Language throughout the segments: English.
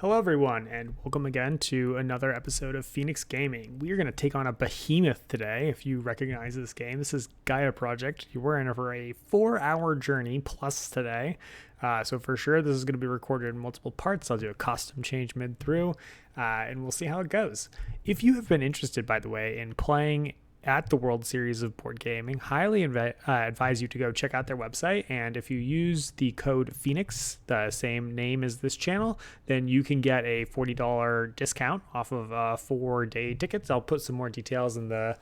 Hello everyone, and welcome again to another episode of Phoenix Gaming. We are going to take on a behemoth today. If you recognize this game, this is Gaia Project. We're in for a 4-hour journey plus today. So for sure, this is going to be recorded in multiple parts. I'll do a costume change mid through, and we'll see how it goes. If you have been interested, by the way, in playing at the World Series of Board Gaming, highly advise you to go check out their website. And if you use the code Phoenix, the same name as this channel, then you can get a $40 discount off of 4-day tickets. I'll put some more details in the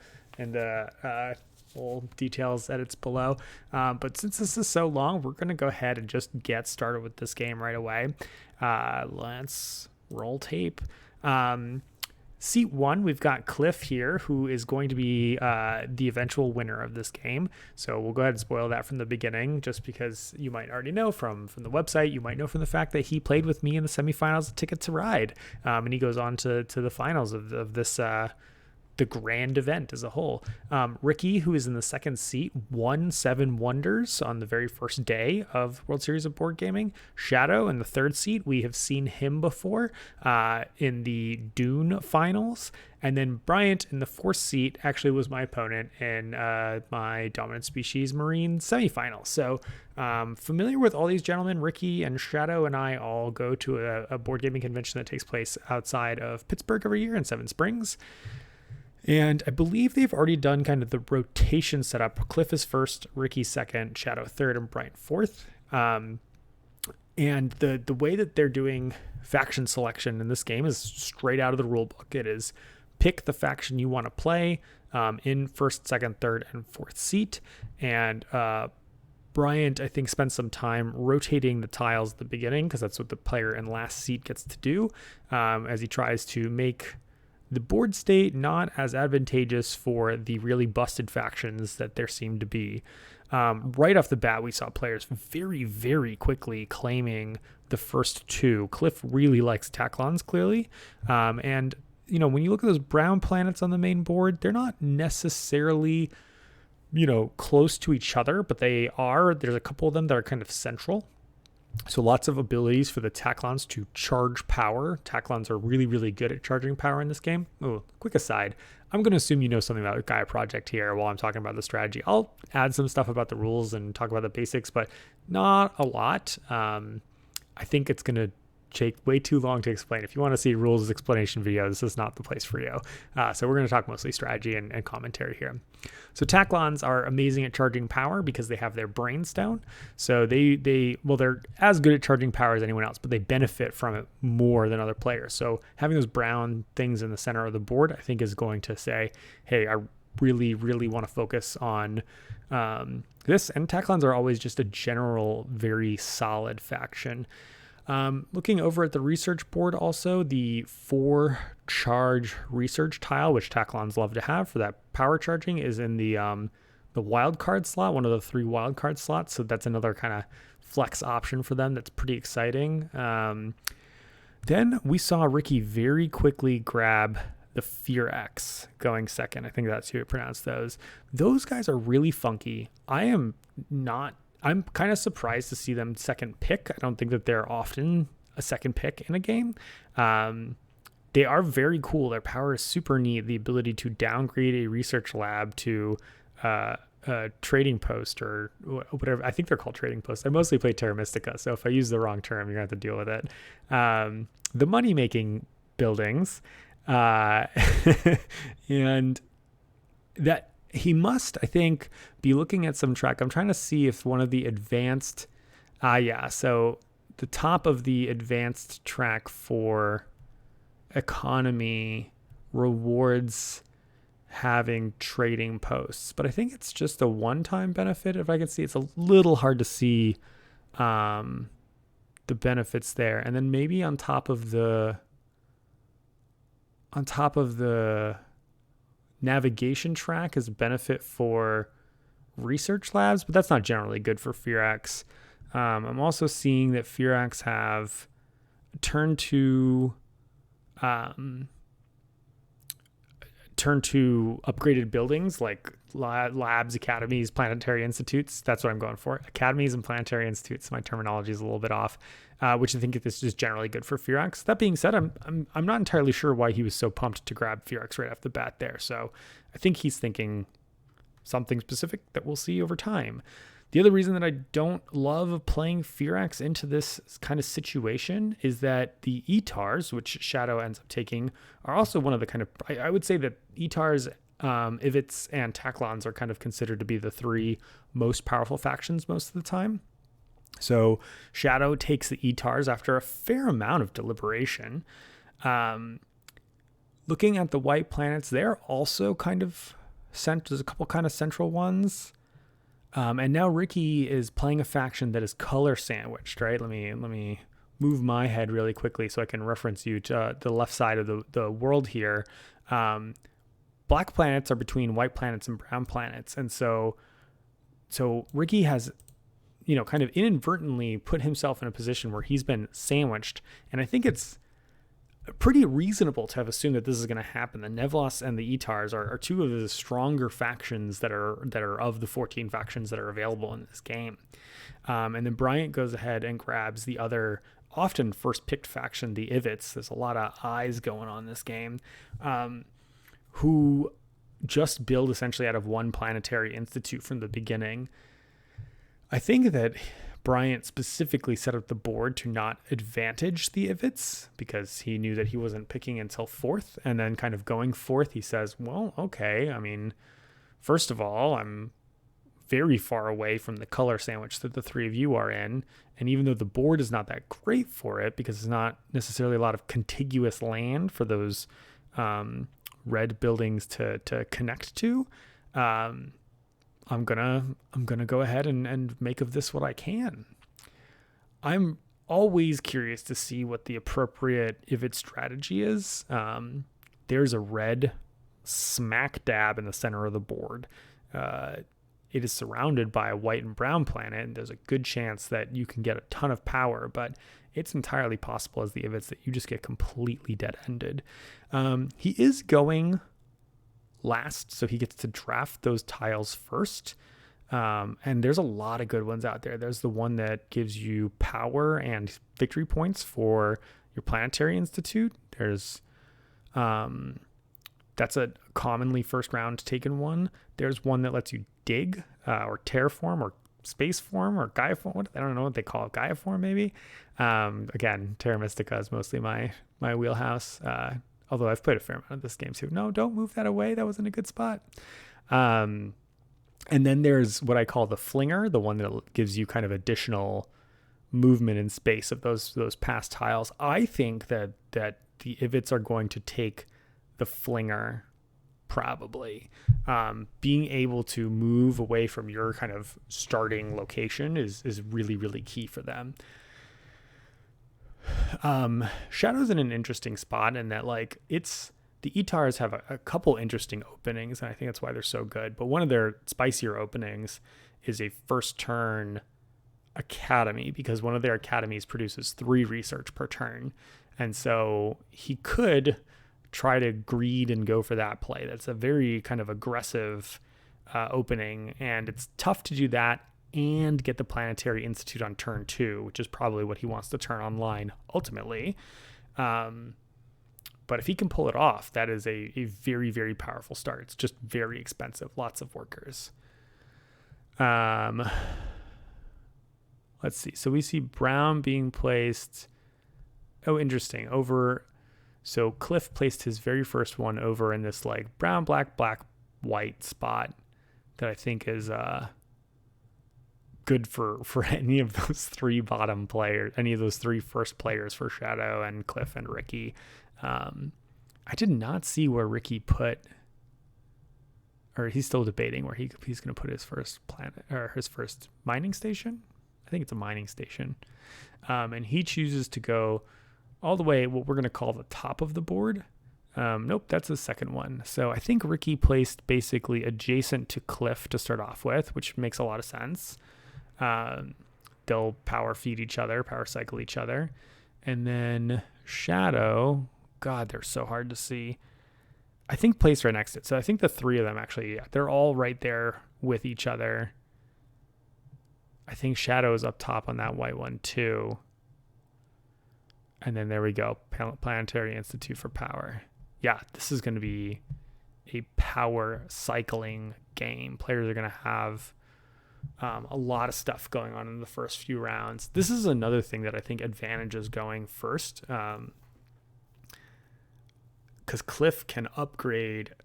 full details edits below. But since this is so long, we're going to go ahead and just get started with this game right away. Let's roll tape. Seat 1, we've got Cliff here, who is going to be the eventual winner of this game. So we'll go ahead and spoil that from the beginning, just because you might already know from the website. You might know from the fact that he played with me in the semifinals of Ticket to Ride. And he goes on to the finals of this the grand event as a whole. Ricky, who is in the second seat, won 7 Wonders on the very first day of World Series of Board Gaming. Sceadeau in the third seat, we have seen him before in the Dune finals. And then Bryant in the fourth seat actually was my opponent in my Dominant Species Marine semifinal. So familiar with all these gentlemen. Ricky and Sceadeau and I all go to a board gaming convention that takes place outside of Pittsburgh every year in Seven Springs. And I believe they've already done kind of the rotation setup. Cliff is first, Ricky second, Sceadeau third, and Bryant fourth. And the way that they're doing faction selection in this game is straight out of the rule book. It is pick the faction you want to play in first, second, third, and fourth seat. And Bryant, I think, spent some time rotating the tiles at the beginning, because that's what the player in last seat gets to do, as he tries to make the board state not as advantageous for the really busted factions that there seem to be. Right off the bat, we saw players very, very quickly claiming the first two. Cliff really likes Taclons, clearly. And, you know, when you look at those brown planets on the main board, they're not necessarily, you know, close to each other, but they are. There's a couple of them that are kind of central. So lots of abilities for the Taclons to charge power. Taclons are really, really good at charging power in this game. Oh, quick aside. I'm going to assume you know something about Gaia Project here while I'm talking about the strategy. I'll add some stuff about the rules and talk about the basics, but not a lot. I think it's going to take way too long to explain. If you want to see rules explanation videos, this is not the place for you. So we're going to talk mostly strategy and commentary here. So Taclons are amazing at charging power because they have their brainstone. So they're as good at charging power as anyone else, but they benefit from it more than other players. So having those brown things in the center of the board, I think, is going to say, hey, I really, really want to focus on this. And Taclons are always just a general, very solid faction. Looking over at the research board, also the 4 charge research tile, which Taclons love to have for that power charging, is in the wild card slot, one of the 3 wild card slots. So that's another kind of flex option for them. That's pretty exciting. Then we saw Ricky very quickly grab the Fear X going second. I think that's who you pronounce those. Those guys are really funky. I'm kind of surprised to see them second pick. I don't think that they're often a second pick in a game. They are very cool. Their power is super neat. The ability to downgrade a research lab to a trading post or whatever. I think they're called trading posts. I mostly play Terra Mystica, so if I use the wrong term, you're going to have to deal with it. The money-making buildings. And that... He must, I think, be looking at some track. I'm trying to see if one of the advanced... So the top of the advanced track for economy rewards having trading posts. But I think it's just a one-time benefit. If I can see, it's a little hard to see the benefits there. And then maybe on top of the navigation track is a benefit for research labs, but that's not generally good for Fearax. I'm also seeing that Fearax have turn to upgraded buildings like labs, academies, planetary institutes. That's what I'm going for. Academies and planetary institutes. My terminology is a little bit off, which I think this is generally good for Firax. That being said, I'm not entirely sure why he was so pumped to grab Firax right off the bat there. So I think he's thinking something specific that we'll see over time. The other reason that I don't love playing Firax into this kind of situation is that the Etars, which Sceadeau ends up taking, are also one of the kind of, I would say that Etars, Ivits, and Taklons are kind of considered to be the three most powerful factions most of the time. So Sceadeau takes the Etars after a fair amount of deliberation. Looking at the white planets, they're also kind of there's a couple kind of central ones. And now Ricky is playing a faction that is color sandwiched, right? Let me move my head really quickly so I can reference you to the left side of the world here. Black planets are between white planets and brown planets. And so Ricky has, kind of inadvertently put himself in a position where he's been sandwiched. And I think it's pretty reasonable to have assumed that this is going to happen. The Nevlos and the Etars are two of the stronger factions that are of the 14 factions that are available in this game. And then Bryant goes ahead and grabs the other often first picked faction, the Ivits. There's a lot of eyes going on in this game, who just build essentially out of one planetary institute from the beginning. I think that Bryant specifically set up the board to not advantage the Ivits because he knew that he wasn't picking until 4th, and then kind of going 4th, he says, well, okay, I mean, first of all, I'm very far away from the color sandwich that the three of you are in, and even though the board is not that great for it because there's not necessarily a lot of contiguous land for those red buildings to connect to, I'm gonna go ahead and make of this what I can. I'm always curious to see what the appropriate Ivit strategy is. There's a red smack dab in the center of the board. It is surrounded by a white and brown planet, and there's a good chance that you can get a ton of power, but it's entirely possible as the Ivits that you just get completely dead-ended. He is going last, so he gets to draft those tiles first, and there's a lot of good ones out there. There's the one that gives you power and victory points for your planetary institute. There's that's a commonly first round taken one. There's one that lets you dig or terraform or space form or Gaia form. I don't know what they call it, Gaia form maybe. Again, Terra Mystica is mostly my wheelhouse. Although I've played a fair amount of this game too. No, don't move that away. That wasn't a good spot. And then there's what I call the flinger, the one that gives you kind of additional movement in space of those past tiles. I think that the Ivits are going to take the flinger probably. Being able to move away from your kind of starting location is really, really key for them. Sceadeau's in an interesting spot in that the Etars have a couple interesting openings, and I think that's why they're so good. But one of their spicier openings is a first turn academy, because one of their academies produces 3 research per turn. And so he could try to greed and go for that play. That's a very kind of aggressive opening, and it's tough to do that and get the Planetary Institute on turn 2, which is probably what he wants to turn online ultimately. But if he can pull it off, that is a very, very powerful start. It's just very expensive, lots of workers. Let's see. So we see brown being placed. Oh, interesting. Over. So Cliff placed his very first one over in this brown, black, white spot that I think is good for any of those 3 bottom players, any of those 3 first players for Sceadeau and Cliff and Ricky. I did not see where Ricky put, or he's still debating where he's going to put his first planet or his first mining station. I think it's a mining station. And he chooses to go all the way what we're going to call the top of the board. Nope, that's the second one. So I think Ricky placed basically adjacent to Cliff to start off with, which makes a lot of sense. They'll power feed each other, power cycle each other. And then Sceadeau, God, they're so hard to see. I think placed right next to it. So I think the three of them actually, they're all right there with each other. I think Sceadeau is up top on that white one too. And then there we go. Planetary Institute for Power. Yeah, this is going to be a power cycling game. Players are going to have a lot of stuff going on in the first few rounds. This is another thing that I think advantages going first. Because Cliff can upgrade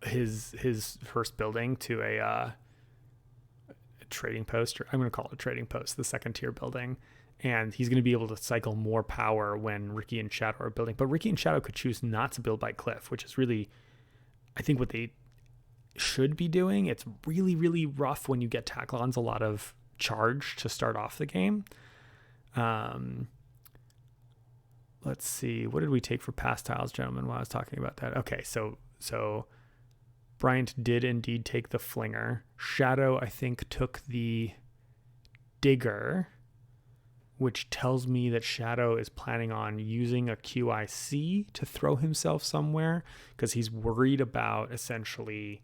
his first building to a trading post, or I'm going to call it a trading post, the second tier building. And he's going to be able to cycle more power when Ricky and Sceadeau are building. But Ricky and Sceadeau could choose not to build by Cliff, which is really, I think, what they should be doing. It's really, really rough when you get Tacklon's a lot of charge to start off the game. Let's see. What did we take for past tiles, gentlemen, while I was talking about that? Okay, so Bryant did indeed take the Flinger. Sceadeau, I think, took the Digger, which tells me that Sceadeau is planning on using a QIC to throw himself somewhere because he's worried about essentially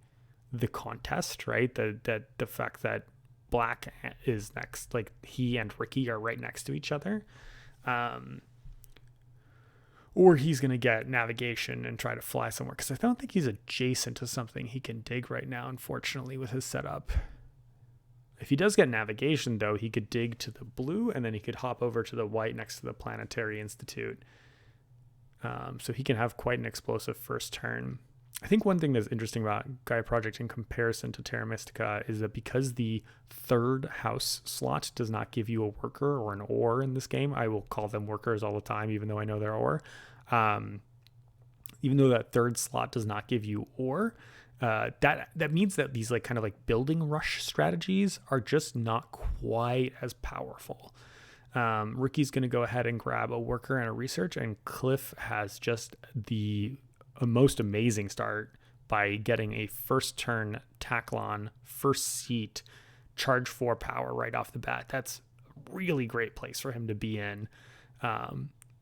the contest, right? The fact that Black is next, like he and Ricky are right next to each other. Or he's going to get navigation and try to fly somewhere because I don't think he's adjacent to something he can dig right now, unfortunately, with his setup. If he does get navigation, though, he could dig to the blue and then he could hop over to the white next to the Planetary Institute. So he can have quite an explosive first turn. I think one thing that's interesting about Gaia Project in comparison to Terra Mystica is that because the third house slot does not give you a worker or an ore in this game, I will call them workers all the time, even though I know they're ore. Even though that third slot does not give you ore, that means that these like kind of like building rush strategies are just not quite as powerful. Ricky's going to go ahead and grab a worker and a research, and Cliff has just a most amazing start by getting a first turn Tacklon, first seat, charge 4 power right off the bat. That's a really great place for him to be in.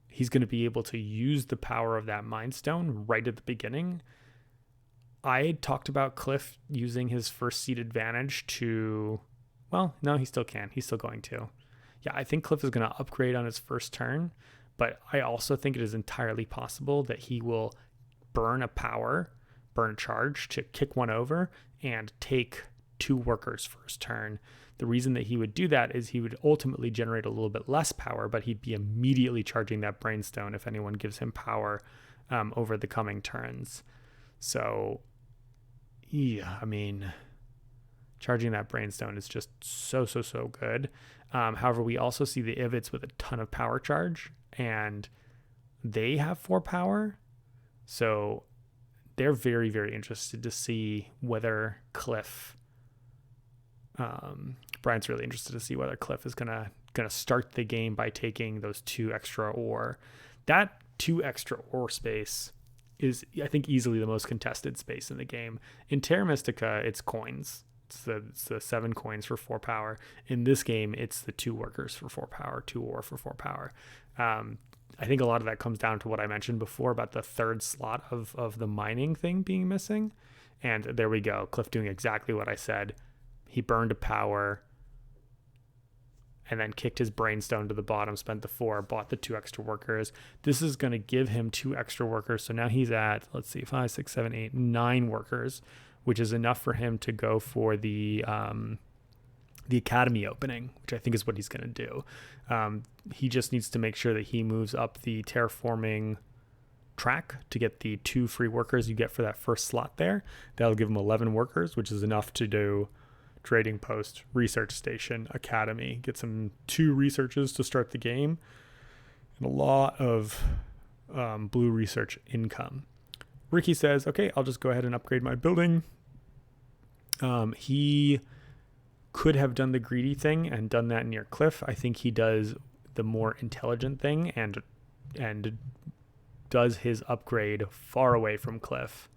He's going to be able to use the power of that Mind Stone right at the beginning. I talked about Cliff using his first seat advantage to, well, no, he still can. He's still going to. Yeah, I think Cliff is going to upgrade on his first turn, but I also think it is entirely possible that he will burn a charge to kick one over and take 2 workers first turn. The reason that he would do that is he would ultimately generate a little bit less power, but he'd be immediately charging that Brainstone if anyone gives him power over the coming turns. So, yeah, I mean, charging that Brainstone is just so good. However, we also see the Ivits with a ton of power charge, and they have 4 power. So they're very, very interested to see whether Cliff, Bryant's really interested to see whether Cliff is gonna start the game by taking those 2 extra ore. That 2 extra ore space is, I think, easily the most contested space in the game. In Terra Mystica, it's coins. It's the 7 coins for 4 power. In this game, it's the 2 workers for 4 power, 2 ore for 4 power. I think a lot of that comes down to what I mentioned before about the third slot of the mining thing being missing. And there we go. Cliff doing exactly what I said. He burned a power and then kicked his Brainstone to the bottom, spent the 4, bought the 2 extra workers. This is going to give him 2 extra workers. So now he's at, let's see, 5, 6, 7, 8, 9 workers, which is enough for him to go for the academy opening, which I think is what he's going to do. He just needs to make sure that he moves up the terraforming track to get the 2 free workers you get for that first slot there. That'll give him 11 workers, which is enough to do trading post, research station, academy, get some 2 researches to start the game, and a lot of blue research income. Ricky says, okay, I'll just go ahead and upgrade my building. He could have done the greedy thing and done that near Cliff. I think he does the more intelligent thing and does his upgrade far away from Cliff.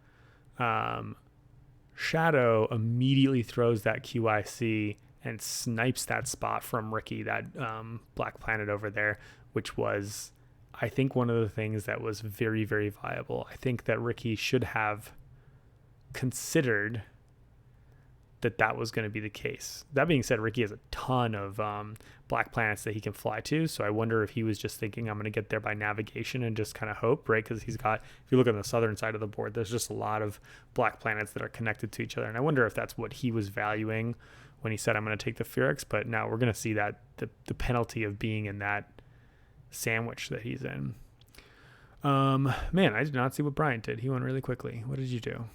Sceadeau immediately throws that QIC and snipes that spot from Ricky, that black planet over there, which was I think one of the things that was very, very viable, I think that Ricky should have considered that was going to be the case. That being said, Ricky has a ton of black planets that he can fly to, so I wonder if he was just thinking, I'm going to get there by navigation and just kind of hope, right? Because he's got, if you look on the southern side of the board, there's just a lot of black planets that are connected to each other, and I wonder if that's what he was valuing when he said, I'm going to take the Pyrrhics. But now we're going to see that the penalty of being in that sandwich that he's in. Man, I did not see what Bryant did. He went really quickly. What did you do?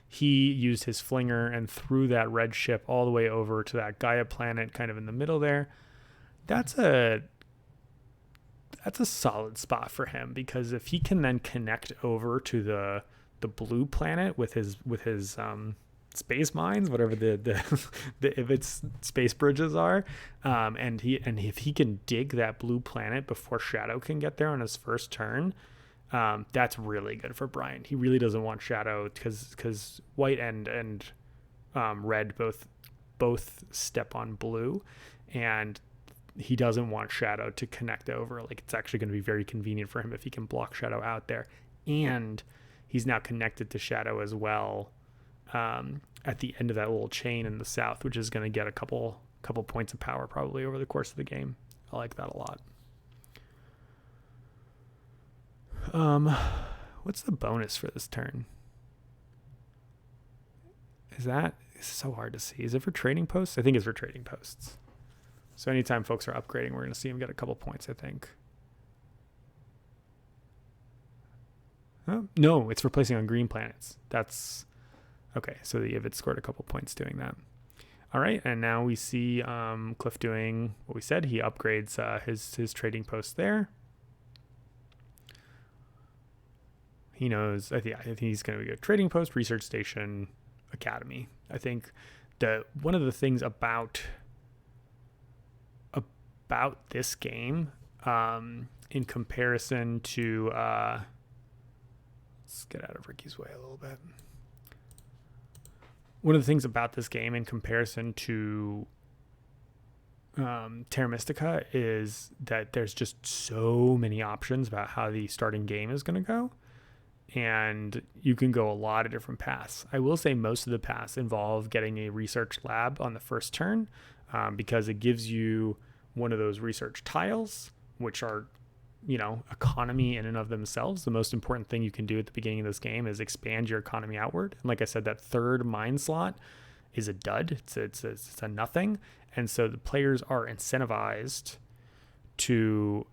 He used his flinger and threw that red ship all the way over to that Gaia planet kind of in the middle there. That's a solid spot for him, because if he can then connect over to the blue planet with his space mines, whatever the if it's space bridges are, and if he can dig that blue planet before Sceadeau can get there on his first turn, that's really good for Bryant. He really doesn't want Sceadeau, because white and red both step on blue, and he doesn't want Sceadeau to connect over. Like, it's actually going to be very convenient for him if he can block Sceadeau out there, and he's now connected to Sceadeau as well at the end of that little chain in the south, which is going to get a couple points of power probably over the course of the game. I like that a lot. What's the bonus for this turn? It's so hard to see. Is it for trading posts? I think it's for trading posts. So anytime folks are upgrading, we're going to see them get a couple points, I think. Oh, no, it's replacing on green planets. That's okay. So the Ivid scored a couple points doing that. All right, and now we see Cliff doing what we said. He upgrades his trading post there. He knows, I think he's going to be a trading post, research station, academy. I think one of the things about this game, in comparison to, let's get out of Ricky's way a little bit. One of the things about this game in comparison to Terra Mystica is that there's just so many options about how the starting game is going to go. And you can go a lot of different paths. I will say most of the paths involve getting a research lab on the first turn, because it gives you one of those research tiles, which are, economy in and of themselves. The most important thing you can do at the beginning of this game is expand your economy outward. And like I said, that third mine slot is a dud. It's a nothing. And so the players are incentivized to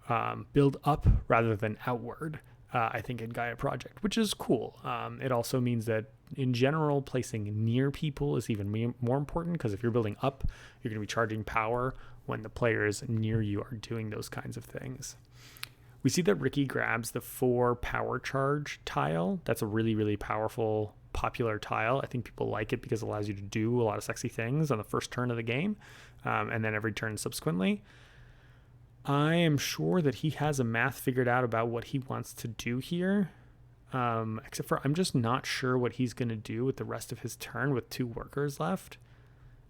build up rather than outward. I think in Gaia Project, which is cool. It also means that in general, placing near people is even more important, because if you're building up, you're going to be charging power when the players near you are doing those kinds of things. We see that Ricky grabs the 4 power charge tile. That's a really, really powerful, popular tile. I think people like it because it allows you to do a lot of sexy things on the first turn of the game, and then every turn subsequently. I am sure that he has a math figured out about what he wants to do here, except for I'm just not sure what he's going to do with the rest of his turn with 2 workers left.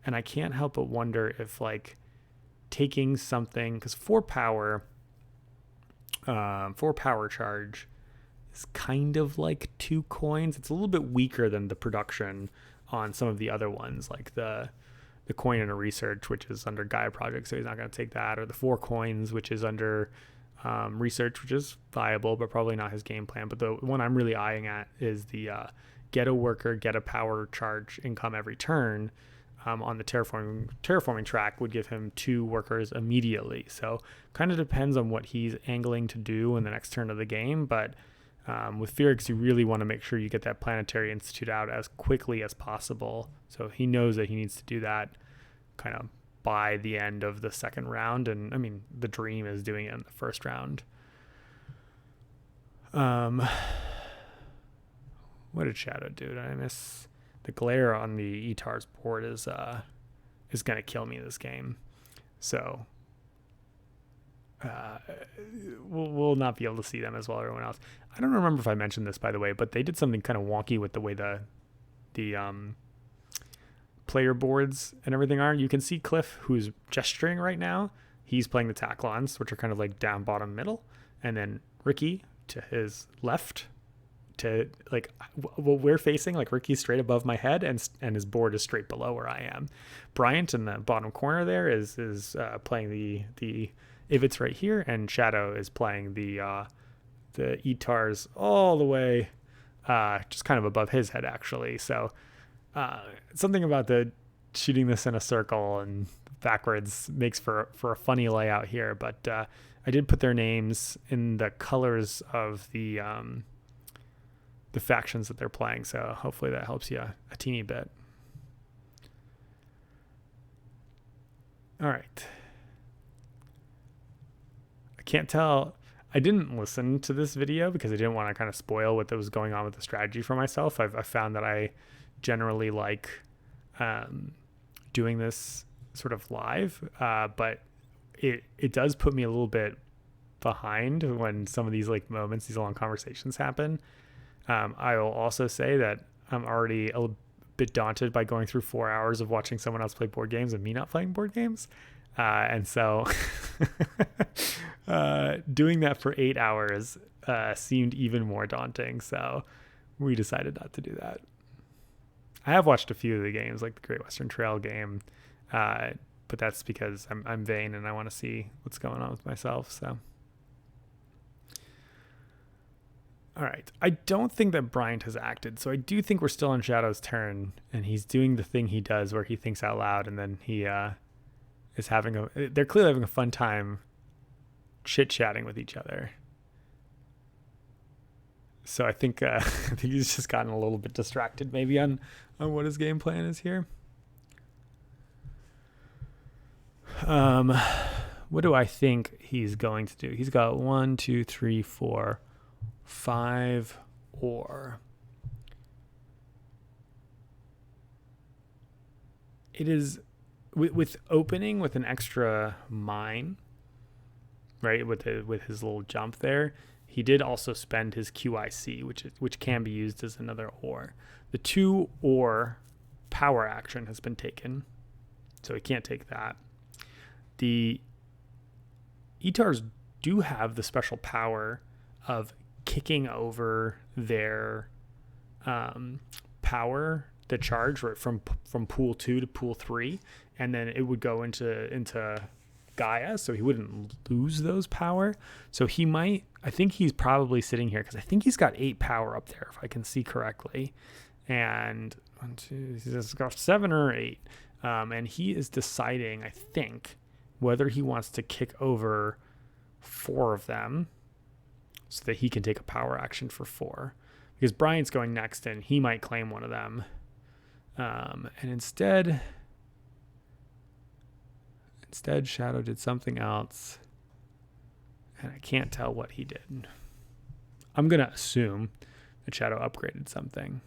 And I can't help but wonder if, like, taking something, because 4 power charge is kind of like 2 coins. It's a little bit weaker than the production on some of the other ones, like the coin in a research, which is under Gaia Project, so he's not going to take that, or the 4 coins, which is under research, which is viable, but probably not his game plan. But the one I'm really eyeing at is the get a worker, get a power charge income every turn on the terraforming track would give him 2 workers immediately. So kind of depends on what he's angling to do in the next turn of the game, but with Pyrrhics, you really want to make sure you get that Planetary Institute out as quickly as possible. So he knows that he needs to do that kind of by the end of the second round. And I mean, the dream is doing it in the first round. What did Sceadeau do? Did I miss? The glare on the ETAR's board is going to kill me this game. So we'll not be able to see them as well as everyone else. I don't remember if I mentioned this, by the way, but they did something kind of wonky with the way the player boards and everything are. You can see Cliff, who's gesturing right now, He's playing the Taklons, which are kind of like down, bottom, middle. And then Ricky to his left, to like what we're facing, like Ricky's straight above my head, and his board is straight below where I am. Bryant in the bottom corner there is playing the Ivets right here, and Sceadeau is playing the Etars all the way just kind of above his head, actually. So something about the shooting this in a circle and backwards makes for a funny layout here, but I did put their names in the colors of the factions that they're playing, so hopefully that helps you a teeny bit. All right. I can't tell. I didn't listen to this video because I didn't want to kind of spoil what was going on with the strategy for myself. I found that I generally like doing this sort of live, but it does put me a little bit behind when some of these like moments, these long conversations happen. I will also say that I'm already a bit daunted by going through 4 hours of watching someone else play board games and me not playing board games. And so doing that for 8 hours seemed even more daunting. So we decided not to do that. I have watched a few of the games, like the Great Western Trail game, but that's because I'm vain and I want to see what's going on with myself. So, all right. I don't think that Bryant has acted, so I do think we're still on Sceadeau's turn, and he's doing the thing he does where he thinks out loud, and then he is they're clearly having a fun time chit-chatting with each other. So I think he's just gotten a little bit distracted maybe on what his game plan is here. What do I think he's going to do? He's got 1, 2, 3, 4, 5 ore. It is with opening with an extra mine, right? With his little jump there. He did also spend his QIC, which can be used as another ore. The 2 ore power action has been taken, so he can't take that. The Etars do have the special power of kicking over their power, the charge, right, from pool 2 to pool 3, and then it would go into Gaia, so he wouldn't lose those power. So he might, I think he's probably sitting here because I think he's got 8 power up there, if I can see correctly. And 1, 2, he's got 7 or 8. And he is deciding, I think, whether he wants to kick over 4 of them so that he can take a power action for 4. Because Bryant's going next and he might claim one of them. And instead, Sceadeau did something else, and I can't tell what he did. I'm going to assume that Sceadeau upgraded something.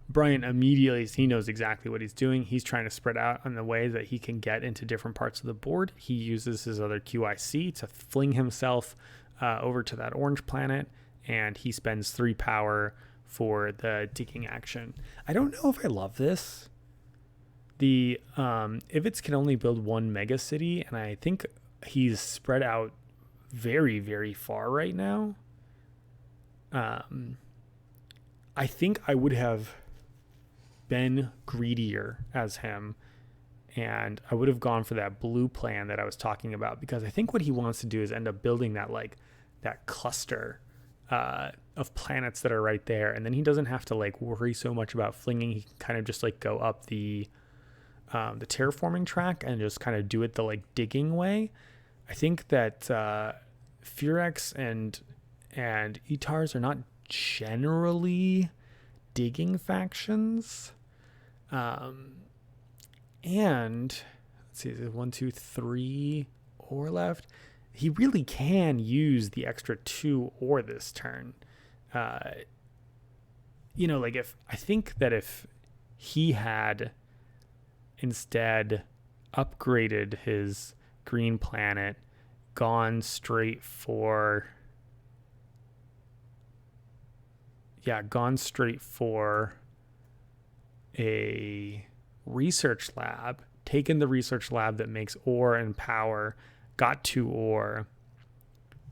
Bryant immediately, he knows exactly what he's doing. He's trying to spread out on the way that he can get into different parts of the board. He uses his other QIC to fling himself over to that orange planet, and he spends 3 power for the digging action. I don't know if I love this. The Ivets can only build 1 mega city, and I think he's spread out very, very far right now. I think I would have been greedier as him, and I would have gone for that blue plan that I was talking about, because I think what he wants to do is end up building that cluster of planets that are right there, and then he doesn't have to worry so much about flinging. He can kind of just go up the terraforming track and just kind of do it the digging way. I think that Furex and Etars are not generally digging factions. And let's see, there's 1, 2, 3 ore left. He really can use the extra 2 ore this turn. If he had instead upgraded his green planet, gone straight for a research lab, taken the research lab that makes ore and power, got 2 ore.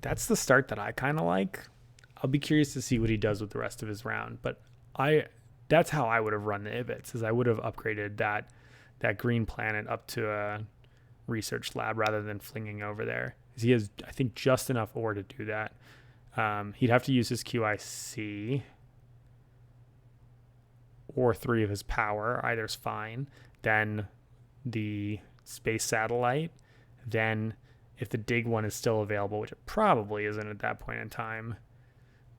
That's the start that I kind of like. I'll be curious to see what he does with the rest of his round, but that's how I would have run the Ivets, is I would have upgraded that green planet up to a research lab rather than flinging over there. He has, I think, just enough ore to do that. He'd have to use his QIC or 3 of his power. Either's fine. Then the space satellite. Then if the dig one is still available, which it probably isn't at that point in time,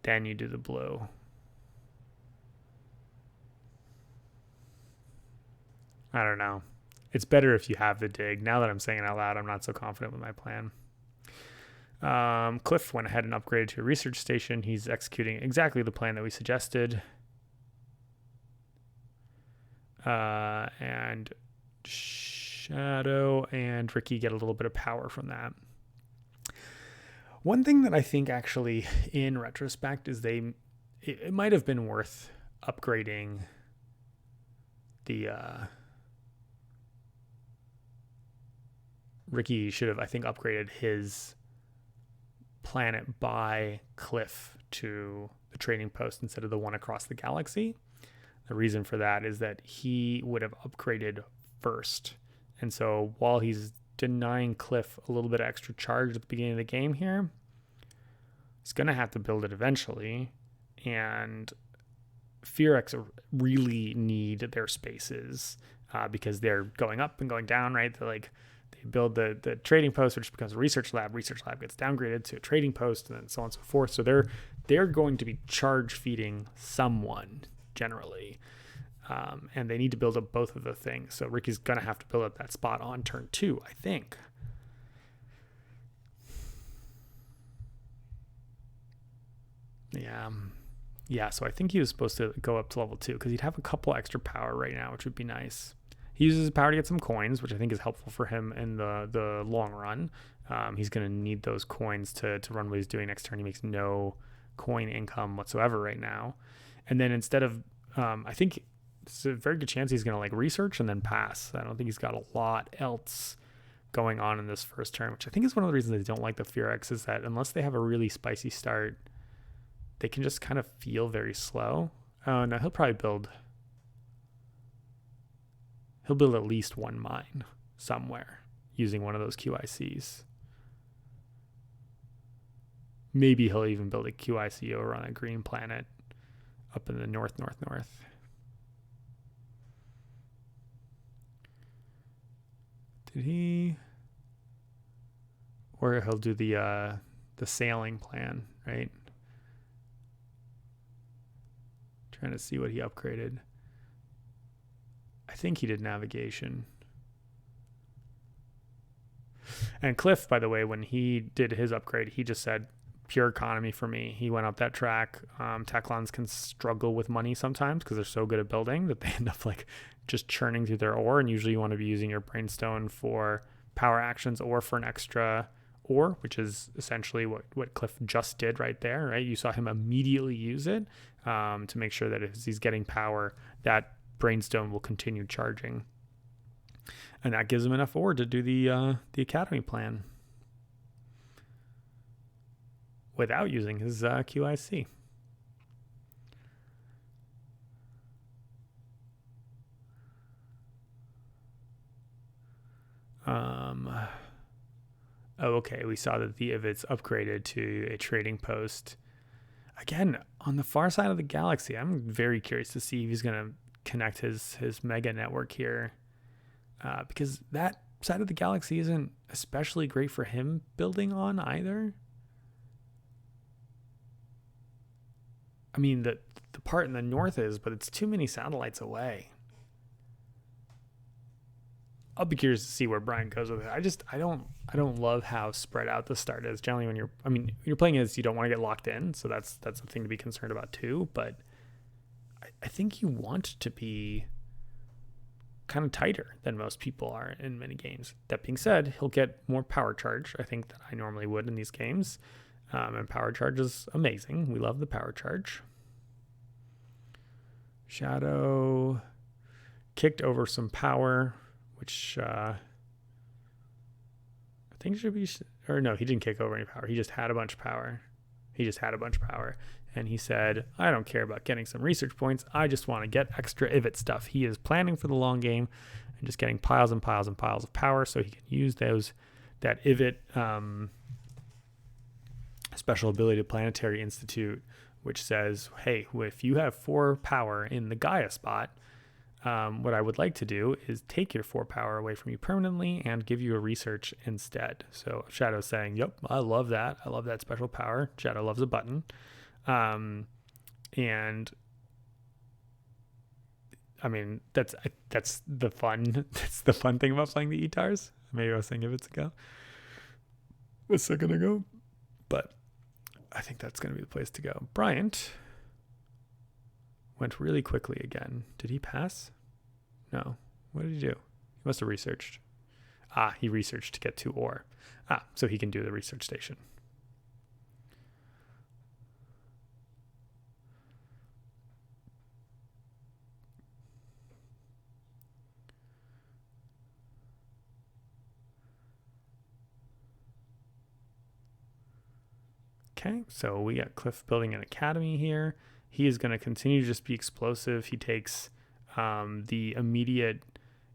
then you do the blue. I don't know. It's better if you have the dig. Now that I'm saying it out loud, I'm not so confident with my plan. Cliff went ahead and upgraded to a research station. He's executing exactly the plan that we suggested. And Sceadeau and Ricky get a little bit of power from that. One thing that I think actually in retrospect is it might have been worth upgrading the Ricky should have, I think, upgraded his planet by Cliff to the trading post instead of the one across the galaxy. The reason for that is that he would have upgraded first. And so while he's denying Cliff a little bit of extra charge at the beginning of the game here, he's going to have to build it eventually. And Fearex really need their spaces because they're going up and going down, right? They build the trading post, which becomes a research lab. Research lab gets downgraded to a trading post, and then so on and so forth. So they're going to be charge feeding someone generally, and they need to build up both of the things. So Ricky's gonna have to build up that spot on turn 2, I think. Yeah. So I think he was supposed to go up to level 2 because he'd have a couple extra power right now, which would be nice. He uses his power to get some coins, which I think is helpful for him in the long run. He's going to need those coins to run what he's doing next turn. He makes no coin income whatsoever right now. And then instead of, I think it's a very good chance he's going to research and then pass. I don't think he's got a lot else going on in this first turn, which I think is one of the reasons they don't like the Fearex, is that unless they have a really spicy start, they can just kind of feel very slow. Oh, no, he'll probably build at least one mine somewhere using one of those QICs. Maybe he'll even build a QIC over on a green planet up in the north. Did he? Or he'll do the sailing plan, right? Trying to see what he upgraded. I think he did navigation. And Cliff, by the way, when he did his upgrade, he just said pure economy for me. He went up that track. Teclons can struggle with money sometimes because they're so good at building that they end up just churning through their ore. And usually you want to be using your brainstone for power actions or for an extra ore, which is essentially what Cliff just did right there, right? You saw him immediately use it to make sure that as he's getting power, that brainstone will continue charging, and that gives him enough ore to do the academy plan without using his QIC. Okay, we saw that the Ivets upgraded to a trading post. Again, on the far side of the galaxy, I'm very curious to see if he's going to connect his mega network here, because that side of the galaxy isn't especially great for him building on either. I mean, the part in the north is, but it's too many satellites away. I'll be curious to see where Bryant goes with it. I don't love how spread out the start is. Generally, when you're playing as, you don't want to get locked in, so that's a thing to be concerned about too. But I think you want to be kind of tighter than most people are in many games. That being said, he'll get more power charge, I think, than I normally would in these games. And power charge is amazing. We love the power charge. Sceadeau kicked over some power which I think should be, or no, he didn't kick over any power. He just had a bunch of power. And he said, I don't care about getting some research points. I just want to get extra IVIT stuff. He is planning for the long game and just getting piles and piles and piles of power so he can use that IVIT special ability of Planetary Institute, which says, hey, if you have 4 power in the Gaia spot, what I would like to do is take your 4 power away from you permanently and give you a research instead. So Sceadeau's saying, yep, I love that. I love that special power. Sceadeau loves a button. And I mean, that's the fun thing about playing the ETARs. Maybe I was saying a second ago, but I think that's going to be the place to go. Bryant went really quickly again. Did he pass? No. What did he do? He must have researched. He researched to get to ore. So he can do the research station. Okay, so we got Cliff building an academy here. He is going to continue to just be explosive. He takes the immediate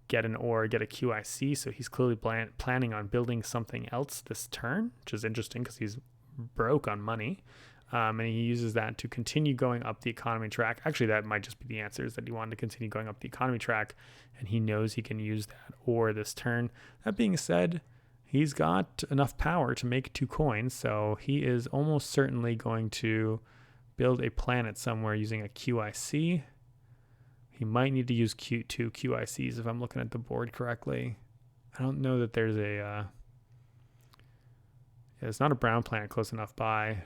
get an ore, get a QIC, so he's clearly planning on building something else this turn, which is interesting because he's broke on money. And he uses that to continue going up the economy track. Actually, that might just be the answer, is that he wanted to continue going up the economy track, and he knows he can use that ore this turn. That being said, he's got enough power to make 2 coins, so he is almost certainly going to build a planet somewhere using a QIC. He might need to use 2 QICs if I'm looking at the board correctly. I don't know that there's it's not a brown planet close enough by.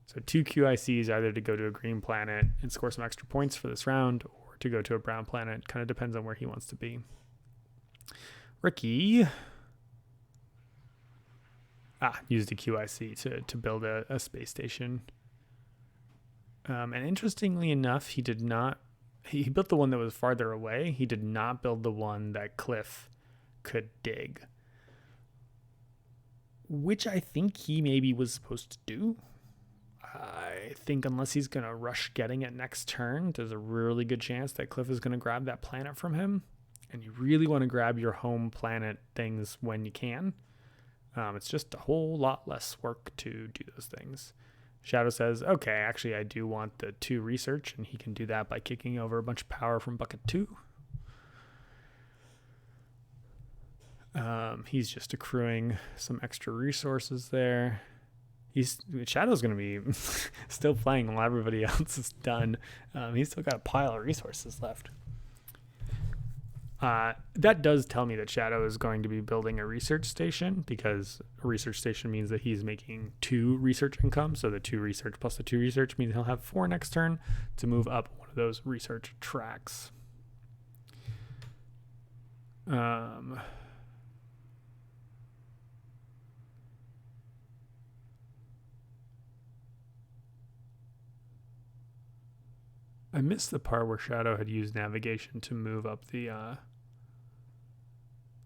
So 2 QICs, either to go to a green planet and score some extra points for this round, or to go to a brown planet. Kind of depends on where he wants to be. Ricky used a QIC to build a space station. And interestingly enough, he built the one that was farther away. He did not build the one that Cliff could dig, which I think he maybe was supposed to do. I think unless he's going to rush getting it next turn, there's a really good chance that Cliff is going to grab that planet from him. And you really want to grab your home planet things when you can. It's just a whole lot less work to do those things. Sceadeau says, okay, actually I do want the 2 research, and he can do that by kicking over a bunch of power from bucket 2. He's just accruing some extra resources there. Sceadeau's going to be still playing while everybody else is done. He's still got a pile of resources left. That does tell me that Sceadeau is going to be building a research station, because a research station means that he's making 2 research income. So the 2 research plus the 2 research means he'll have 4 next turn to move up one of those research tracks. I missed the part where Sceadeau had used navigation to move up the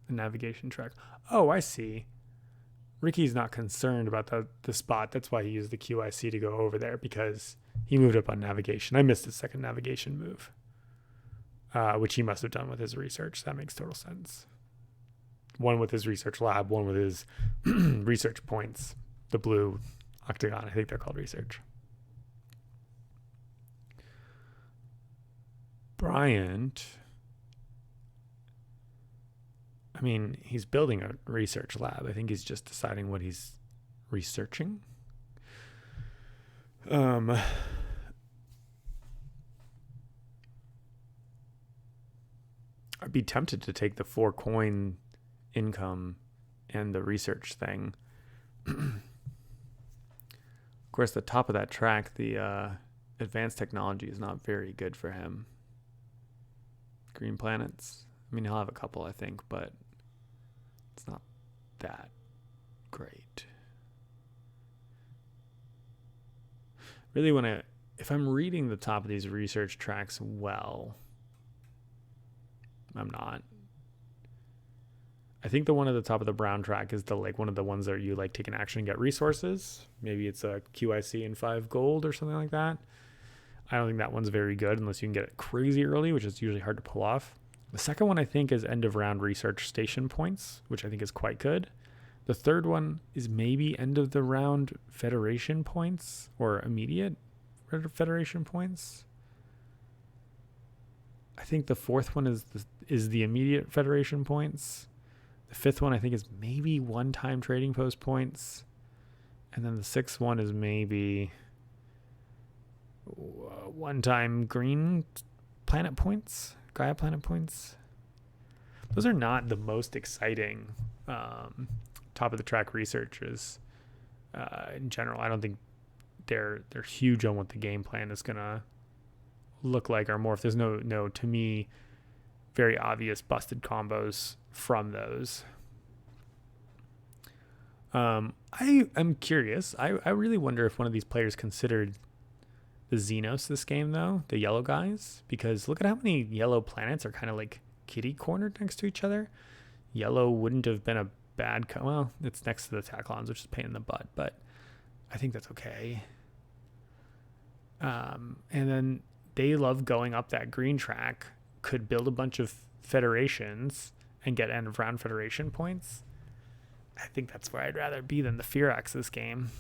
navigation track. Oh, I see. Ricky's not concerned about the spot. That's why he used the QIC to go over there, because he moved up on navigation. I missed his second navigation move, which he must have done with his research. That makes total sense. One with his research lab, one with his research points. The blue octagon, I think they're called research. Bryant, I mean, he's building a research lab. I think he's just deciding what he's researching. I'd be tempted to take the 4 coin income and the research thing. Of course, the top of that track, the advanced technology, is not very good for him. Green planets, I mean, he'll have a couple, I think, but it's not that great. Really want to, if I'm reading the top of these research tracks well, I'm not. I think the one at the top of the brown track is the like one of the ones that you like take an action and get resources. Maybe it's a QIC and 5 gold or something like that. I don't think that one's very good unless you can get it crazy early, which is usually hard to pull off. The second one I think is end of round research station points, which I think is quite good. The third one is maybe end of the round Federation points or immediate Federation points. I think the fourth one is the immediate Federation points. The fifth one I think is maybe one-time trading post points. And then the sixth one is maybe one-time green planet points, Gaia planet points. Those are not the most exciting top of the track researches in general. I don't think they're huge on what the game plan is gonna look like or more. If there's no to me very obvious busted combos from those. I am curious. I really wonder if one of these players considered the Xenos this game though, the yellow guys, because look at how many yellow planets are kind of like kitty cornered next to each other. Yellow wouldn't have been a bad well, it's next to the Taclons, which is a pain in the butt, but I think that's okay. And then they love going up that green track, could build a bunch of federations and get end of round federation points. I think that's where I'd rather be than the Fearax this game.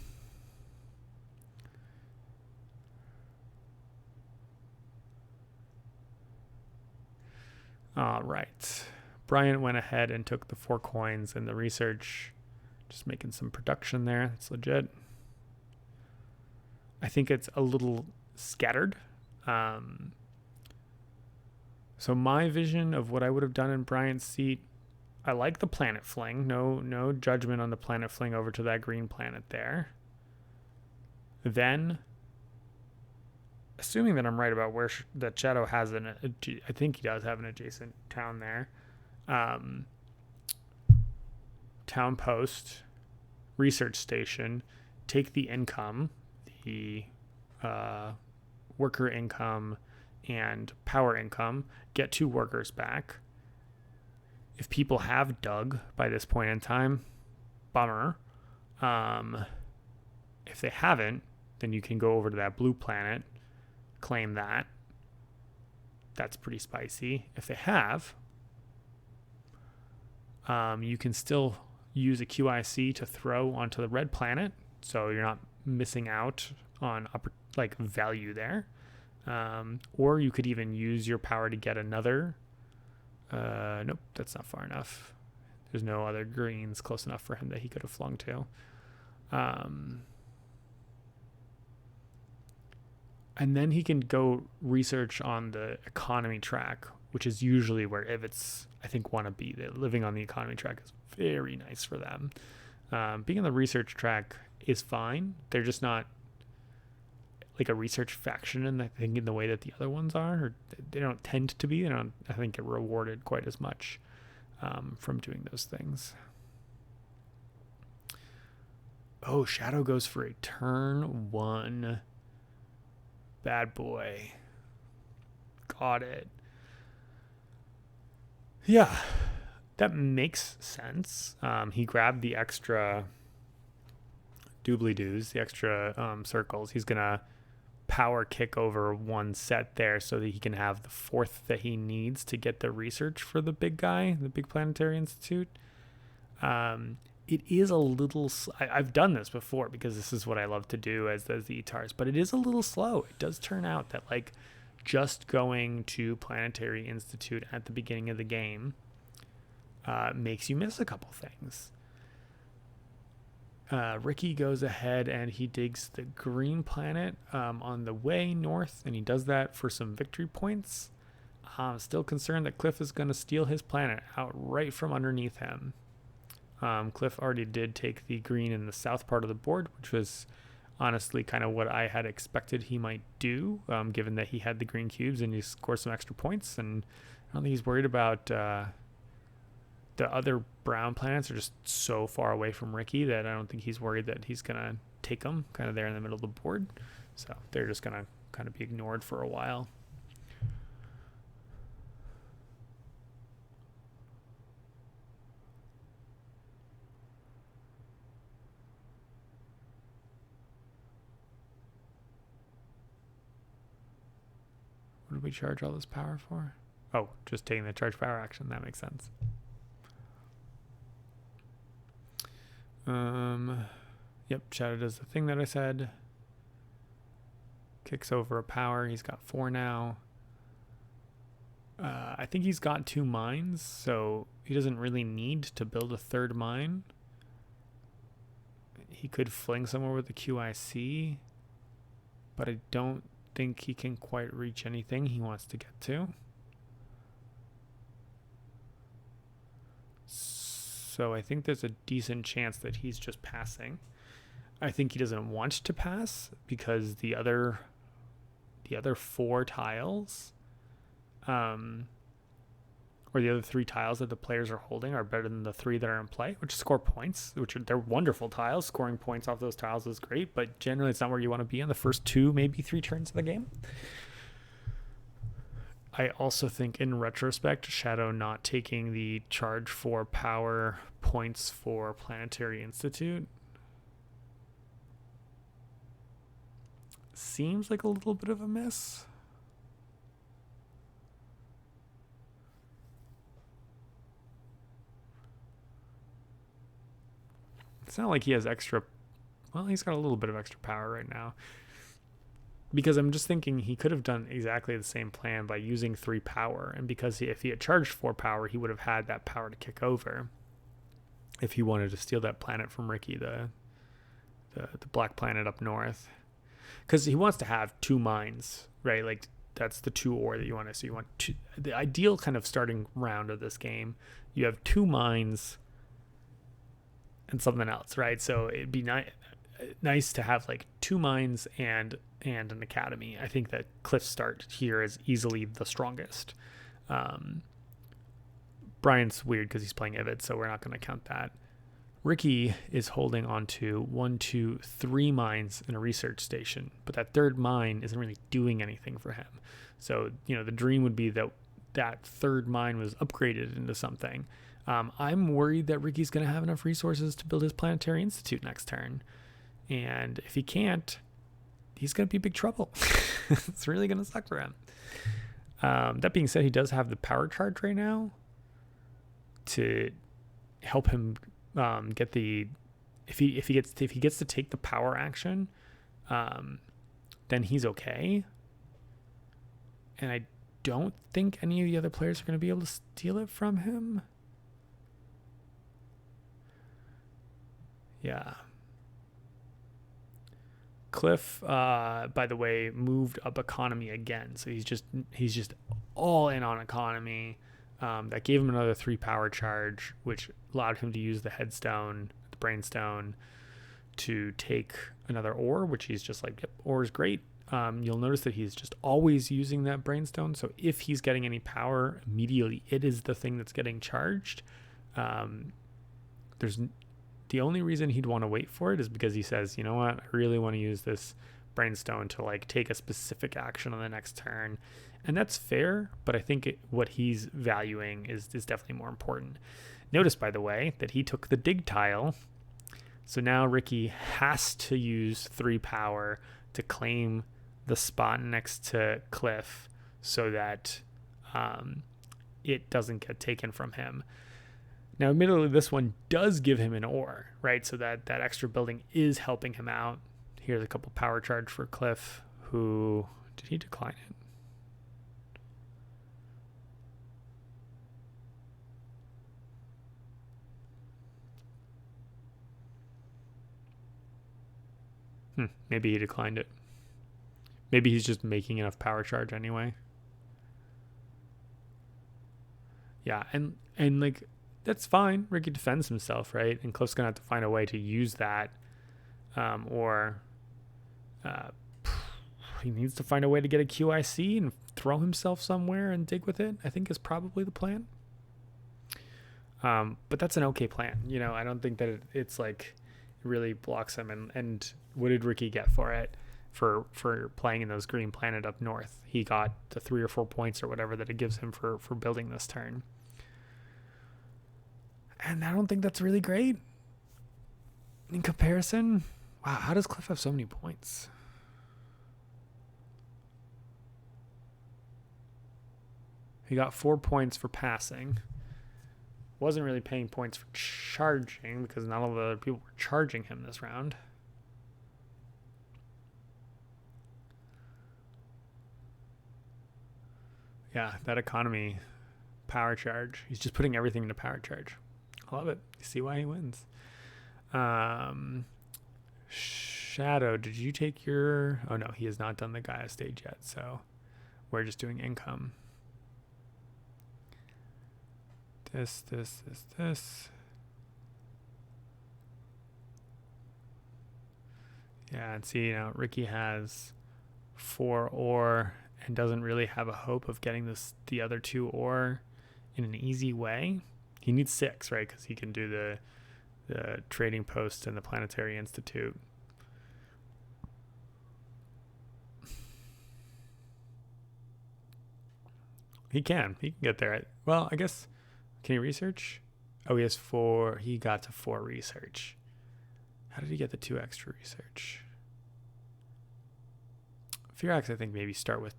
All right. Bryant went ahead and took the 4 coins and the research, just making some production there. That's legit. I think it's a little scattered. So my vision of what I would have done in Bryant's seat, I like the planet fling. No judgment on the planet fling over to that green planet there. Then, assuming that I'm right about where that Sceadeau has I think he does have an adjacent town there. Town post, research station, take the income, the worker income and power income, get 2 workers back. If people have dug by this point in time, bummer. If they haven't, then you can go over to that blue planet, claim that. That's pretty spicy. If they have, you can still use a QIC to throw onto the red planet, so you're not missing out on value there. Or you could even use your power to get another. Nope, that's not far enough. There's no other greens close enough for him that he could have flung to. And then he can go research on the economy track, which is usually where Ivets, I think, want to be. Living on the economy track is very nice for them. Being on the research track is fine. They're just not like a research faction in the way that the other ones are, or they don't tend to be. They don't, I think, get rewarded quite as much from doing those things. Oh, Sceadeau goes for a turn 1 bad boy. Got it. Yeah, that makes sense. He grabbed the extra doobly-doos, the extra circles. He's going to power kick over 1 set there so that he can have the 4th that he needs to get the research for the big guy, the big planetary institute. It is a little... I've done this before because this is what I love to do as the ETARs, but it is a little slow. It does turn out that just going to Planetary Institute at the beginning of the game makes you miss a couple things. Ricky goes ahead and he digs the green planet on the way north, and he does that for some victory points. I'm still concerned that Cliff is going to steal his planet out right from underneath him. Cliff already did take the green in the south part of the board, which was honestly kind of what I had expected he might do, given that he had the green cubes and he scored some extra points. And I don't think he's worried about the other brown planets are just so far away from Ricky that I don't think he's worried that he's going to take them kind of there in the middle of the board. So they're just going to kind of be ignored for a while. we charge all this power for? Oh, just taking the charge power action. That makes sense. Yep, Sceadeau does the thing that I said. Kicks over a power. He's got 4 now. I think he's got 2 mines, so he doesn't really need to build a 3rd mine. He could fling somewhere with the QIC, but I don't think he can quite reach anything he wants to get to. So I think there's a decent chance that he's just passing. I think he doesn't want to pass because the other 4 tiles, or the other 3 tiles that the players are holding are better than the 3 that are in play, which score points, they're wonderful tiles. Scoring points off those tiles is great, but generally it's not where you want to be in the first 2, maybe 3 turns of the game. I also think in retrospect, Sceadeau not taking the charge for power points for Planetary Institute seems like a little bit of a miss. It's not like he has extra. Well, he's got a little bit of extra power right now. Because I'm just thinking he could have done exactly the same plan by using 3 power. And because if he had charged 4 power, he would have had that power to kick over. If he wanted to steal that planet from Ricky, the black planet up north. Because he wants to have 2 mines, right? Like that's the 2 ore that you want to. So you want the ideal kind of starting round of this game. You have 2 mines and something else, right? So it'd be nice to have like 2 mines and an academy. I think that Cliff's start here is easily the strongest. Bryant's weird because he's playing Ivid, so we're not going to count that. Ricky is holding on to 1, 2, 3 mines in a research station, but that 3rd mine isn't really doing anything for him. So, the dream would be that 3rd mine was upgraded into something. I'm worried that Ricky's going to have enough resources to build his Planetary Institute next turn. And if he can't, he's going to be in big trouble. It's really going to suck for him. That being said, he does have the power charge right now to help him get the if he gets to take the power action, then he's okay. And I don't think any of the other players are going to be able to steal it from him. Yeah. Cliff, by the way, moved up economy again. So he's just all in on economy. That gave him another 3 power charge, which allowed him to use the headstone, the brainstone, to take another ore, which he's just like, yep, ore is great. You'll notice that he's just always using that brainstone. So if he's getting any power, immediately it is the thing that's getting charged. The only reason he'd want to wait for it is because he says, you know what, I really want to use this brainstone to like take a specific action on the next turn. And that's fair, but I think what he's valuing is definitely more important. Notice, by the way, that he took the dig tile. So now Ricky has to use 3 power to claim the spot next to Cliff so that it doesn't get taken from him. Now, admittedly, this one does give him an ore, right? So that extra building is helping him out. Here's a couple power charge for Cliff, who... Did he decline it? Maybe he declined it. Maybe he's just making enough power charge anyway. Yeah, and like... That's fine. Ricky defends himself, right? And Cliff's going to have to find a way to use that. Or he needs to find a way to get a QIC and throw himself somewhere and dig with it, I think is probably the plan. But that's an okay plan. I don't think that it's like it really blocks him. And what did Ricky get for it? For playing in those green planet up north? He got the 3 or 4 points or whatever that it gives him for building this turn. And I don't think that's really great in comparison. Wow, how does Cliff have so many points? He got 4 points for passing. Wasn't really paying points for charging because none of the other people were charging him this round. Yeah, that economy power charge. He's just putting everything into power charge. I love it. You see why he wins. Sceadeau, did you take your... Oh, no, he has not done the Gaia stage yet, so we're just doing income. This. Yeah, and see, Ricky has 4 ore and doesn't really have a hope of getting the other 2 ore in an easy way. He needs 6, right? Because he can do the trading post and the Planetary Institute. He can get there. Well, I guess, can he research? Oh, he has 4. He got to 4 research. How did he get the 2 extra research? Firax, I think, maybe start with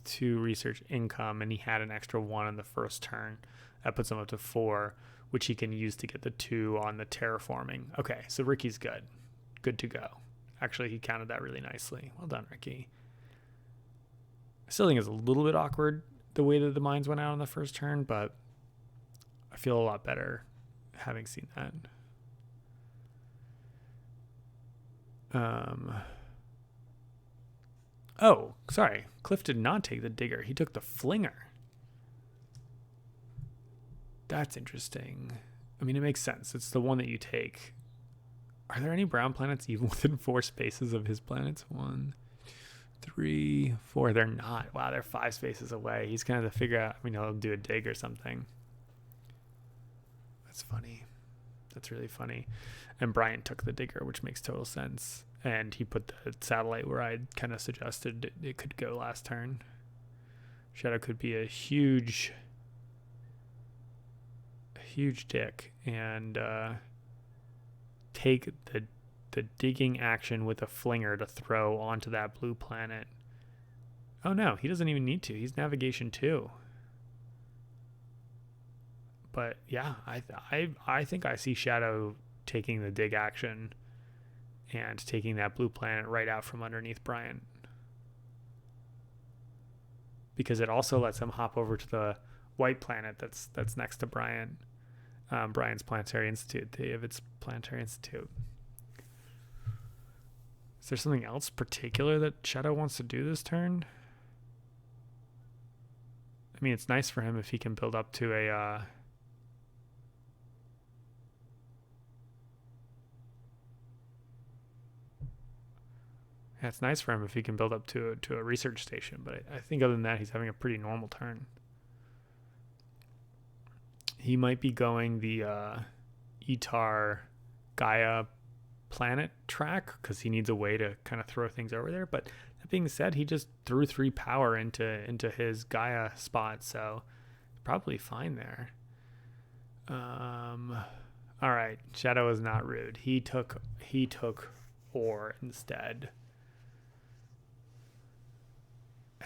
2 research income, and he had an extra 1 on the first turn. That puts him up to 4, which he can use to get the 2 on the terraforming. Okay, so Ricky's good. Good to go. Actually, he counted that really nicely. Well done, Ricky. I still think it's a little bit awkward the way that the mines went out on the first turn, but I feel a lot better having seen that. Oh, sorry. Cliff did not take the digger. He took the flinger. That's interesting. I mean, it makes sense. It's the one that you take. Are there any brown planets even within 4 spaces of his planets? 1, 3, 4. They're not. Wow, they're 5 spaces away. He's going to have to figure out, he'll do a dig or something. That's funny. That's really funny. And Bryant took the digger, which makes total sense. And he put the satellite where I kind of suggested it could go last turn. Sceadeau could be a huge dick and take the digging action with a flinger to throw onto that blue planet. Oh no, he doesn't even need to. He's navigation 2. But yeah, I think I see Sceadeau taking the dig action and taking that blue planet right out from underneath Bryant. Because it also lets him hop over to the white planet that's next to Bryant. Bryant's Planetary Institute. They have its Planetary Institute. Is there something else particular that Sceadeau wants to do this turn? I mean, it's nice for him if he can build up to a... Yeah, it's nice for him if he can build up to a research station, but I think other than that, he's having a pretty normal turn. He might be going the Etar Gaia planet track because he needs a way to kind of throw things over there. But that being said, he just threw 3 power into his Gaia spot, so probably fine there. All right, Sceadeau is not rude. He took ore instead.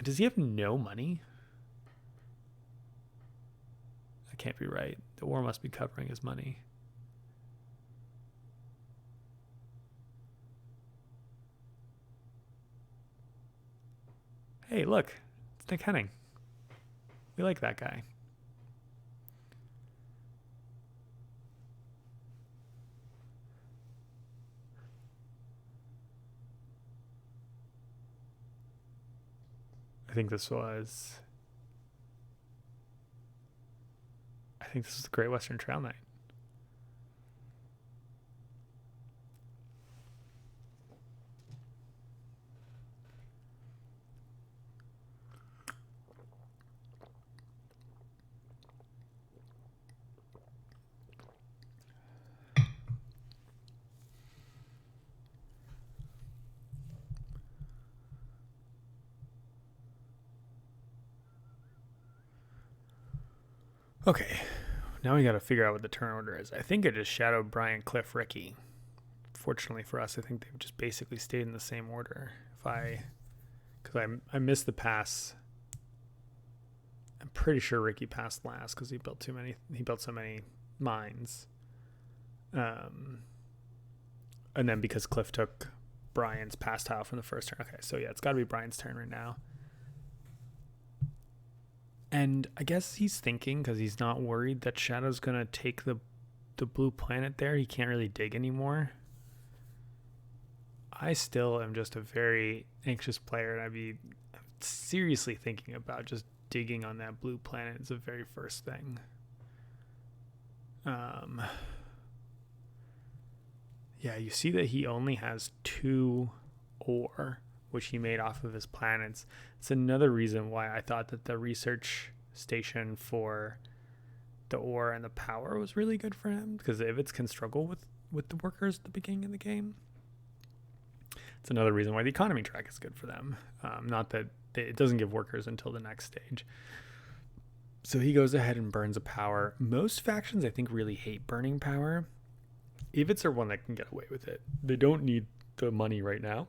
Does he have no money? That can't be right. The war must be covering his money. Hey, look. It's Nick Henning. We like that guy. I think this was the Great Western Trail Night. Okay, now we got to figure out what the turn order is. I think it is Sceadeau, Bryant, Cliff, Ricky. Fortunately for us, I think they've just basically stayed in the same order. Because I missed the pass. I'm pretty sure Ricky passed last because he built so many mines. And then because Cliff took Bryant's pass tile from the first turn. Okay, so yeah, it's got to be Bryant's turn right now. And I guess he's thinking, because he's not worried that Sceadeau's going to take the blue planet there. He can't really dig anymore. I still am just a very anxious player, and I'd be seriously thinking about just digging on that blue planet as the very first thing. Yeah, you see that he only has 2 ore, which he made off of his planets. It's another reason why I thought that the research station for the ore and the power was really good for him, because Ivets can struggle with the workers at the beginning of the game. It's another reason why the economy track is good for them. Not that it doesn't give workers until the next stage. So he goes ahead and burns a power. Most factions, I think, really hate burning power. Ivets are one that can get away with it. They don't need the money right now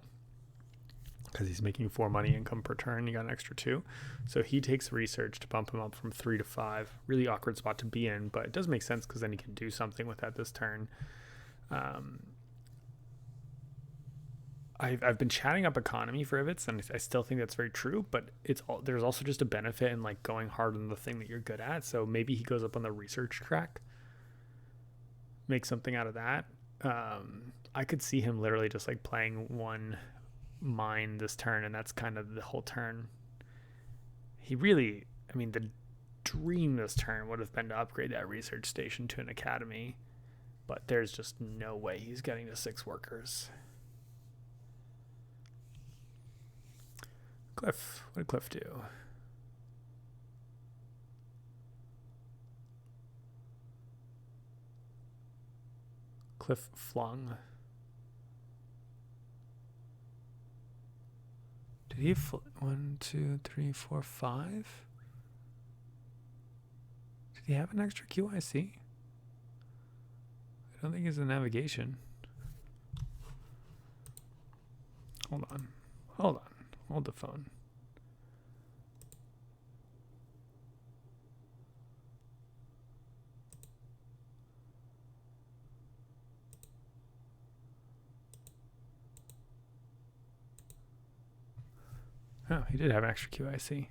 because he's making 4 money income per turn. He got an extra 2. So he takes research to bump him up from 3 to 5. Really awkward spot to be in, but it does make sense because then he can do something with that this turn. I've been chatting up economy for Ivets, and I still think that's very true, but there's also just a benefit in like going hard on the thing that you're good at. So maybe he goes up on the research track, make something out of that. I could see him literally just like playing 1 mine this turn, and that's kind of the whole turn. The dream this turn would have been to upgrade that research station to an academy, but there's just no way he's getting to 6 workers. Cliff, what did Cliff do? Cliff flung. Did he 1, 2, 3, 4, 5? Did he have an extra QIC? I don't think it's a navigation. Hold on. Hold the phone. Oh, he did have an extra QIC.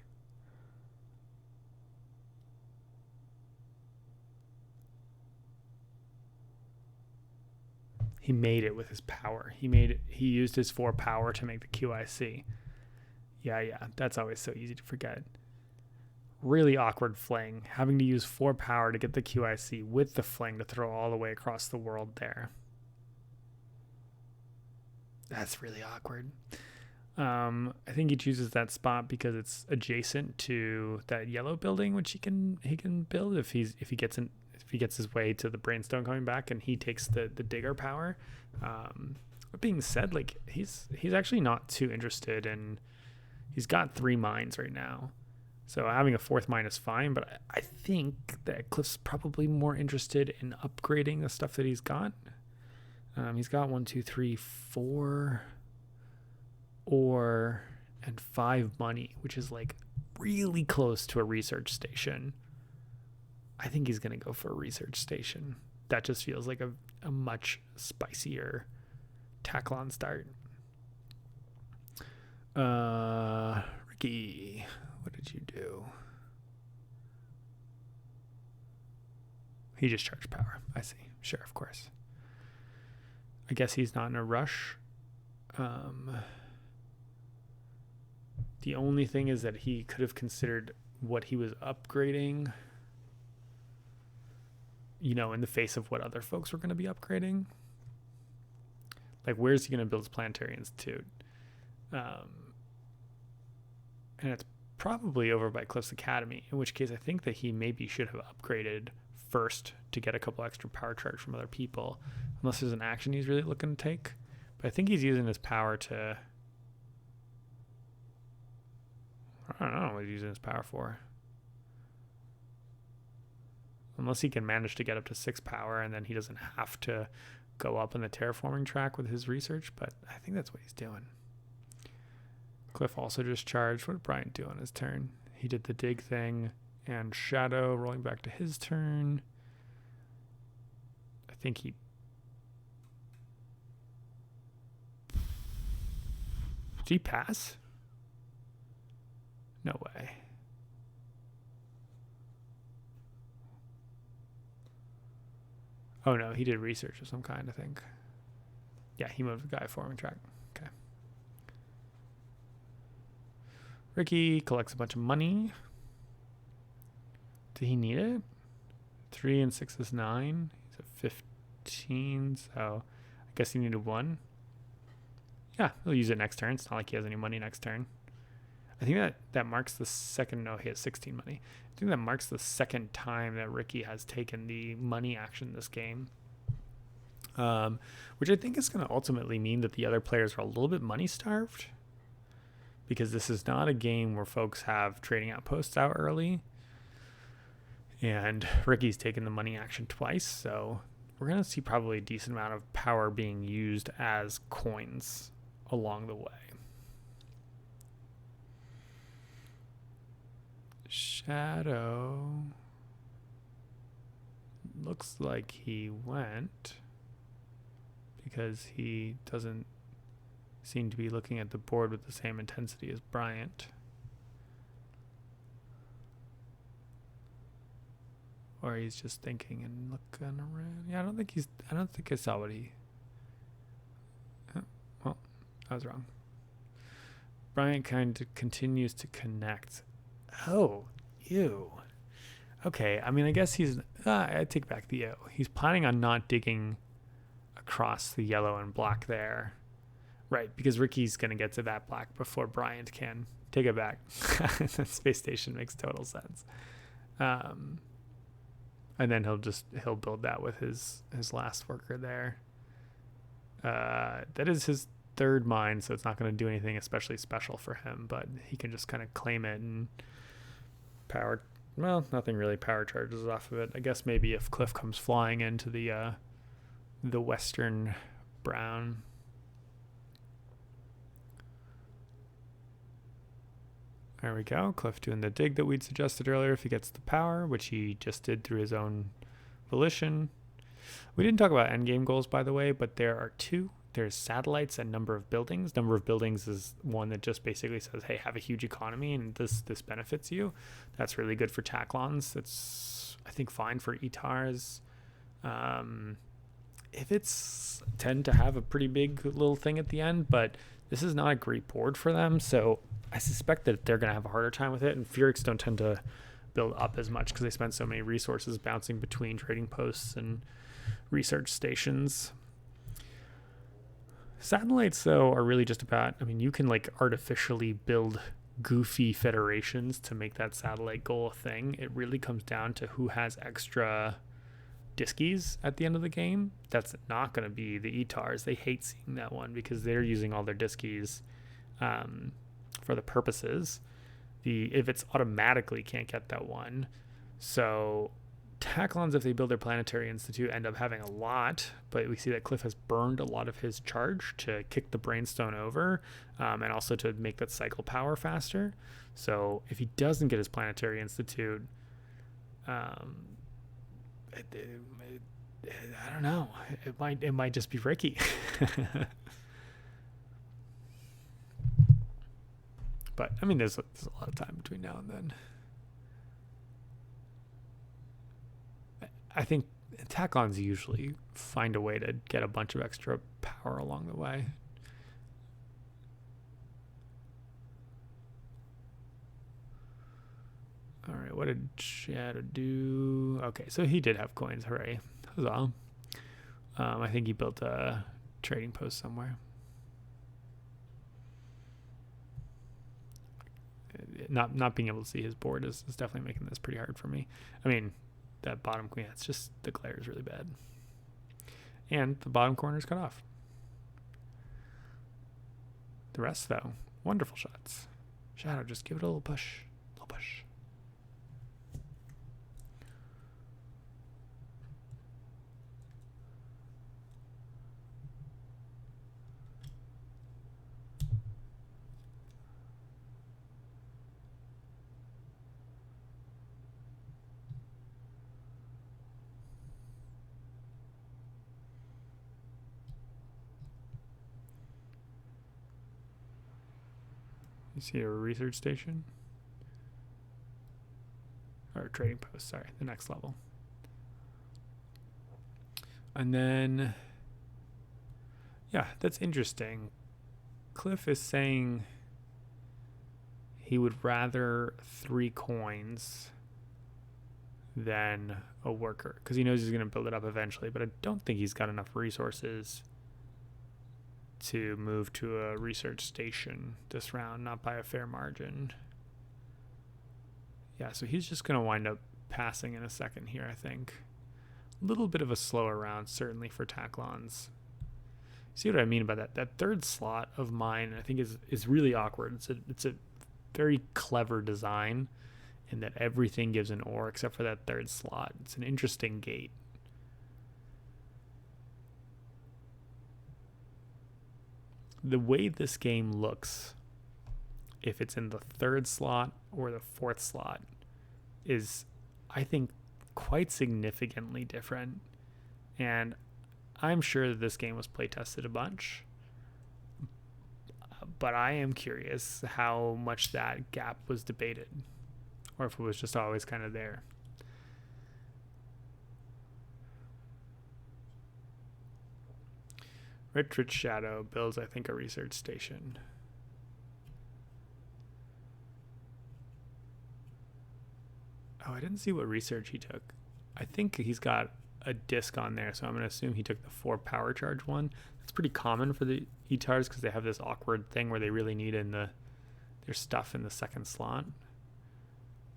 He made it with his power. He used his 4 power to make the QIC. Yeah, that's always so easy to forget. Really awkward fling, having to use 4 power to get the QIC with the fling to throw all the way across the world there. That's really awkward. I think he chooses that spot because it's adjacent to that yellow building, which he can build if he gets his way to the Brainstone coming back, and he takes the digger power. That being said, like he's actually not too interested in. He's got 3 mines right now, so having a 4th mine is fine. But I think that Cliff's probably more interested in upgrading the stuff that he's got. He's got 1, 2, 3, 4 ore and 5 money, which is like really close to a research station. I think he's going to go for a research station. That just feels like a much spicier Taclon start. Ricky, what did you do? He just charged power. I see. Sure, of course. I guess he's not in a rush. The only thing is that he could have considered what he was upgrading, in the face of what other folks were going to be upgrading. Like, where's he going to build his Planetary Institute? And it's probably over by Cliff's Academy, in which case I think that he maybe should have upgraded first to get a couple extra power charge from other people, unless there's an action he's really looking to take. But I think he's using his power to... I don't know what he's using his power for. Unless he can manage to get up to 6 power, and then he doesn't have to go up on the terraforming track with his research, but I think that's what he's doing. Cliff also just charged. What did Bryant do on his turn? He did the dig thing, And Sceadeau rolling back to his turn. I think he... Did he pass? No way. Oh no, he did research of some kind, I think. Yeah, he moved the Gaia forming track. Okay. Ricky collects a bunch of money. Did he need it? 3 and 6 is 9. He's at 15, so I guess he needed 1. Yeah, he'll use it next turn. It's not like he has any money next turn. I think that marks the second... No, he has 16 money. I think that marks the second time that Ricky has taken the money action this game. Which I think is going to ultimately mean that the other players are a little bit money starved. Because this is not a game where folks have trading outposts out early. And Ricky's taken the money action twice, so we're going to see probably a decent amount of power being used as coins along the way. Sceadeau looks like he went because he doesn't seem to be looking at the board with the same intensity as Bryant. Or he's just thinking and looking around. Yeah, I don't think I saw what he... Oh, well, I was wrong. Bryant kind of continues to connect. Oh, ew. Okay, I mean, I guess he's... I take back the ew. He's planning on not digging across the yellow and black there. Right, because Ricky's going to get to that black before Bryant can. Take it back. That space station makes total sense. And then he'll build that with his last worker there. That is his third mine, so it's not going to do anything especially special for him, but he can just kind of claim it and power... Well, nothing really power charges off of it. I guess maybe if Cliff comes flying into the western brown. There we go. Cliff doing the dig that we'd suggested earlier if he gets the power, which he just did through his own volition. We didn't talk about endgame goals, by the way, but there are 2. There's satellites and number of buildings. Number of buildings is one that just basically says, hey, have a huge economy and this benefits you. That's really good for Taclons. That's, I think, fine for ETARs. If it's tend to have a pretty big little thing at the end, but this is not a great board for them, so I suspect that they're going to have a harder time with it, and Furyks don't tend to build up as much because they spend so many resources bouncing between trading posts and research stations. Satellites, though, are really just about... I mean, you can, like, artificially build goofy federations to make that satellite goal a thing. It really comes down to who has extra diskies at the end of the game. That's not going to be the ETARs. They hate seeing that one because they're using all their diskies for the purposes. If it's automatically can't get that one. So Taclons, if they build their planetary institute, end up having a lot, but we see that Cliff has burned a lot of his charge to kick the brainstone over, and also to make that cycle power faster. So if he doesn't get his planetary institute, I don't know. It might just be Ricky. But I mean, there's a lot of time between now and then. I think Taclons usually find a way to get a bunch of extra power along the way. All right, what did Sceadeau do? Okay, so he did have coins. Hooray. Huzzah. I think he built a trading post somewhere. Not being able to see his board is definitely making this pretty hard for me. I mean, that bottom queen, it's just the glare is really bad. And the bottom corner is cut off. The rest, though, wonderful shots. Sceadeau, just give it a little push. Little push. You see a research station? Or a trading post, sorry, the next level. And then, yeah, that's interesting. Cliff is saying he would rather 3 coins than a worker because he knows he's going to build it up eventually, but I don't think he's got enough resources to move to a research station this round, not by a fair margin. Yeah, so he's just going to wind up passing in a second here, I think. A little bit of a slower round, certainly for Taklons. See what I mean by that? That third slot of mine, I think, is really awkward. It's a very clever design in that everything gives an ore except for that third slot. It's an interesting gate. The way this game looks, if it's in the third slot or the fourth slot, is, I think, quite significantly different. And I'm sure that this game was play tested a bunch, but I am curious how much that gap was debated, or if it was just always kind of there. Rich Sceadeau builds, I think, a research station. Oh, I didn't see what research he took. I think he's got a disc on there, so I'm going to assume he took the 4 power charge one. That's pretty common for the ETARs because they have this awkward thing where they really need their stuff in the second slot.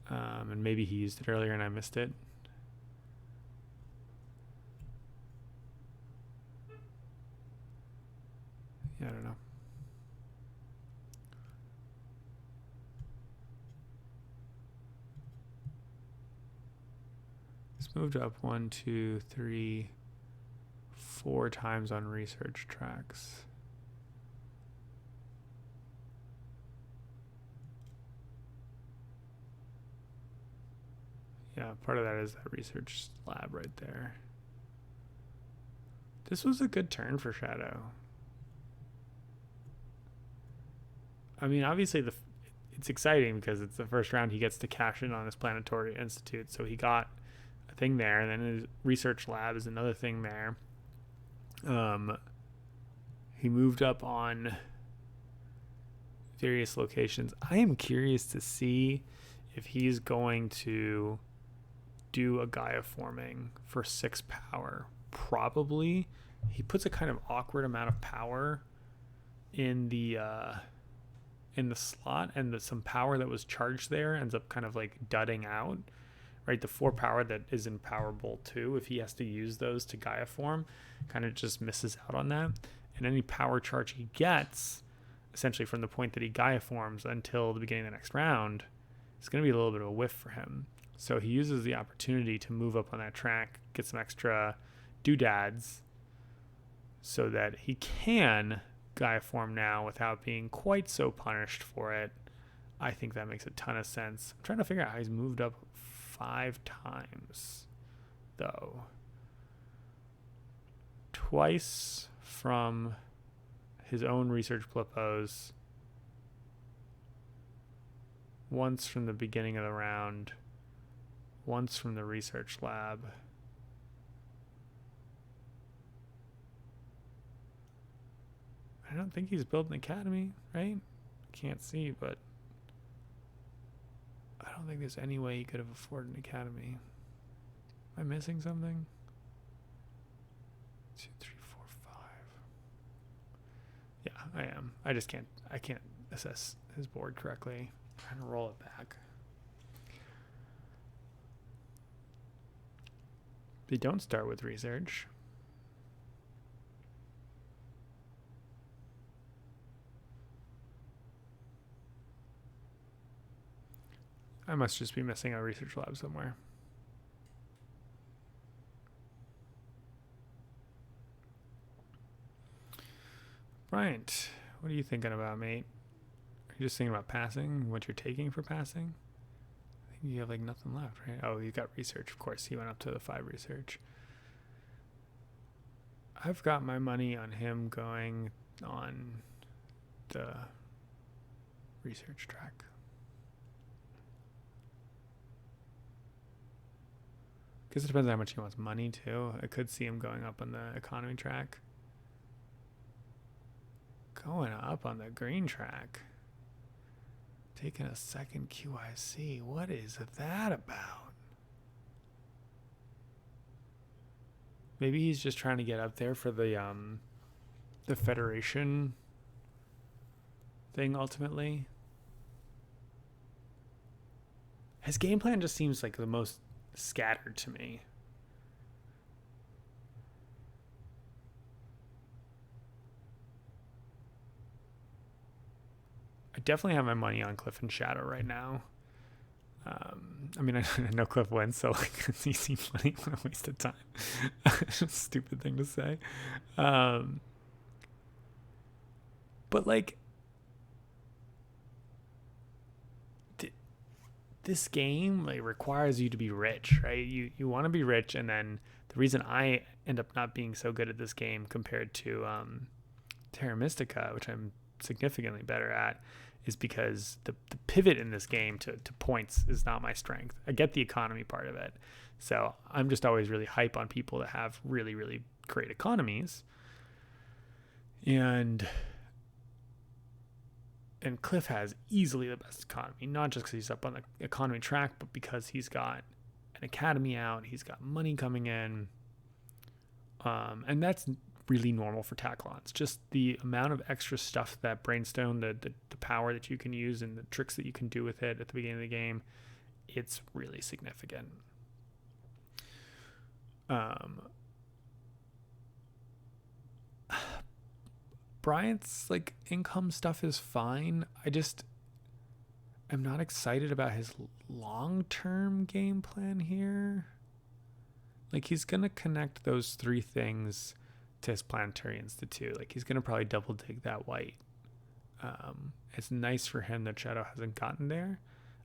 And maybe he used it earlier and I missed it. Yeah, I don't know. It's moved up 1, 2, 3, 4 times on research tracks. Yeah, part of that is that research lab right there. This was a good turn for Sceadeau. I mean, obviously it's exciting because it's the first round he gets to cash in on his Planetary Institute. So he got a thing there, and then his research lab is another thing there. He moved up on various locations. I am curious to see if he's going to do a Gaia forming for 6 power. Probably. He puts a kind of awkward amount of power in the slot, and some power that was charged there ends up kind of like dudding out, right? The 4 power that is in Power Bowl 2, if he has to use those to Gaia form, kind of just misses out on that. And any power charge he gets, essentially from the point that he Gaia forms until the beginning of the next round, is going to be a little bit of a whiff for him. So he uses the opportunity to move up on that track, get some extra doodads, so that he can Gaia form now without being quite so punished for it. I think that makes a ton of sense. I'm trying to figure out how he's moved up 5 times, though. Twice from his own research Plipos, once from the beginning of the round, once from the research lab. I don't think he's built an academy, right? Can't see, but I don't think there's any way he could have afforded an academy. Am I missing something? 2, 3, 4, 5. Yeah, I am. I can't assess his board correctly. I'm trying to roll it back. They don't start with research. I must just be missing a research lab somewhere. Bryant, what are you thinking about, mate? Are you just thinking about passing, what you're taking for passing? I think you have like nothing left, right? Oh, you got research. Of course, he went up to the 5 research. I've got my money on him going on the research track. Guess it depends on how much he wants money too. I could see him going up on the economy track. Going up on the green track. Taking a second QIC. What is that about? Maybe he's just trying to get up there for the Federation thing ultimately. His game plan just seems like the most scattered to me. I definitely have my money on Cliff and Sceadeau right now. I mean, I know Cliff wins, so like it's easy money. What a waste of time. Stupid thing to say. But like, this game like requires you to be rich, right? You want to be rich, and then the reason I end up not being so good at this game compared to Terra Mystica, which I'm significantly better at, is because the pivot in this game to points is not my strength. I get the economy part of it. So I'm just always really hype on people that have really, really great economies. And Cliff has easily the best economy, not just because he's up on the economy track, but because he's got an academy out, he's got money coming in. And that's really normal for Taclons. Just the amount of extra stuff that Brainstone, the power that you can use and the tricks that you can do with it at the beginning of the game, it's really significant. Bryant's like income stuff is fine. I'm not excited about his long-term game plan here. Like, he's gonna connect those three things to his Planetary Institute. Like, he's gonna probably double dig that white. It's nice for him that Sceadeau hasn't gotten there.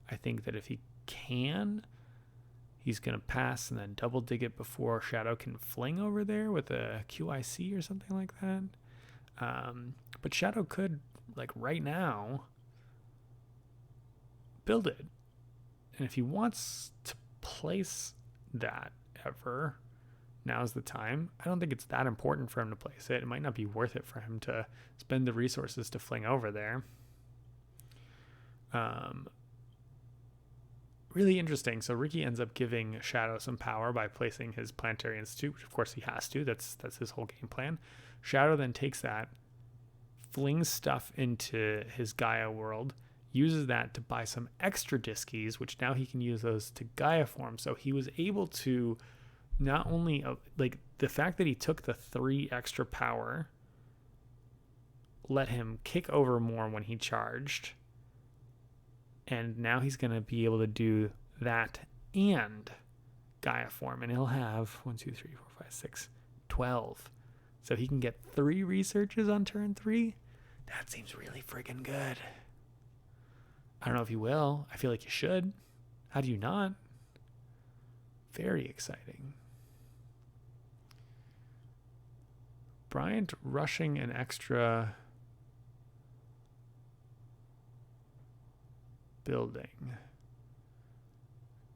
I think that if he can, he's gonna pass and then double dig it before Sceadeau can fling over there with a QIC or something like that. But Sceadeau could, like right now, build it. And if he wants to place that ever, now's the time. I don't think it's that important for him to place it. It might not be worth it for him to spend the resources to fling over there. Really interesting. So Ricky ends up giving Sceadeau some power by placing his Planetary Institute, which of course he has to. That's his whole game plan. Sceadeau then takes that, flings stuff into his Gaia world, uses that to buy some extra diskies, which now he can use those to Gaia form. So he was able to not only, like, the fact that he took the 3 extra power let him kick over more when he charged. And now he's going to be able to do that and Gaia form. And he'll have 1, 2, 3, 4, 5, 6, 12. So he can get 3 researches on turn 3. That seems really friggin' good. I don't know if you will. I feel like you should. How do you not? Very exciting. Bryant rushing an extra building.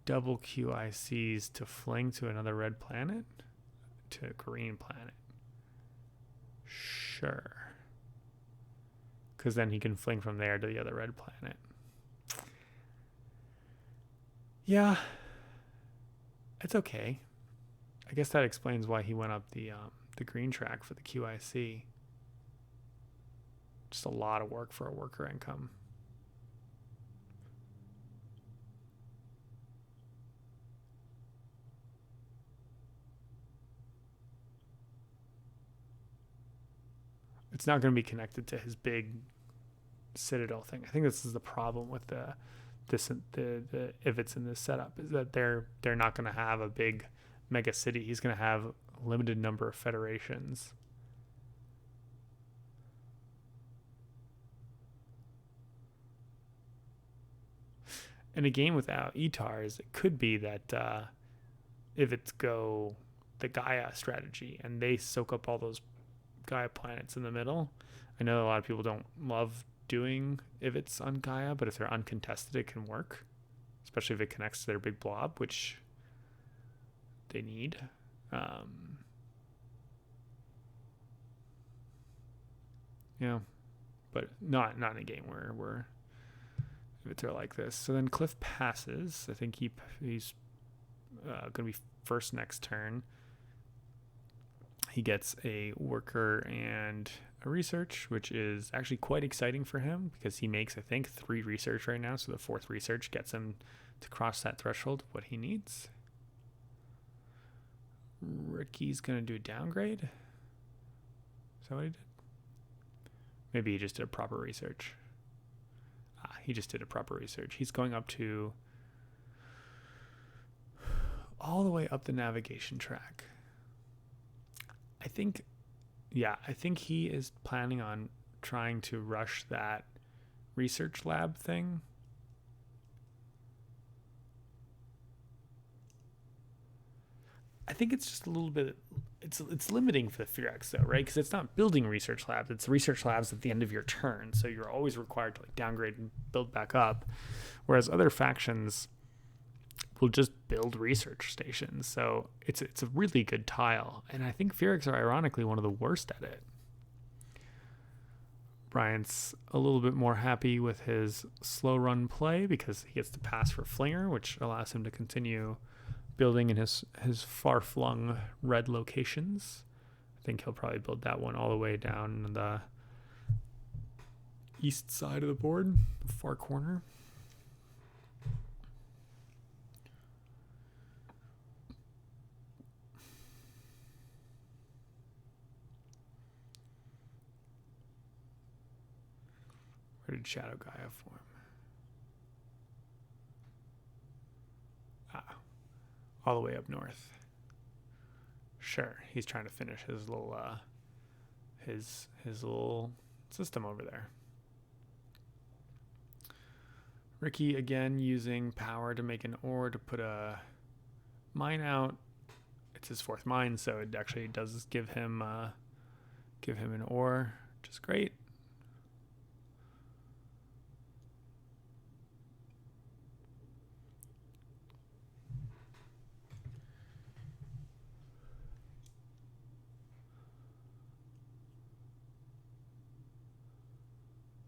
Double QICs to fling to another red planet? To a green planet. Sure. Because then he can fling from there to the other red planet. Yeah. It's okay. I guess that explains why he went up the green track for the QIC. Just a lot of work for a worker income. It's not going to be connected to his big Sceadeau thing. I think this is the problem with the if it's in this setup, is that they're not going to have a big mega city. He's going to have a limited number of federations. In a game without ETARs, it could be that if it's go the Gaia strategy and they soak up all those Gaia planets in the middle. I know a lot of people don't love doing if it's on Gaia, but if they're uncontested, it can work, especially if it connects to their big blob, which they need. Yeah, but not in a game where if it's like this. So then Cliff passes. I think he's going to be first next turn. He gets a worker and a research, which is actually quite exciting for him because he makes, I think, 3 research right now. So the 4th research gets him to cross that threshold of what he needs. Ricky's going to do a downgrade. Is that what he did? Maybe he just did a proper research. He just did a proper research. He's going up to all the way up the navigation track. I think he is planning on trying to rush that research lab thing. I think it's just a little bit, it's limiting for the Fear-X though, right? Because it's not building research labs, it's research labs at the end of your turn. So you're always required to like downgrade and build back up. Whereas other factions will just build research stations. So it's a really good tile. And I think Fear-X are ironically one of the worst at it. Bryant's a little bit more happy with his slow run play because he gets to pass for Flinger, which allows him to continue building in his far-flung red locations. I think he'll probably build that one all the way down the east side of the board, the far corner. Where did Shadow Gaia form? All the way up north. Sure, he's trying to finish his little his little system over there. Ricky again using power to make an ore to put a mine out. It's his 4th mine, so it actually does give him an ore, which is great.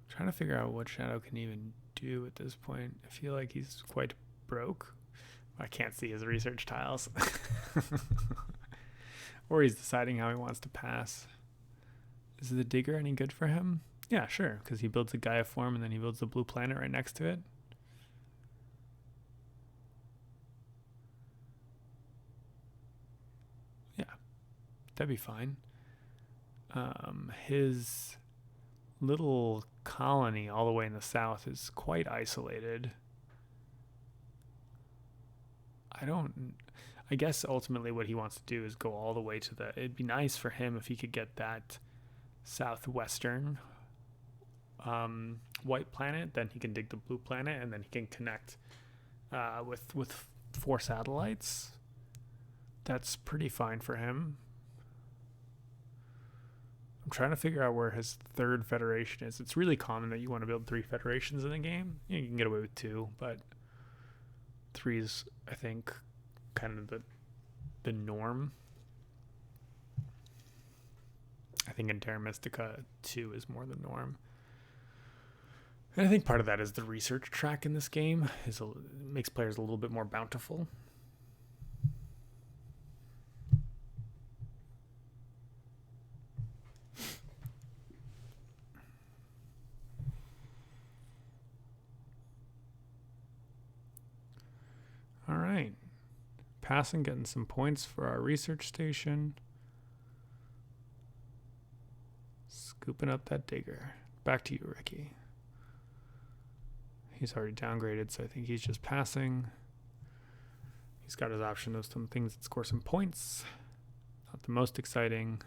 Trying to figure out what Shadow can even do at this point. I feel like he's quite broke. I can't see his research tiles. Or he's deciding how he wants to pass. Is the digger any good for him? Yeah, sure, because he builds a Gaia form and then he builds the blue planet right next to it. Yeah, that'd be fine. His little colony all the way in the south is quite isolated. I guess ultimately what he wants to do is go all the way to it'd be nice for him if he could get that southwestern white planet, then he can dig the blue planet and then he can connect with 4 satellites. That's pretty fine for him. I'm trying to figure out where his 3rd federation is. It's really common that you want to build 3 federations in a game. You can get away with 2, but 3 is, I think, kind of the norm. I think in Terra Mystica, 2 is more the norm. And I think part of that is the research track in this game makes players a little bit more bountiful. All right. Passing, getting some points for our research station. Scooping up that digger. Back to you, Ricky. He's already downgraded, so I think he's just passing. He's got his option of some things that score some points. Not the most exciting.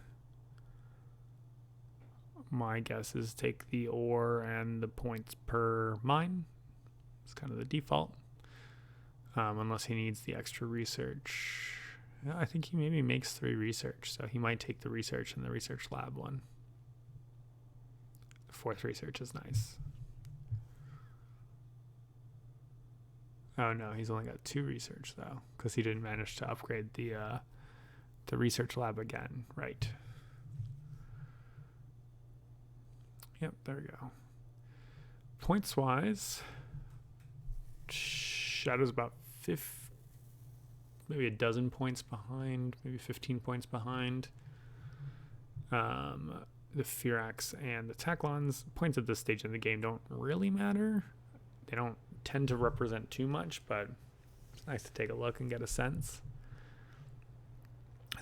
My guess is take the ore and the points per mine. It's kind of the default. Unless he needs the extra research. Yeah, I think he maybe makes 3 research, so he might take the research and the research lab one. 4th research is nice. Oh no, he's only got 2 research though, because he didn't manage to upgrade the research lab again. Right. Yep, there we go. Points wise, Sceadeau's about maybe a dozen points behind, maybe 15 points behind. The Firax and the Taclons, points at this stage in the game don't really matter. They don't tend to represent too much, but it's nice to take a look and get a sense.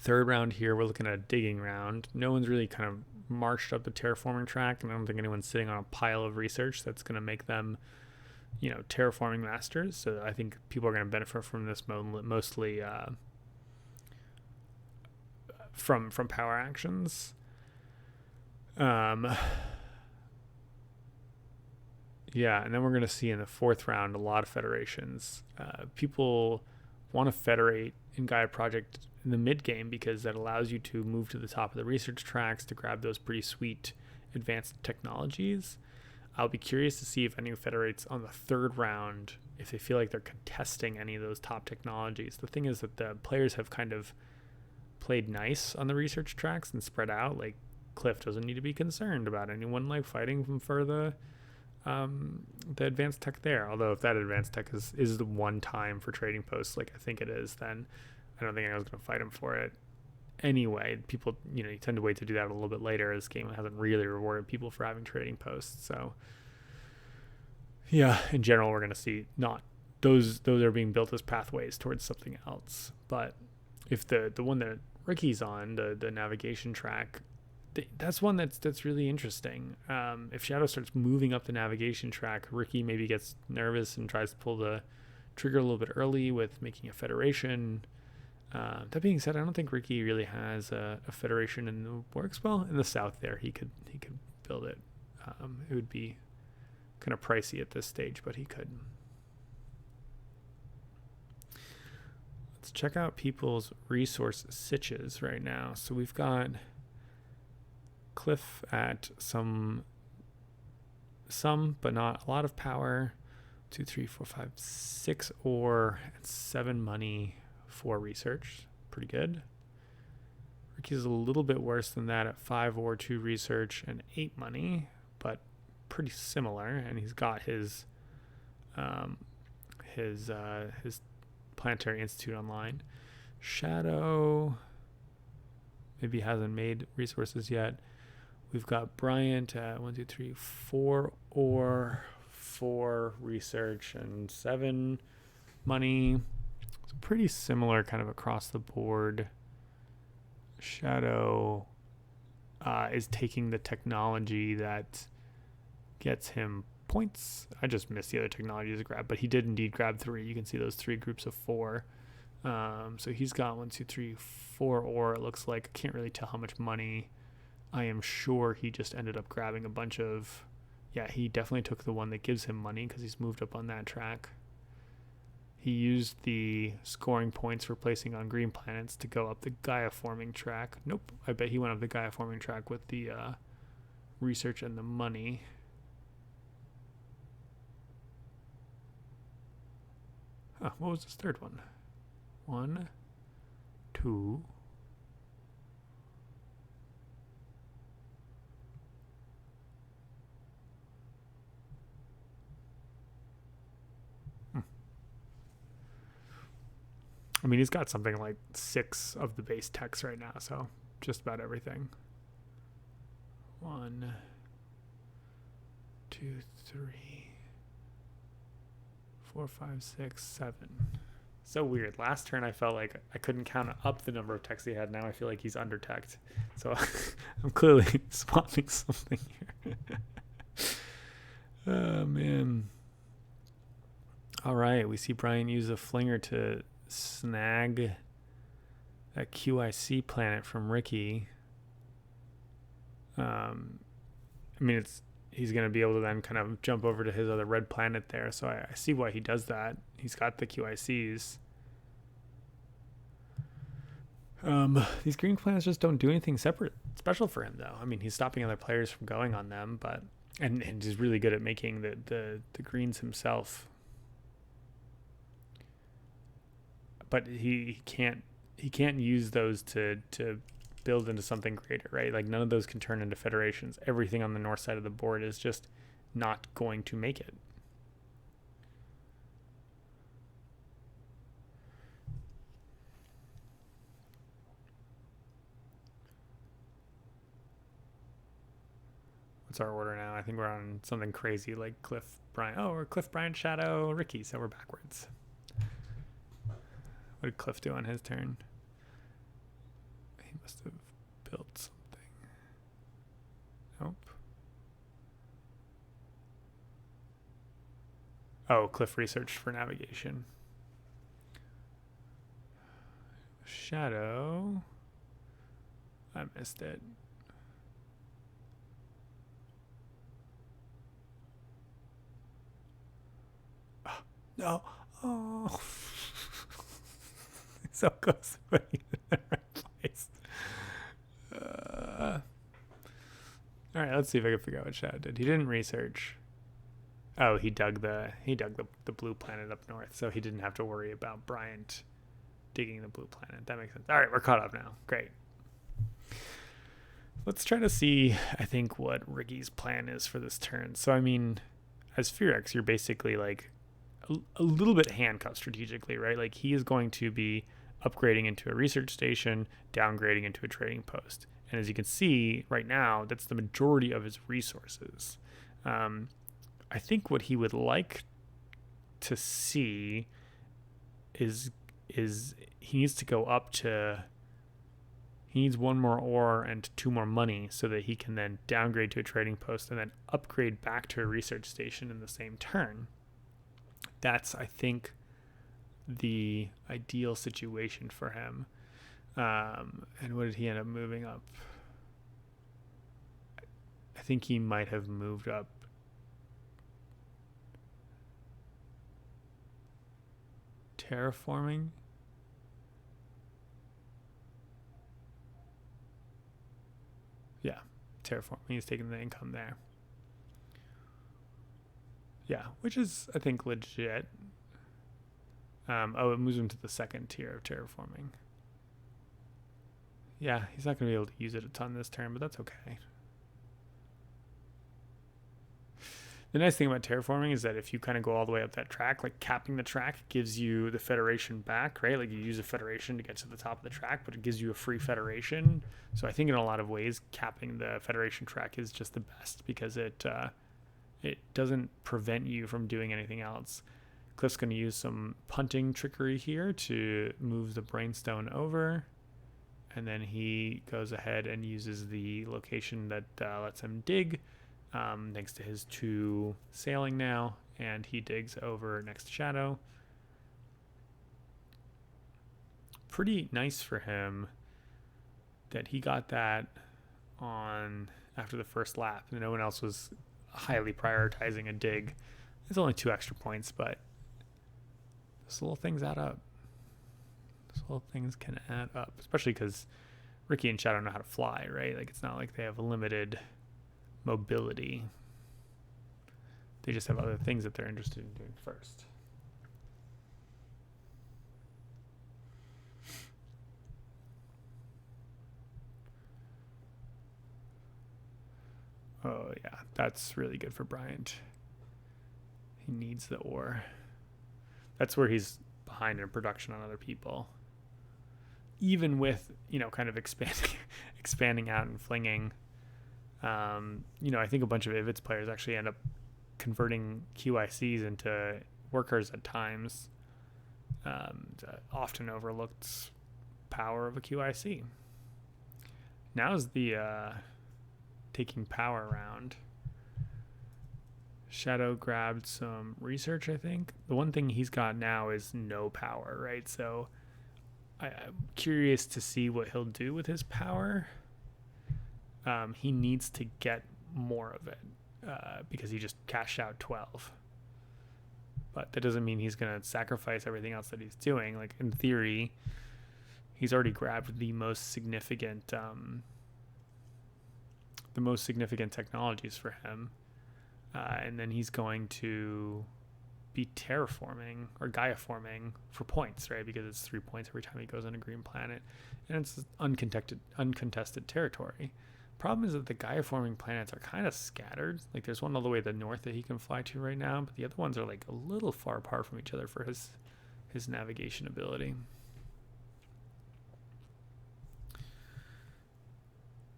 3rd round here, we're looking at a digging round. No one's really kind of marched up the terraforming track, and I don't think anyone's sitting on a pile of research that's going to make them, terraforming masters. So I think people are going to benefit from this mostly from power actions. Yeah, and then we're going to see in the 4th round a lot of federations. People want to federate in Gaia Project in the mid game because that allows you to move to the top of the research tracks to grab those pretty sweet advanced technologies. I'll be curious to see if anyone federates on the 3rd round, if they feel like they're contesting any of those top technologies. The thing is that the players have kind of played nice on the research tracks and spread out. Like, Cliff doesn't need to be concerned about anyone like fighting for the advanced tech there. Although if that advanced tech is the one time for trading posts, like I think it is, then I don't think anyone's going to fight him for it anyway. People, you tend to wait to do that a little bit later. This game hasn't really rewarded people for having trading posts. So yeah, in general, we're going to see not those are being built as pathways towards something else. But if the one that Ricky's on, the navigation track, that's one that's really interesting. If Sceadeau starts moving up the navigation track, Ricky maybe gets nervous and tries to pull the trigger a little bit early with making a federation. That being said, I don't think Ricky really has a federation in the works. Well, in the south there, he could build it. It would be kind of pricey at this stage, but he could. Let's check out people's resource sitches right now. So we've got Cliff at some but not a lot of power. 2, 3, 4, 5, 6 ore and 7 money for research. Pretty good. Ricky's a little bit worse than that at 5 ore, 2 research and 8 money, but pretty similar. And he's got his Planetary Institute online. Sceadeau maybe hasn't made resources yet. We've got Bryant at 1, 2, 3, 4 ore, 4 research, and 7 money. It's pretty similar kind of across the board. Sceadeau is taking the technology that gets him points. I just missed the other technologies to grab, but he did indeed grab 3. You can see those 3 groups of 4. So he's got 1, 2, 3, 4 ore. It looks like. I can't really tell how much money. I am sure he just ended up grabbing a bunch of... Yeah, he definitely took the one that gives him money because he's moved up on that track. He used the scoring points for placing on green planets to go up the Gaia forming track. Nope, I bet he went up the Gaia forming track with the research and the money. What was this 3rd one? 1, 2... I mean, he's got something like 6 of the base techs right now, so just about everything. 1, 2, 3, 4, 5, 6, 7. So weird. Last turn, I felt like I couldn't count up the number of techs he had. Now I feel like he's under-teched. So I'm clearly swapping something here. Oh, man. All right. We see Bryant use a flinger to snag that QIC planet from Ricky. I mean, he's going to be able to then kind of jump over to his other red planet there. So I see why he does that. He's got the QICs. These green planets just don't do anything special for him, though. I mean, he's stopping other players from going on them, but and he's really good at making the greens himself. But he can't use those to build into something greater, right? Like none of those can turn into federations. Everything on the north side of the board is just not going to make it. What's our order now? I think we're on something crazy like Cliff, Bryant. Oh, we're Cliff, Bryant, Sceadeau, Ricky, so we're backwards. What did Cliff do on his turn? He must have built something. Nope. Oh, Cliff researched for navigation. Sceadeau. I missed it. Oh, no. Oh. So close to putting it in the right place. All right, let's see if I can figure out what Sceadeau did. He didn't research. Oh, he dug the blue planet up north, so he didn't have to worry about Bryant digging the blue planet. That makes sense. All right, we're caught up now. Great. Let's try to see, I think, what Ricky's plan is for this turn. So, I mean, as Fearx, you're basically like a little bit handcuffed strategically, right? Like he is going to be upgrading into a research station, downgrading into a trading post. And as you can see right now, that's the majority of his resources. I think what he would like to see is he needs to go up to, he needs 1 more ore and 2 more money so that he can then downgrade to a trading post and then upgrade back to a research station in the same turn. That's, I think, the ideal situation for him. And what did he end up moving up? I think he might have moved up terraforming. Yeah, terraforming. He's taking the income there. Yeah, which is, I think, legit. It moves him to the 2nd tier of terraforming. Yeah, he's not going to be able to use it a ton this turn, but that's okay. The nice thing about terraforming is that if you kind of go all the way up that track, like capping the track gives you the Federation back, right? Like you use a Federation to get to the top of the track, but it gives you a free Federation. So I think in a lot of ways, capping the Federation track is just the best because it doesn't prevent you from doing anything else. Cliff's going to use some punting trickery here to move the Brainstone over. And then he goes ahead and uses the location that lets him dig, thanks to his 2 sailing now. And he digs over next to Sceadeau. Pretty nice for him that he got that on after the first lap. And no one else was highly prioritizing a dig. It's only 2 extra points, but those little things add up. Those little things can add up, especially because Ricky and Sceadeau know how to fly, right? Like it's not like they have limited mobility. They just have other things that they're interested in doing first. Oh yeah, that's really good for Bryant. He needs the ore. That's where he's behind in production on other people. Even with, kind of expanding out and flinging, I think a bunch of Ivits players actually end up converting QICs into workers at times. Often overlooked power of a QIC. Now's the taking power round. Sceadeau grabbed some research, I think. The one thing he's got now is no power, right? So I'm curious to see what he'll do with his power. He needs to get more of it because he just cashed out 12. But that doesn't mean he's going to sacrifice everything else that he's doing. Like, in theory, he's already grabbed the most significant technologies for him. And then he's going to be terraforming or Gaia forming for points, right? Because it's 3 points every time he goes on a green planet, and it's uncontested territory. Problem is that the Gaia forming planets are kind of scattered. Like there's one all the way to the north that he can fly to right now, but the other ones are like a little far apart from each other for his navigation ability.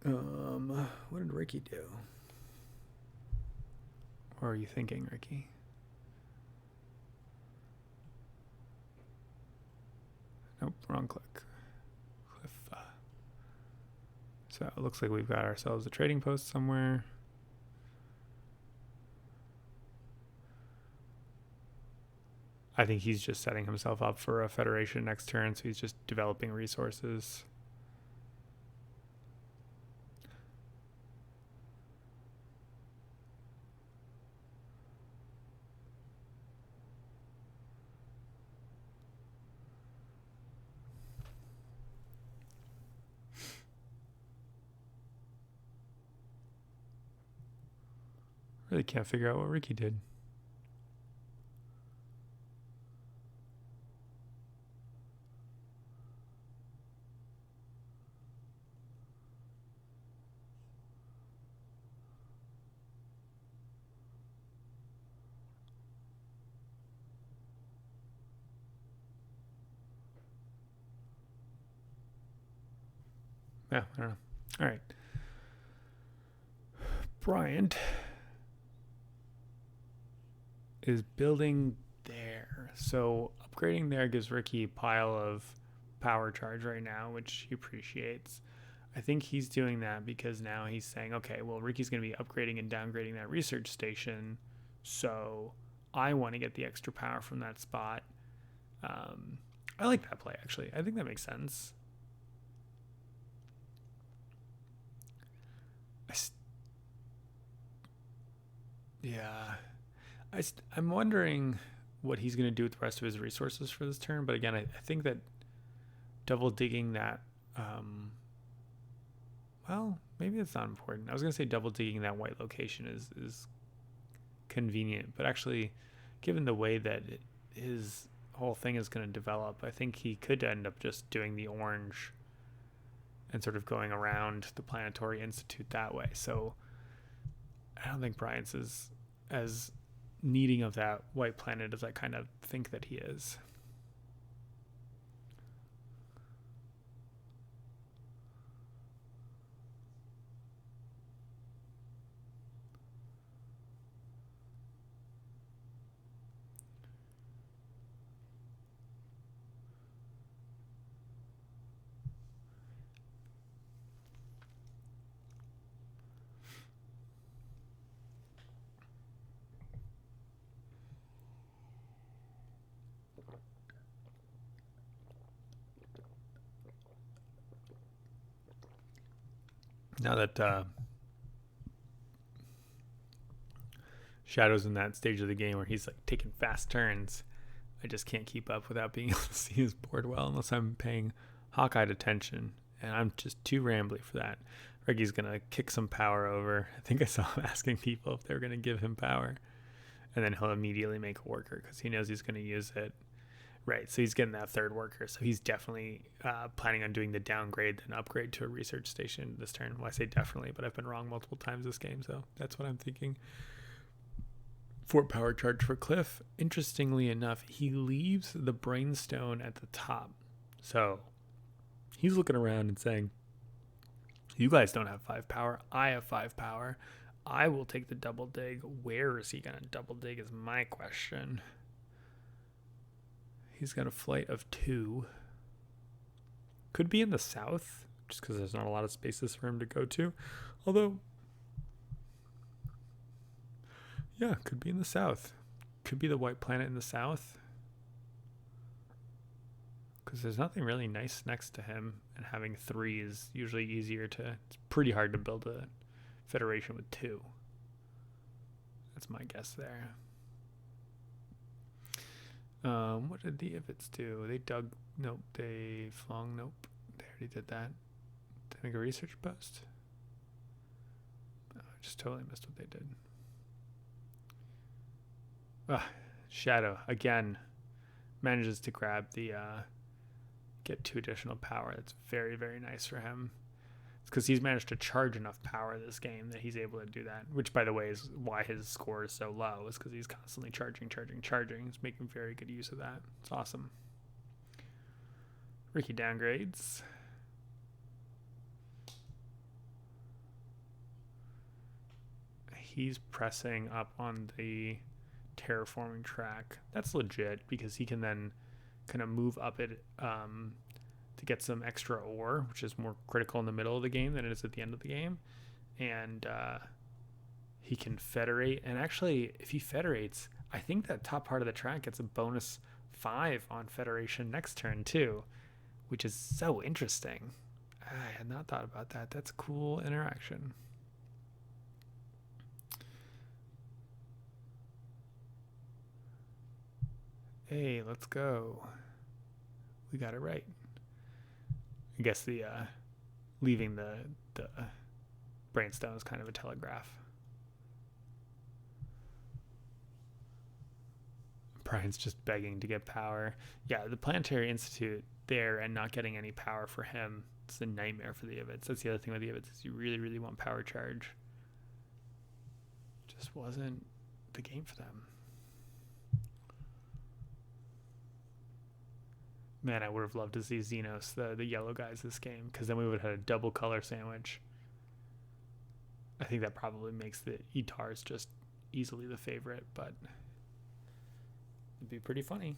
What did Ricky do? What are you thinking, Ricky? Nope, wrong click. Cliff. So it looks like we've got ourselves a trading post somewhere. I think he's just setting himself up for a Federation next turn, so he's just developing resources. Really can't figure out what Ricky did. Yeah, I don't know. All right. Bryant is building there. So upgrading there gives Ricky a pile of power charge right now, which he appreciates. I think he's doing that because now he's saying, okay, well, Ricky's going to be upgrading and downgrading that research station. So I want to get the extra power from that spot. I like that play, actually. I think that makes sense. I'm wondering what he's going to do with the rest of his resources for this turn. But again, I think that double digging that, well, maybe it's not important. I was going to say double digging that white location is convenient. But actually, given the way that his whole thing is going to develop, I think he could end up just doing the orange and sort of going around the Planetary Institute that way. So I don't think Bryant's is as needing of that white planet as I kind of think that he is. Now that Shadow's in that stage of the game where he's like taking fast turns, I just can't keep up without being able to see his board well unless I'm paying hawk-eyed attention, and I'm just too rambly for that. Ricky's gonna kick some power over. I think I saw him asking people if they were gonna give him power, and then he'll immediately make a worker because he knows he's gonna use it. Right, so he's getting that third worker. So he's definitely planning on doing the downgrade and upgrade to a research station this turn. Well, I say definitely, but I've been wrong multiple times this game, so that's what I'm thinking. 4 power charge for Cliff. Interestingly enough, he leaves the Brainstone at the top. So he's looking around and saying, you guys don't have 5 power. I have 5 power. I will take the double dig. Where is he going to double dig is my question. He's got a flight of 2. Could be in the south, just because there's not a lot of spaces for him to go to. Although, yeah, could be in the south. Could be the white planet in the south. Because there's nothing really nice next to him. And having 3 is usually easier to... It's pretty hard to build a federation with 2. That's my guess there. What did the Ivets do? They dug... Nope. They flung... Nope. They already did that. Did they make a research post? I just totally missed what they did. Sceadeau again manages to grab the get 2 additional power. That's very, very nice for him. It's because he's managed to charge enough power this game that he's able to do that, which, by the way, is why his score is so low, is because he's constantly charging. He's making very good use of that. It's awesome. Ricky downgrades. He's pressing up on the terraforming track. That's legit because he can then kind of move up it to get some extra ore, which is more critical in the middle of the game than it is at the end of the game. And he can federate. And actually, if he federates, I think that top part of the track gets a bonus 5 on federation next turn too, which is so interesting. I had not thought about that. That's a cool interaction. Hey, let's go. We got it right. I guess the leaving the Brainstone is kind of a telegraph. Bryant's just begging to get power. Yeah, the Planetary Institute there and not getting any power for him, it's a nightmare for the Ivits. That's the other thing with the Ivits is you really, really want power charge. Just wasn't the game for them. Man, I would have loved to see Xenos, the yellow guys, this game, because then we would have had a double color sandwich. I think that probably makes the Etars just easily the favorite, but it'd be pretty funny.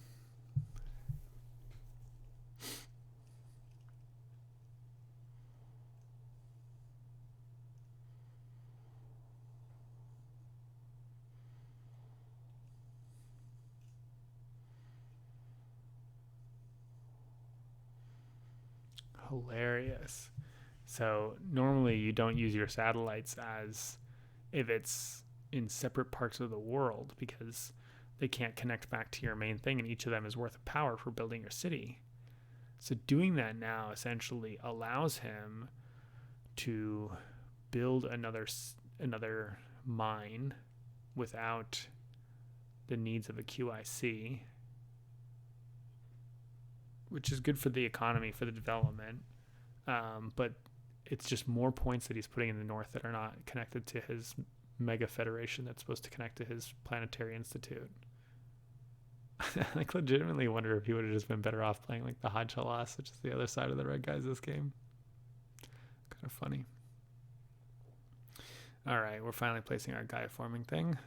Hilarious. So normally you don't use your satellites as if it's in separate parts of the world because they can't connect back to your main thing and each of them is worth of power for building your city. So doing that now essentially allows him to build another mine without the needs of a QIC, which is good for the economy, for the development. But it's just more points that he's putting in the north that are not connected to his mega federation that's supposed to connect to his planetary institute. Like, legitimately wonder if he would have just been better off playing like the Hadjalas, which is the other side of the red guys this game. Kind of funny. All right, we're finally placing our Gaia forming thing.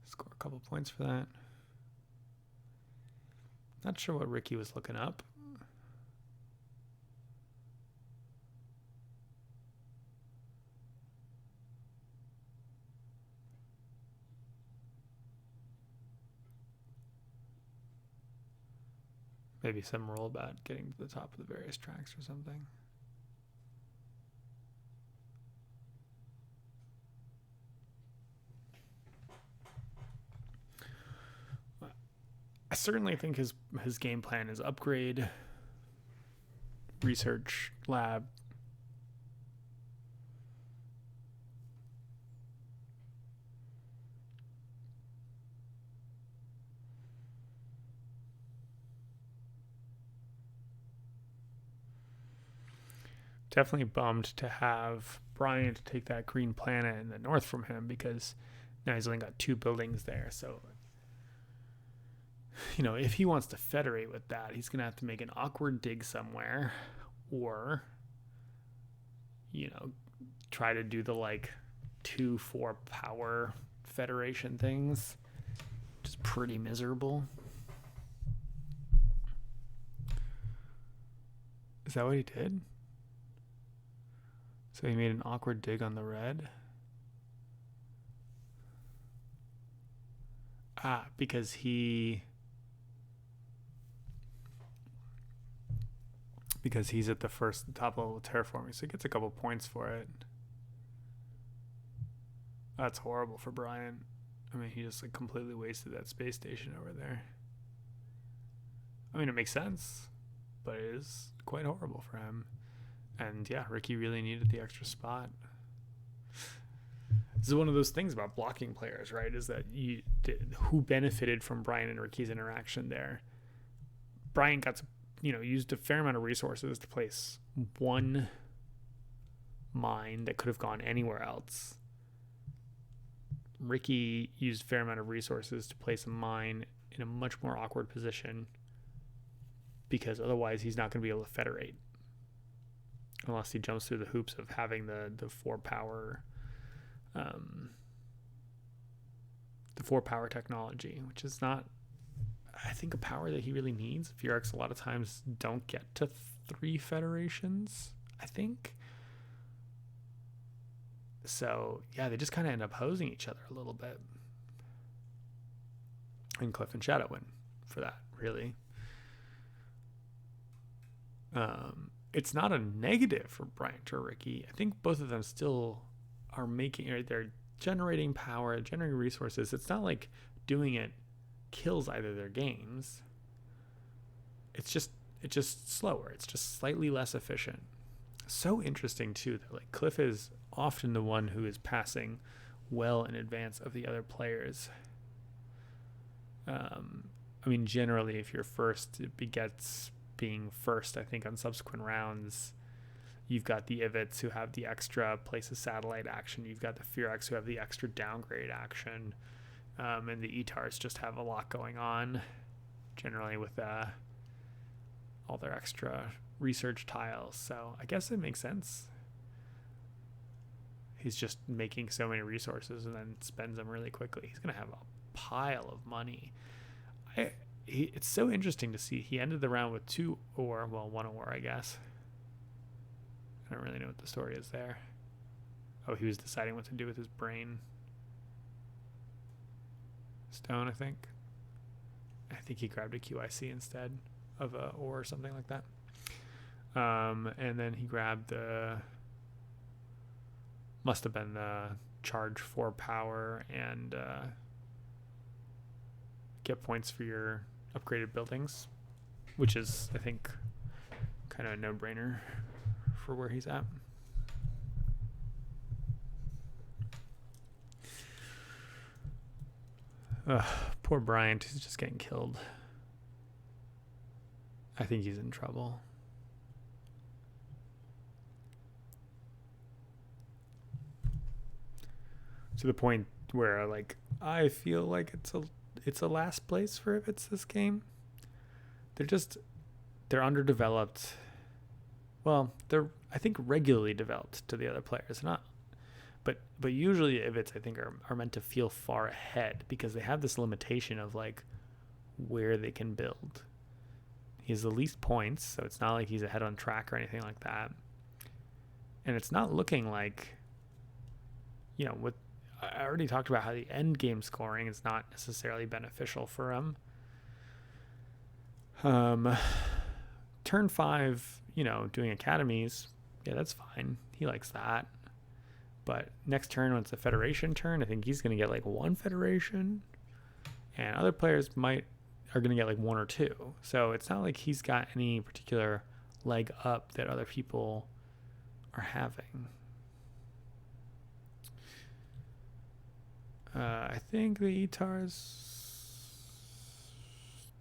Score a couple points for that. Not sure what Ricky was looking up. Maybe some rule about getting to the top of the various tracks or something. I certainly think his game plan is upgrade, research lab, definitely bummed to have Bryant take that green planet in the north from him because now he's only got 2 buildings there. So, you know, if he wants to federate with that, he's going to have to make an awkward dig somewhere or, you know, try to do the like 2-4 power federation things, which is pretty miserable. Is that what he did? So he made an awkward dig on the red. Because he's at the first top level of terraforming, so he gets a couple points for it. That's horrible for Bryant. I mean, he just like completely wasted that space station over there. I mean, it makes sense, but it is quite horrible for him. And yeah, Ricky really needed the extra spot. This is one of those things about blocking players, right? Is that who benefited from Bryant and Ricky's interaction there? Bryant got to, used a fair amount of resources to place one mine that could have gone anywhere else. Ricky used a fair amount of resources to place a mine in a much more awkward position because otherwise he's not going to be able to federate unless he jumps through the hoops of having the 4-power the 4-power technology, which is not, I think, a power that he really needs. Firax a lot of times don't get to 3 federations, I think. So yeah, they just kind of end up hosing each other a little bit. And Cliff and Sceadeau win for that, really. It's not a negative for Bryant or Ricky. I think both of them still are they're generating power, generating resources. It's not like doing it kills either their games. It's just slower. It's just slightly less efficient. So interesting too that like Cliff is often the one who is passing well in advance of the other players. Generally, if you're first, it begets being first. I think on subsequent rounds, you've got the Ivets who have the extra place of satellite action. You've got the Firax who have the extra downgrade action. And the Etars just have a lot going on, generally with all their extra research tiles. So I guess it makes sense. He's just making so many resources and then spends them really quickly. He's going to have a pile of money. It's so interesting to see. He ended the round with 2 ore, well, 1 ore, I guess. I don't really know what the story is there. Oh, he was deciding what to do with his brain stone, I think. I think he grabbed a QIC instead of a ore or something like that. And then he grabbed must have been the charge 4 power and get points for your upgraded buildings, which is, I think, kind of a no-brainer for where he's at. Poor Bryant, he's just getting killed. I think he's in trouble. To the point where, like, I feel like it's a last place for if it's this game. They're underdeveloped. Well, they're, I think, regularly developed to the other players. But usually Ivets, I think, are meant to feel far ahead because they have this limitation of like where they can build. He has the least points, so it's not like he's ahead on track or anything like that. And it's not looking like, what I already talked about how the end game scoring is not necessarily beneficial for him. Turn 5, doing academies, yeah, that's fine. He likes that. But next turn, when it's a Federation turn, I think he's going to get like 1 Federation. And other players are going to get like 1 or 2. So it's not like he's got any particular leg up that other people are having. I think the Etars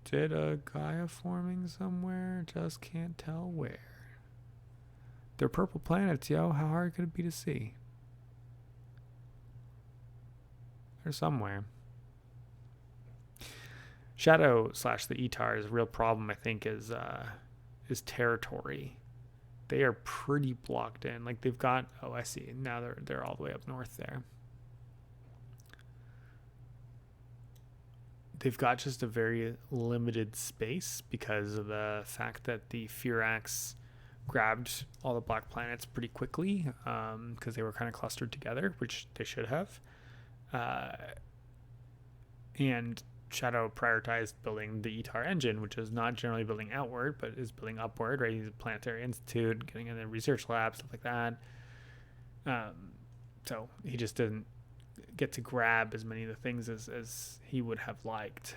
did a Gaia forming somewhere. Just can't tell where. They're purple planets, yo. How hard could it be to see? They're somewhere. Sceadeau / the Etars' real problem, I think, is territory. They are pretty blocked in. Like they've got. Oh, I see. Now they're all the way up north there. They've got just a very limited space because of the fact that the Firax grabbed all the black planets pretty quickly because they were kind of clustered together, which they should have. And Sceadeau prioritized building the Etar engine, which is not generally building outward, but is building upward, right? He's a planetary institute, getting in the research lab, stuff like that. So he just didn't get to grab as many of the things as he would have liked.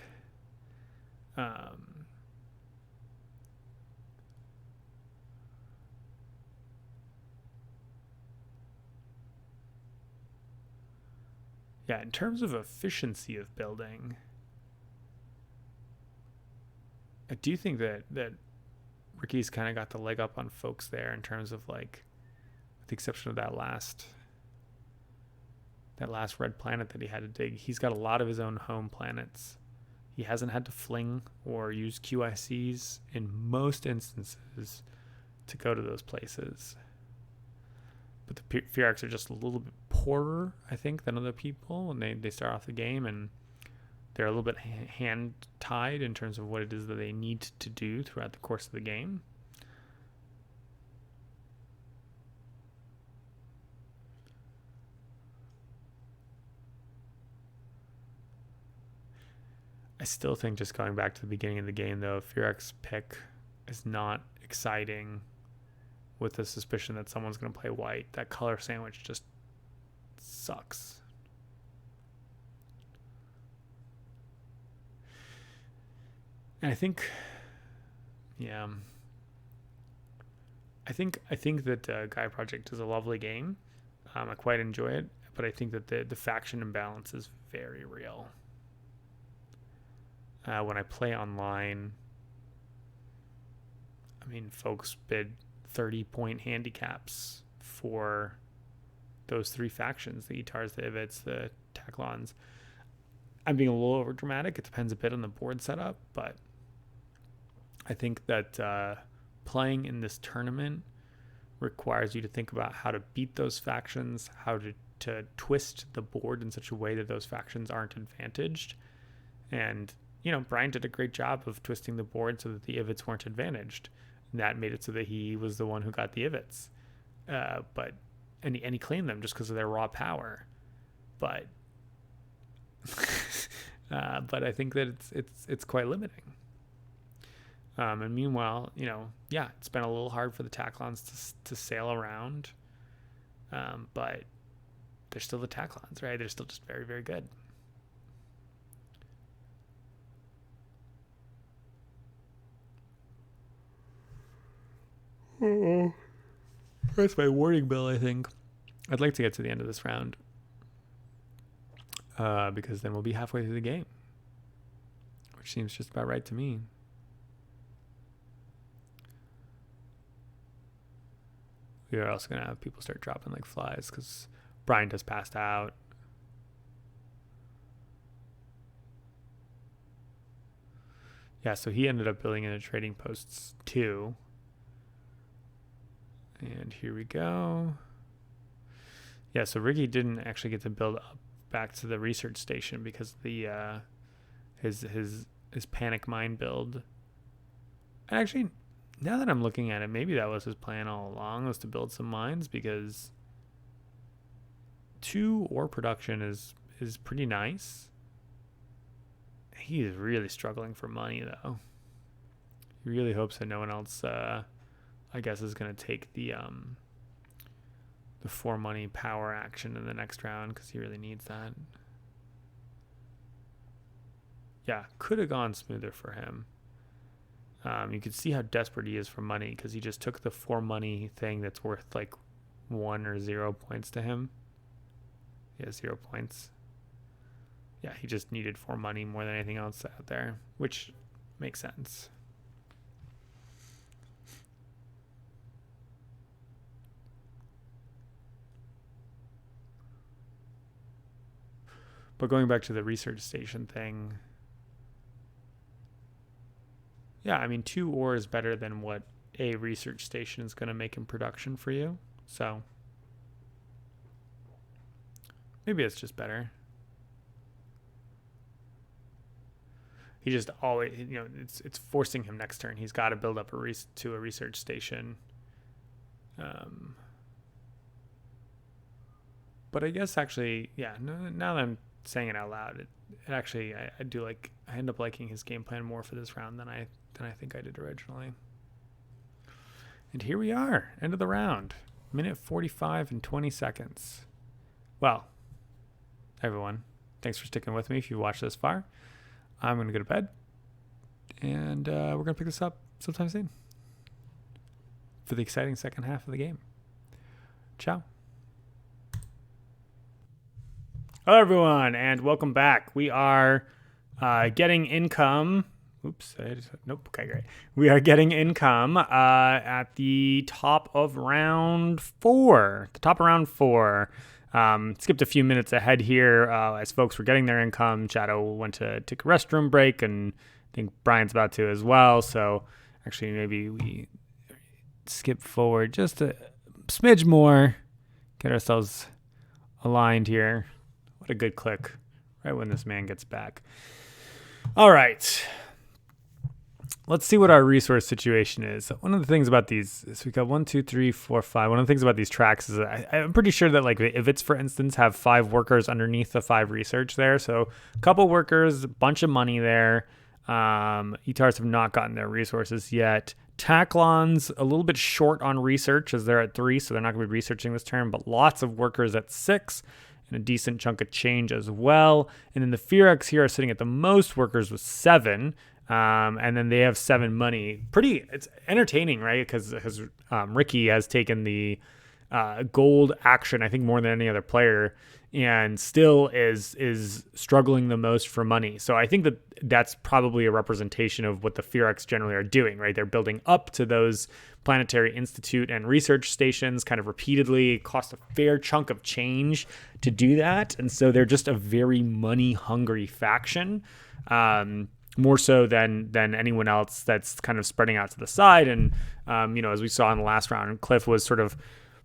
Yeah, in terms of efficiency of building, I do think that Ricky's kind of got the leg up on folks there in terms of, like, with the exception of that last red planet that he had to dig, he's got a lot of his own home planets. He hasn't had to fling or use QICs in most instances to go to those places. But the Fearx are just a little bit poorer, I think, than other people when they start off the game, and they're a little bit hand-tied in terms of what it is that they need to do throughout the course of the game. I still think, just going back to the beginning of the game, though, Fearx pick is not exciting with the suspicion that someone's going to play white. That color sandwich just sucks. And I think, yeah, I think that Gaia Project is a lovely game. I quite enjoy it, but I think that the faction imbalance is very real. When I play online, I mean, folks bid 30-point handicaps for those three factions: the Etars, the Ivits, the Taklons. I'm being a little over dramatic. It depends a bit on the board setup, but I think that playing in this tournament requires you to think about how to beat those factions, how to twist the board in such a way that those factions aren't advantaged. And, you know, Bryant did a great job of twisting the board so that the Ivits weren't advantaged. And that made it so that he was the one who got the Ivits. And he claimed them just because of their raw power. But but I think that it's quite limiting. And meanwhile, you know, yeah, it's been a little hard for the Taklons to sail around. But they're still the Taklons, right? They're still just very, very good. That's my warning bell, I think. I'd like to get to the end of this round. Because then we'll be halfway through the game. Which seems just about right to me. We are also going to have people start dropping like flies because Bryant has passed out. Yeah, so he ended up building into trading posts too. And here we go. Yeah, so Ricky didn't actually get to build up back to the research station because the his panic mine build. And actually, now that I'm looking at it, maybe that was his plan all along, was to build some mines, because 2 ore production is pretty nice. He is really struggling for money, though. He really hopes that no one else, I guess, is going to take the 4 money power action in the next round, because he really needs that. Yeah, could have gone smoother for him. You can see how desperate he is for money, because he just took the 4 money thing that's worth like 1 or 0 points to him. Yeah, 0 points. Yeah, he just needed 4 money more than anything else out there, which makes sense. But going back to the research station thing, yeah, I mean, 2 ore is better than what a research station is going to make in production for you. So maybe it's just better. He just always, you know, it's forcing him next turn. He's got to build up to a research station. But I guess actually, yeah, now that I'm saying it out loud, it actually, I do like, I end up liking his game plan more for this round than I think I did originally. And here we are, end of the round, minute 45 and 20 seconds. Well, everyone, thanks for sticking with me if you watched this far. I'm going to go to bed, and we're going to pick this up sometime soon for the exciting second half of the game. Ciao. Hello, everyone, and welcome back. We are getting income. Oops, nope. Okay, great. We are getting income at the top of round 4. The top of round 4. Skipped a few minutes ahead here as folks were getting their income. Sceadeau went to take a restroom break, and I think Bryant's about to as well. So actually, maybe we skip forward just a smidge more, get ourselves aligned here. What a good click right when this man gets back. All right. Let's see what our resource situation is. One of the things about these is we got 1, 2, 3, 4, 5. One of the things about these tracks is I'm pretty sure that like if it's, for instance, have 5 workers underneath the 5 research there. So a couple workers, a bunch of money there. ETARs have not gotten their resources yet. Taclon's a little bit short on research as they're at 3, so they're not going to be researching this turn, but lots of workers at 6. And a decent chunk of change as well. And then the Fearex here are sitting at the most workers with 7. And then they have 7 money. It's entertaining, right? Because Ricky has taken the gold action, I think, more than any other player, and still is struggling the most for money. So I think that's probably a representation of what the Fearex generally are doing, right? They're building up to those planetary institute and research stations kind of repeatedly. It costs a fair chunk of change to do that. And so they're just a very money hungry faction. More so than anyone else that's kind of spreading out to the side. And, as we saw in the last round, Cliff was sort of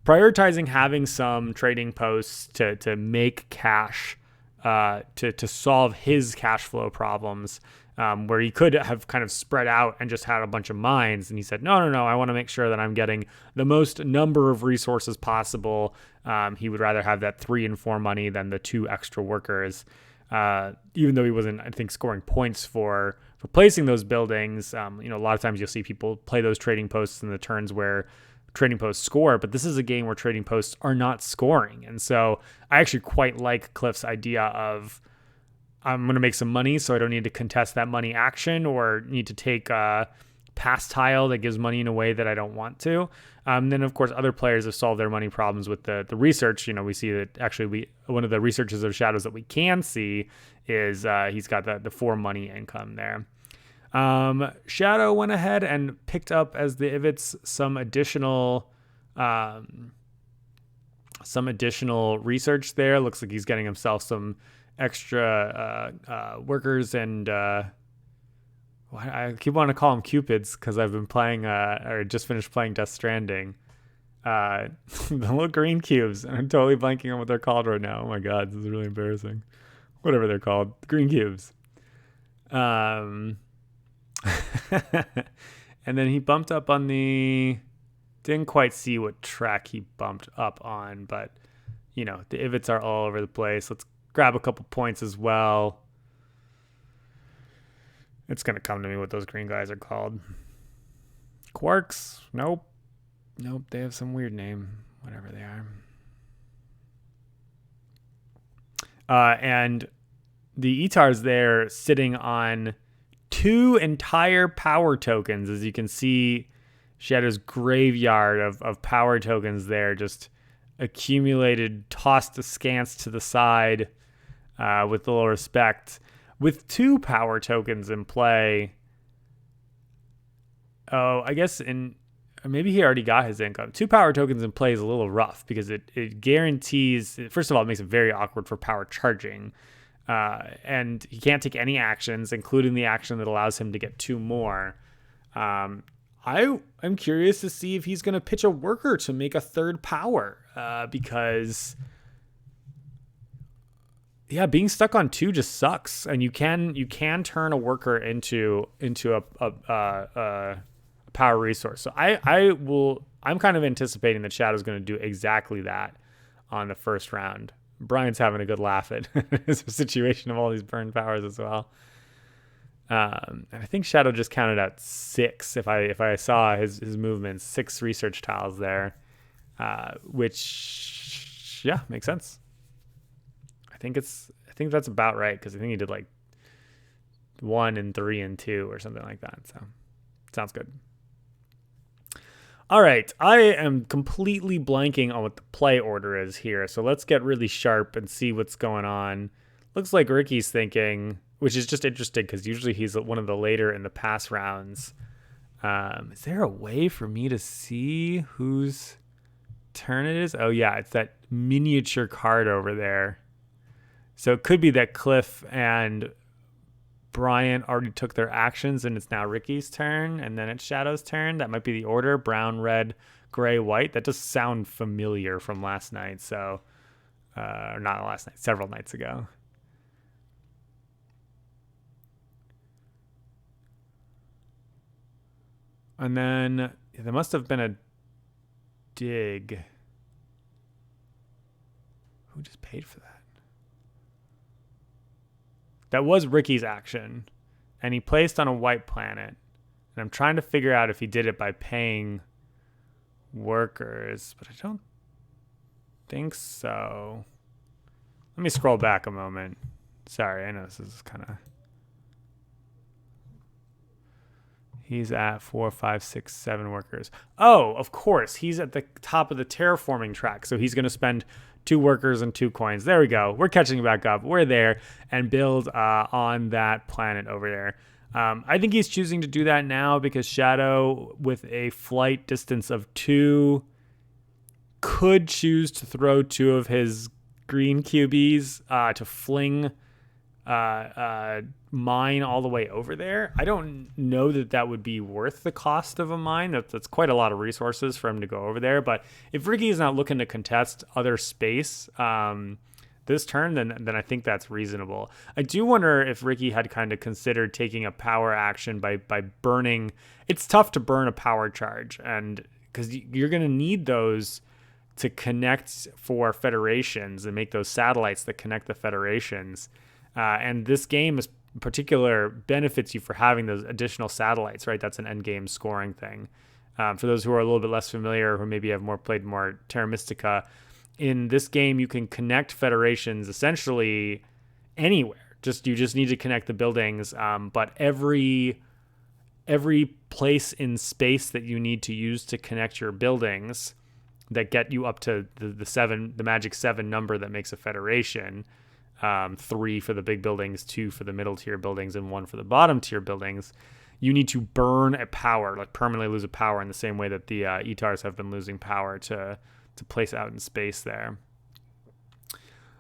prioritizing having some trading posts to make cash, to solve his cash flow problems, where he could have kind of spread out and just had a bunch of mines. And he said, no, I want to make sure that I'm getting the most number of resources possible. He would rather have that 3 and 4 money than the 2 extra workers. Even though he wasn't, I think, scoring points for placing those buildings. A lot of times you'll see people play those trading posts in the turns where trading posts score, but this is a game where trading posts are not scoring. And so I actually quite like Cliff's idea of, I'm going to make some money, so I don't need to contest that money action or need to take a pass tile that gives money in a way that I don't want to. Then, of course, other players have solved their money problems with the research. We see that actually one of the researches of Sceadeau's that we can see is he's got the 4 money income there. Sceadeau went ahead and picked up as the Ivets some additional research there. Looks like he's getting himself some extra workers and I keep wanting to call them Cupids because I've been playing or just finished playing Death Stranding. The little green cubes. I'm totally blanking on what they're called right now. Oh my god, this is really embarrassing. Whatever they're called, green cubes. And then he bumped up on didn't quite see what track he bumped up on, but the Ivets are all over the place. Let's grab a couple points as well. It's going to come to me what those green guys are called. Quarks? Nope, they have some weird name, whatever they are. And the ETAR's there sitting on 2 entire power tokens. As you can see, Sceadeau's graveyard of power tokens there, just accumulated, tossed askance to the side with little respect. With 2 power tokens in play, I guess maybe he already got his income. 2 power tokens in play is a little rough because it guarantees, first of all, it makes it very awkward for power charging. And he can't take any actions, including the action that allows him to get 2 more. I'm curious to see if he's going to pitch a worker to make a 3rd power, because being stuck on 2 just sucks. And you can turn a worker into a power resource. So I'm kind of anticipating that Sceadeau's going to do exactly that on the first round. Bryant's having a good laugh at his situation of all these burned powers as well. And I think Sceadeau just counted out 6. If I saw his movements, 6 research tiles there, which makes sense. I think that's about right, because I think he did like 1 and 3 and 2 or something like that. So sounds good. All right, I am completely blanking on what the play order is here, so let's get really sharp and see what's going on. Looks like Ricky's thinking, which is just interesting because usually he's one of the later in the pass rounds. Is there a way for me to see whose turn it is? Oh yeah, it's that miniature card over there. So it could be that Cliff and Bryant already took their actions and it's now Ricky's turn and then it's Sceadeau's turn. That might be the order. Brown, red, gray, white. That does sound familiar from last night. So, or not last night, several nights ago. And then there must have been a dig. Who just paid for that? That was Ricky's action. And he placed on a white planet. And I'm trying to figure out if he did it by paying workers, but I don't think so. Let me scroll back a moment. Sorry, I know this is kind of... He's at 4, 5, 6, 7 workers. Oh, of course. He's at the top of the terraforming track. So he's going to spend 2 workers and 2 coins. There we go. We're catching back up. We're there and build on that planet over there. I think he's choosing to do that now because Sceadeau, with a flight distance of 2, could choose to throw 2 of his green QBs to fling mine all the way over there. I don't know that would be worth the cost of a mine. That's quite a lot of resources for him to go over there. But if Ricky is not looking to contest other space this turn, then I think that's reasonable. I do wonder if Ricky had kind of considered taking a power action by burning. It's tough to burn a power charge, and because you're going to need those to connect for federations and make those satellites that connect the federations. And this game in particular benefits you for having those additional satellites, right? That's an end game scoring thing. For those who are a little bit less familiar, who maybe have played more Terra Mystica, in this game you can connect federations essentially anywhere. You just need to connect the buildings. But every place in space that you need to use to connect your buildings that get you up to the magic 7 number that makes a federation. 3 for the big buildings, 2 for the middle tier buildings, and 1 for the bottom tier buildings. You need to burn a power, like permanently lose a power in the same way that the ETARs have been losing power to place out in space there.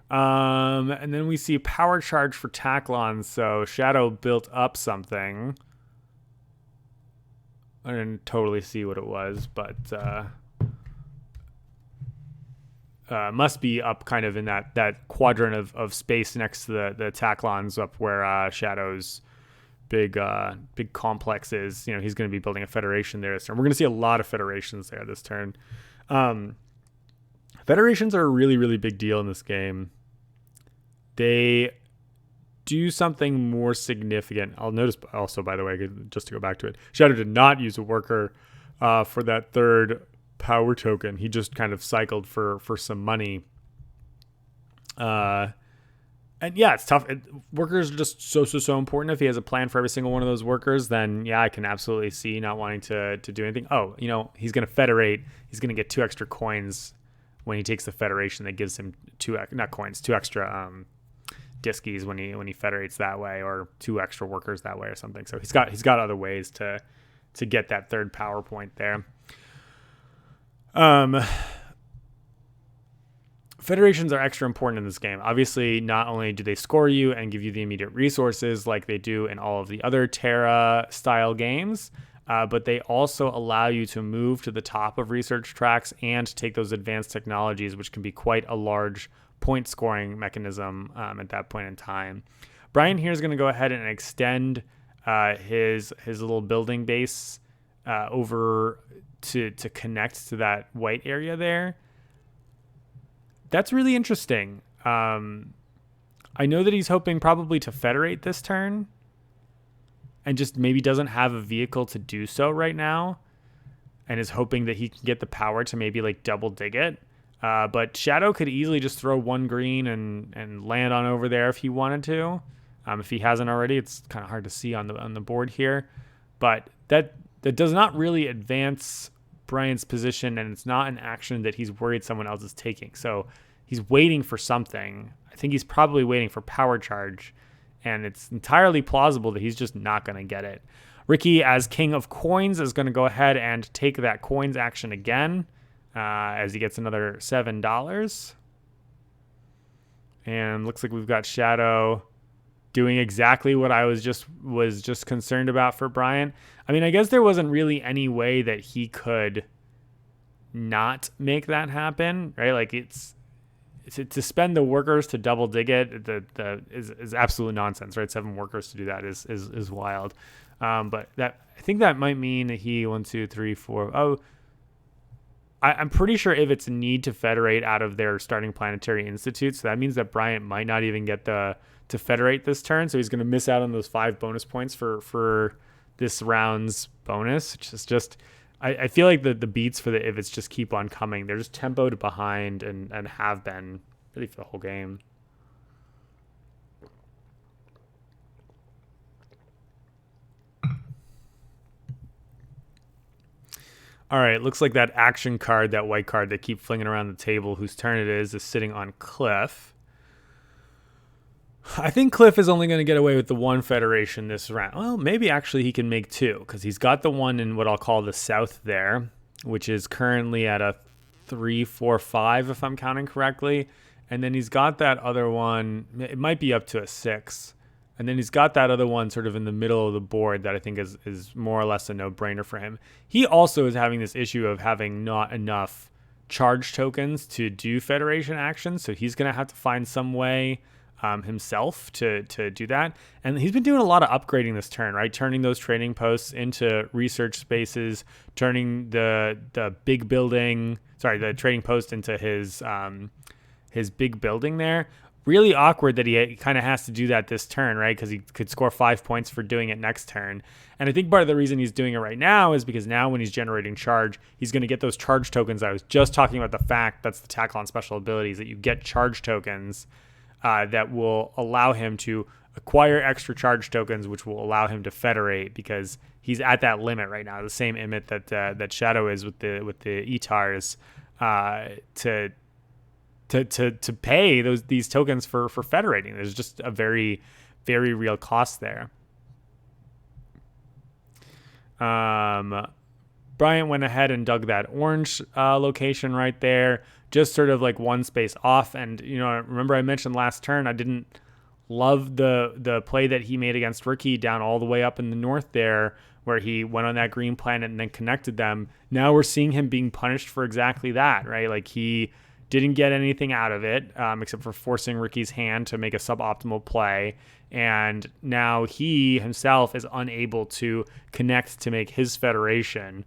And then we see power charge for Taclon. So Sceadeau built up something. I didn't totally see what it was, but must be up kind of in that quadrant of space next to the Taclons, up where Sceadeau's big complex is. He's going to be building a federation there this turn. We're going to see a lot of federations there this turn. Federations are a really, really big deal in this game. They do something more significant. I'll notice also, by the way, just to go back to it, Sceadeau did not use a worker for that 3rd power token. He just kind of cycled for some money. And yeah, it's tough. Workers are just so important. If he has a plan for every single one of those workers, then yeah, I can absolutely see not wanting to do anything. Oh, he's going to federate. He's going to get 2 extra coins when he takes the federation. That gives him 2 extra diskies when he federates that way, or 2 extra workers that way or something. So he's got other ways to get that 3rd power point there. Federations are extra important in this game. Obviously, not only do they score you and give you the immediate resources like they do in all of the other Terra-style games, but they also allow you to move to the top of research tracks and take those advanced technologies, which can be quite a large point scoring mechanism at that point in time. Bryant here is going to go ahead and extend his little building base over to connect to that white area there. That's really interesting. I know that he's hoping probably to federate this turn and just maybe doesn't have a vehicle to do so right now, and is hoping that he can get the power to maybe like double dig it. But Sceadeau could easily just throw 1 green and land on over there if he wanted to. If he hasn't already, it's kind of hard to see on the board here, but that does not really advance Bryant's position, and it's not an action that he's worried someone else is taking. So he's waiting for something. I think he's probably waiting for power charge, and it's entirely plausible that he's just not going to get it. Ricky, as king of coins, is going to go ahead and take that coins action again as he gets another $7. And looks like we've got Sceadeau doing exactly what I was just concerned about for Bryant. I mean, I guess there wasn't really any way that he could not make that happen, right? Like it's to spend the workers to double dig it is absolute nonsense, right? 7 workers to do that is wild. But that, I think that might mean that he 1, 2, 3, 4. Oh, I'm pretty sure if it's a need to federate out of their starting planetary institute, so that means that Bryant might not even get to federate this turn, so he's going to miss out on those 5 bonus points for this round's bonus, which is just, I feel like the beats for the if it's just keep on coming. They're just tempoed behind and have been really for the whole game. All right, looks like that action card, that white card that keep flinging around the table, whose turn it is sitting on Cliff. I think Cliff is only going to get away with the 1 federation this round. Well, maybe actually he can make 2, because he's got the one in what I'll call the south there, which is currently at a 3, 4, 5, if I'm counting correctly. And then he's got that other one, it might be up to a 6. And then he's got that other one sort of in the middle of the board that I think is more or less a no-brainer for him. He also is having this issue of having not enough charge tokens to do federation actions, so he's going to have to find some way himself to do that. And he's been doing a lot of upgrading this turn, right? Turning those trading posts into research spaces, turning the trading post into his big building there. Really awkward that he kind of has to do that this turn, right? Because he could score 5 points for doing it next turn. And I think part of the reason he's doing it right now is because now when he's generating charge, he's going to get those charge tokens. I was just talking about the fact that's the tackle on special abilities, that you get charge tokens that will allow him to acquire extra charge tokens, which will allow him to federate, because he's at that limit right now, the same limit that Sceadeau is with the ETARs to pay these tokens for federating. There's just a very, very real cost there. Bryant went ahead and dug that orange location right there, just sort of like 1 space off. And, remember I mentioned last turn, I didn't love the play that he made against Ricky down all the way up in the north there, where he went on that green planet and then connected them. Now we're seeing him being punished for exactly that, right? Like he didn't get anything out of it except for forcing Ricky's hand to make a suboptimal play. And now he himself is unable to connect to make his federation.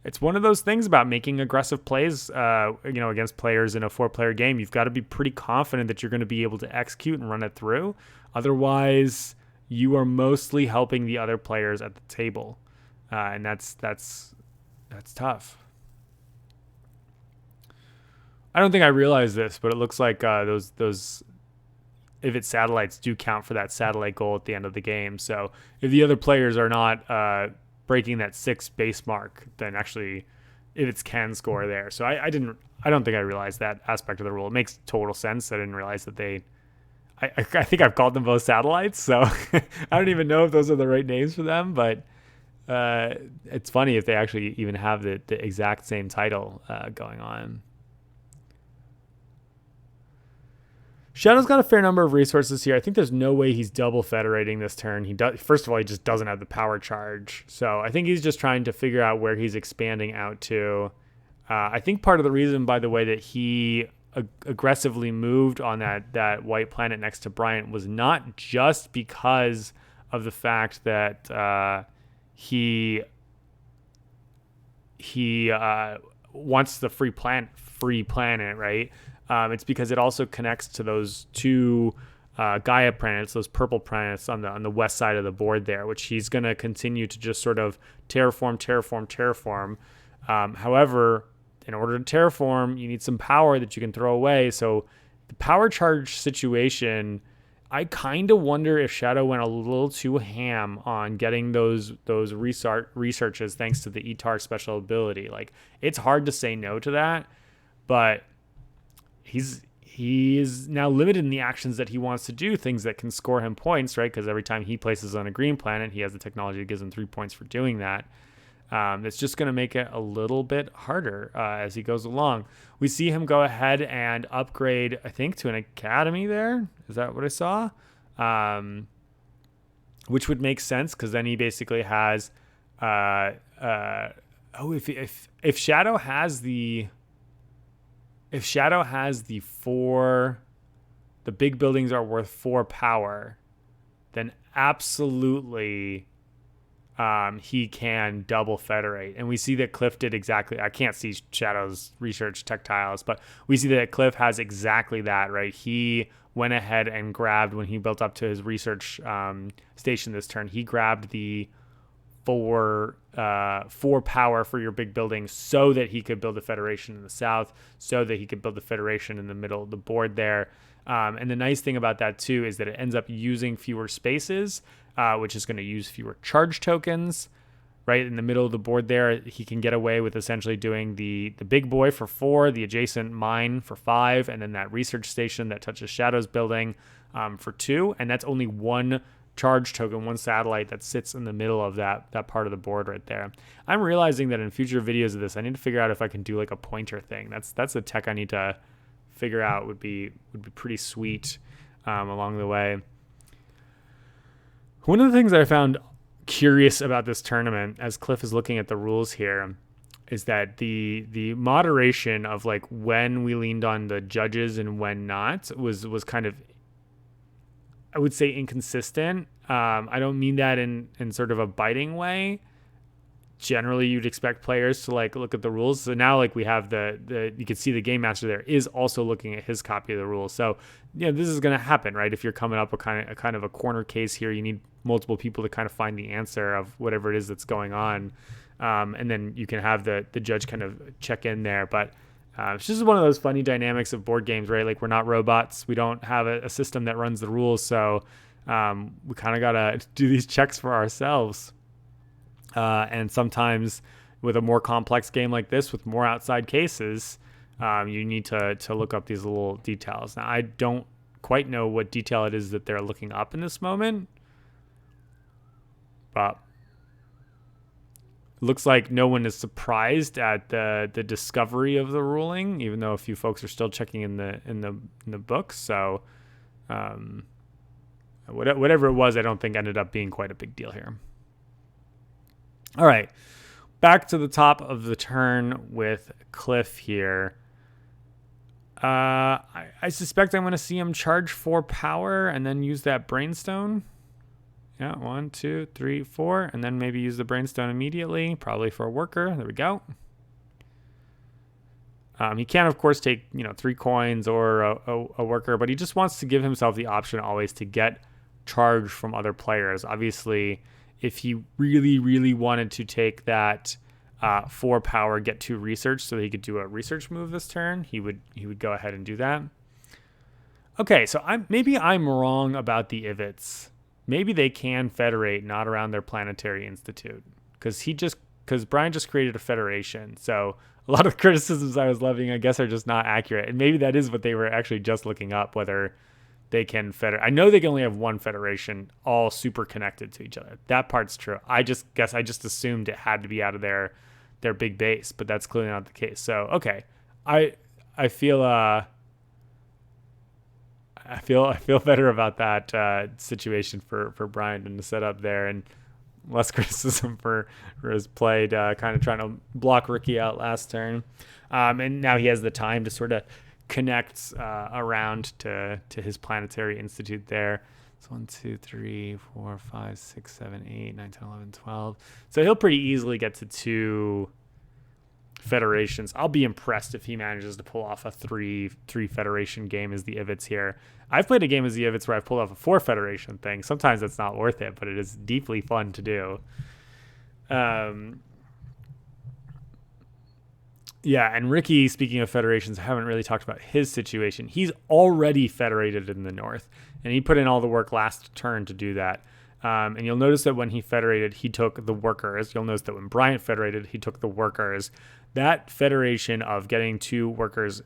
It's one of those things about making aggressive plays, against players in a 4-player game. You've got to be pretty confident that you're going to be able to execute and run it through. Otherwise, you are mostly helping the other players at the table. And that's tough. I don't think I realized this, but it looks like those if it's satellites do count for that satellite goal at the end of the game. So if the other players are not breaking that 6 base mark, then actually if it's can score there. So I don't think I realized that aspect of the rule. It makes total sense. I didn't realize that I think I've called them both satellites, so I don't even know if those are the right names for them, but it's funny if they actually even have the exact same title going on. Sceadeau's got a fair number of resources here. I think there's no way he's double federating this turn. First of all, he just doesn't have the power charge. So I think he's just trying to figure out where he's expanding out to. I think part of the reason, by the way, that he aggressively moved on that white planet next to Bryant was not just because of the fact that he wants the free planet, right? It's because it also connects to those 2 Gaia planets, those purple planets on the west side of the board there, which he's going to continue to just sort of terraform. However, in order to terraform, you need some power that you can throw away. So the power charge situation I kind of wonder if Sceadeau went a little too ham on getting those researches thanks to the Etar special ability. Like, it's hard to say no to that, but he is now limited in the actions that he wants to do, things that can score him points, right? Because every time he places on a green planet, he has the technology that gives him 3 points for doing that. It's just going to make it a little bit harder as he goes along. We see him go ahead and upgrade, I think, to an academy there. Is that what I saw? Which would make sense because then he basically has... if Sceadeau has the... If Sceadeau has the big buildings are worth 4 power, then absolutely... he can double federate. And we see that Cliff did exactly, I can't see Sceadeau's research tech tiles, but we see that Cliff has exactly that, right? He went ahead and grabbed, when he built up to his research station this turn, he grabbed the 4 power for your big building so that he could build a federation in the south, so that he could build a federation in the middle of the board there. And the nice thing about that too is that it ends up using fewer spaces, which is going to use fewer charge tokens, right? In the middle of the board there, he can get away with essentially doing the big boy for 4, the adjacent mine for 5, and then that research station that touches Sceadeau's building for 2. And that's only 1 charge token, 1 satellite that sits in the middle of that part of the board right there. I'm realizing that in future videos of this, I need to figure out if I can do like a pointer thing. That's a tech I need to figure out. Would be pretty sweet along the way. One of the things I found curious about this tournament, as Cliff is looking at the rules here, is that the moderation of like when we leaned on the judges and when not was kind of, I would say, inconsistent. I don't mean that in sort of a biting way. Generally, you'd expect players to like look at the rules. So now, like, we have you can see the game master there is also looking at his copy of the rules. So, this is going to happen, right? If you're coming up with kind of a corner case here, you need multiple people to kind of find the answer of whatever it is that's going on, and then you can have the judge kind of check in there. But it's just one of those funny dynamics of board games, right? Like, we're not robots. We don't have a system that runs the rules, so we kind of got to do these checks for ourselves. And sometimes with a more complex game like this, with more outside cases, you need to look up these little details. Now, I don't quite know what detail it is that they're looking up in this moment, but it looks like no one is surprised at the discovery of the ruling, even though a few folks are still checking in the books. So whatever it was, I don't think ended up being quite a big deal here. All right, back to the top of the turn with Cliff here. I suspect I'm going to see him charge 4 power and then use that Brainstone. Yeah, 1, 2, 3, 4, and then maybe use the Brainstone immediately, probably for a worker. There we go. He can, of course, take 3 coins or a worker, but he just wants to give himself the option always to get charge from other players. Obviously, if he really, really wanted to take that 4 power, get 2 research, so that he could do a research move this turn, he would go ahead and do that. Okay, so maybe I'm wrong about the Ivets. Maybe they can federate not around their planetary institute, because Bryant just created a federation. So a lot of criticisms I was levying, I guess, are just not accurate. And maybe that is what they were actually just looking up, whether they can federate. I know they can only have 1 federation, all super connected to each other. That part's true. I just assumed it had to be out of their big base, but that's clearly not the case. So okay, I feel better about that situation for Bryant and the setup there, and less criticism for his play, kind of trying to block Ricky out last turn. And now he has the time to sort of connect around to his planetary institute there. So 1, 2, 3, 4, 5, 6, 7, 8, 9, 10, 11, 12. So he'll pretty easily get to 2 federations. I'll be impressed if he manages to pull off a 3 federation game as the Ivets here. I've played a game as the Ivets where I've pulled off a 4 federation thing. Sometimes it's not worth it, but it is deeply fun to do. Yeah, and Ricky, speaking of federations, I haven't really talked about his situation. He's already federated in the north, and he put in all the work last turn to do that. And you'll notice that when he federated, he took the workers. You'll notice that when Bryant federated, he took the workers. That federation of getting 2 workers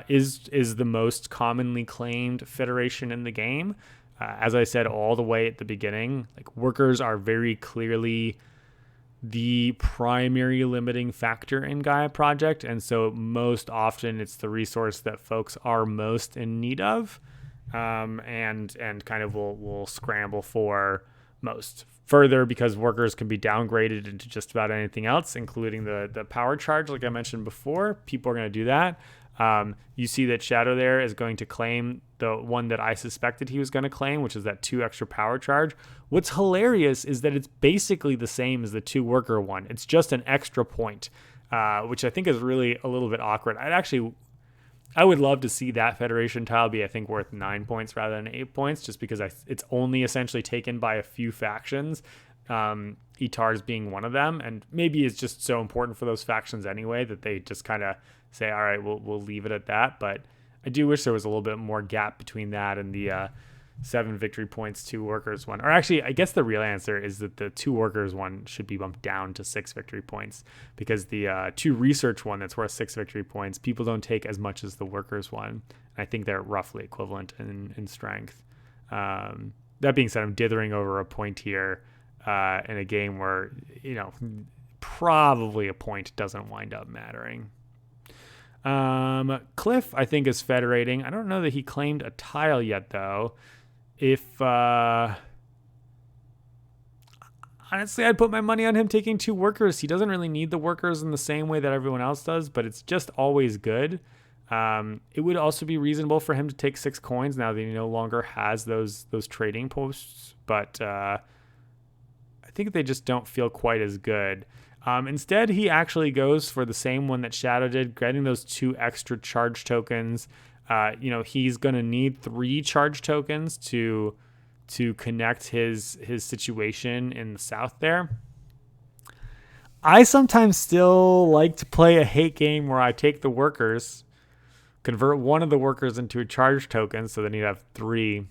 is the most commonly claimed federation in the game. As I said all the way at the beginning, like workers are very clearly the primary limiting factor in Gaia Project, and so most often it's the resource that folks are most in need of, and kind of will scramble for most. Further, because workers can be downgraded into just about anything else, including the power charge, like I mentioned before, people are going to do that. You see that Sceadeau there is going to claim the one that I suspected he was going to claim, which is that 2 extra power charge. What's hilarious is that it's basically the same as the 2 worker one. It's just an extra point, which I think is really a little bit awkward. I would love to see that Federation tile be, I think, worth 9 points rather than 8 points, just because it's only essentially taken by a few factions, Etar's being one of them, and maybe it's just so important for those factions anyway that they just kind of say, all right, we'll leave it at that. But I do wish there was a little bit more gap between that and the 7 victory points, 2 workers one. Or actually, I guess the real answer is that the 2 workers one should be bumped down to 6 victory points, because the 2 research one that's worth 6 victory points, people don't take as much as the workers one. I think they're roughly equivalent in strength. That being said, I'm dithering over a point here in a game where, probably a point doesn't wind up mattering. Cliff, I think, is federating. I don't know that he claimed a tile yet, though. Honestly, I'd put my money on him taking 2 workers. He doesn't really need the workers in the same way that everyone else does, but it's just always good. It would also be reasonable for him to take 6 coins now that he no longer has those trading posts, but I think they just don't feel quite as good. Instead, he actually goes for the same one that Sceadeau did, getting those 2 extra charge tokens. He's going to need 3 charge tokens to connect his situation in the south there. I sometimes still like to play a hate game where I take the workers, convert one of the workers into a charge token, so then you'd have 3.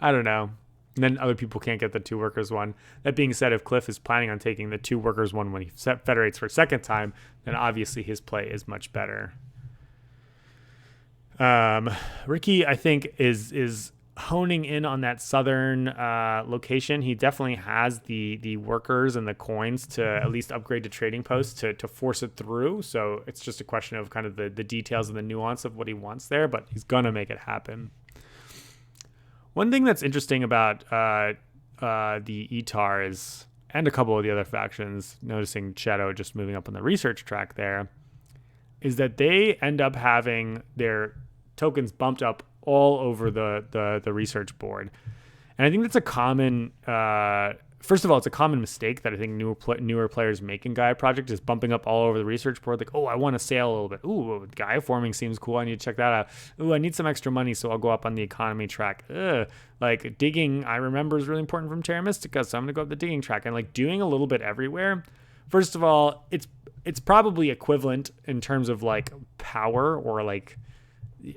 I don't know. And then other people can't get the 2 workers one. That being said, if Cliff is planning on taking the 2 workers one when he federates for a second time, then obviously his play is much better. Ricky, I think, is honing in on that southern location. He definitely has the workers and the coins to at least upgrade to trading posts to force it through. So it's just a question of kind of the details and the nuance of what he wants there, but he's going to make it happen. One thing that's interesting about the Etars and a couple of the other factions, noticing Sceadeau just moving up on the research track there, is that they end up having their tokens bumped up all over the research board. And I think that's a common, first of all, it's a common mistake that I think newer players make in Gaia Project, is bumping up all over the research board. Like, oh, I want to sail a little bit. Ooh, Gaia forming seems cool. I need to check that out. Ooh, I need some extra money, so I'll go up on the economy track. Like digging, I remember, is really important from Terra Mystica, so I'm going to go up the digging track. And like doing a little bit everywhere. First of all, it's probably equivalent in terms of like power or like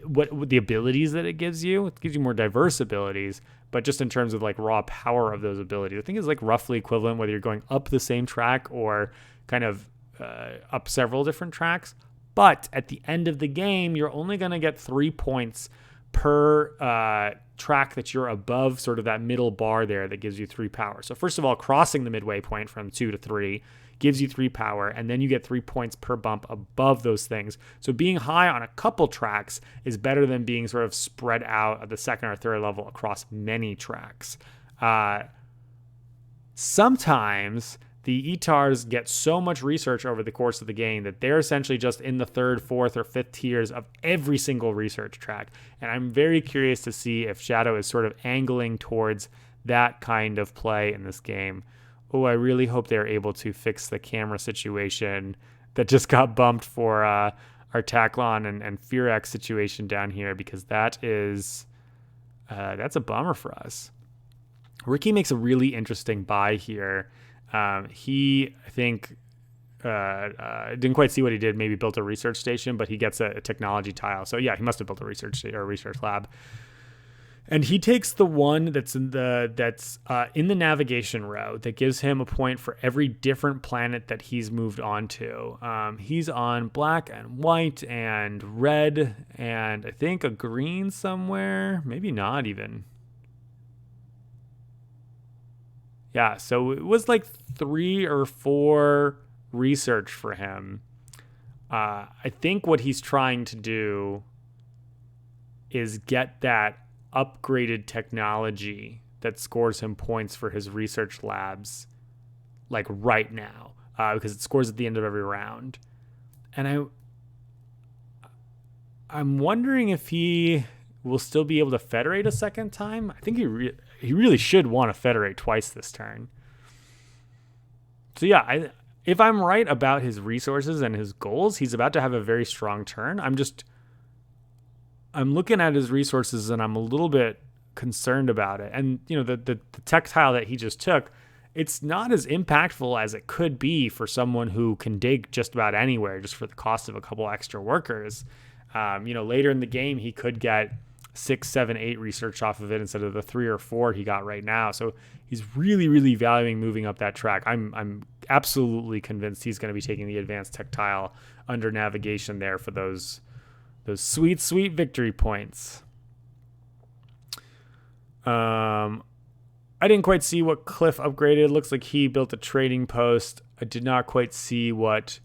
what the abilities that it gives you. It gives you more diverse abilities, but just in terms of like raw power of those abilities, I think it's like roughly equivalent whether you're going up the same track or kind of up several different tracks. But at the end of the game, you're only going to get 3 points per track that you're above sort of that middle bar there that gives you 3 power. So first of all, crossing the midway point from 2 to 3 gives you 3 power, and then you get 3 points per bump above those things. So being high on a couple tracks is better than being sort of spread out at the second or third level across many tracks. Sometimes the Etars get so much research over the course of the game that they're essentially just in the 3rd, 4th, or 5th tiers of every single research track. And I'm very curious to see if Sceadeau is sort of angling towards that kind of play in this game. Oh, I really hope they're able to fix the camera situation that just got bumped for our Taclon and Firax situation down here, because that's a bummer for us. Ricky makes a really interesting buy here. He, I think, didn't quite see what he did. Maybe built a research station, but he gets a technology tile. So yeah, he must have built a research lab. And he takes the one that's in the navigation row that gives him a point for every different planet that he's moved on to. He's on black and white and red and I think a green somewhere. Maybe not even. Yeah, so it was like 3 or 4 research for him. I think what he's trying to do is get that upgraded technology that scores him points for his research labs like right now, because it scores at the end of every round. And I'm wondering if he will still be able to federate a second time. I think he really should want to federate twice this turn. So yeah, if I'm right about his resources and his goals, he's about to have a very strong turn. I'm looking at his resources and I'm a little bit concerned about it. And, you know, the tech tile that he just took, it's not as impactful as it could be for someone who can dig just about anywhere just for the cost of a couple extra workers. Later in the game, he could get 6, 7, 8 research off of it instead of the 3 or 4 he got right now. So he's really, really valuing moving up that track. I'm absolutely convinced he's going to be taking the advanced tech tile under navigation there for those sweet, sweet victory points. I didn't quite see what Cliff upgraded. Looks like he built a trading post. I did not quite see what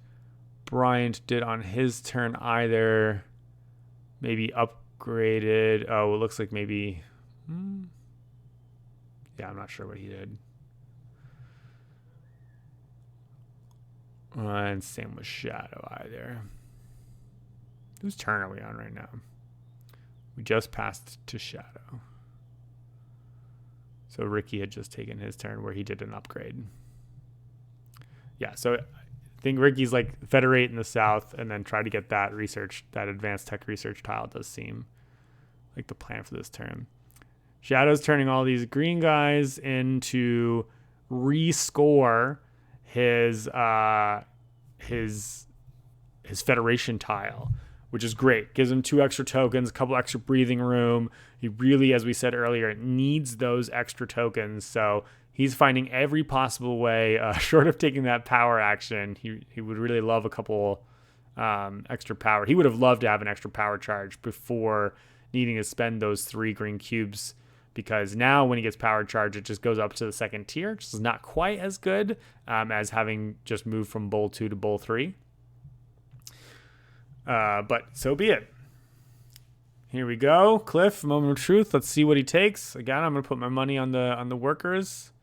Bryant did on his turn either. Maybe upgraded. Oh, it looks like maybe... Yeah, I'm not sure what he did. And same with Sceadeau either. Whose turn are we on right now? We just passed to Sceadeau. So Ricky had just taken his turn where he did an upgrade. Yeah, so I think Ricky's like federate in the south and then try to get that advanced tech research tile. Does seem like the plan for this turn. Sceadeau's turning all these green guys into rescore his federation tile, which is great. Gives him 2 extra tokens, a couple extra breathing room. He really, as we said earlier, needs those extra tokens. So he's finding every possible way, short of taking that power action. He would really love a couple extra power. He would have loved to have an extra power charge before needing to spend those 3 green cubes, because now when he gets power charge, it just goes up to the second tier, which is not quite as good as having just moved from bowl 2 to bowl 3. But so be it. Here we go. Cliff, moment of truth. Let's see what he takes. Again, I'm going to put my money on the workers.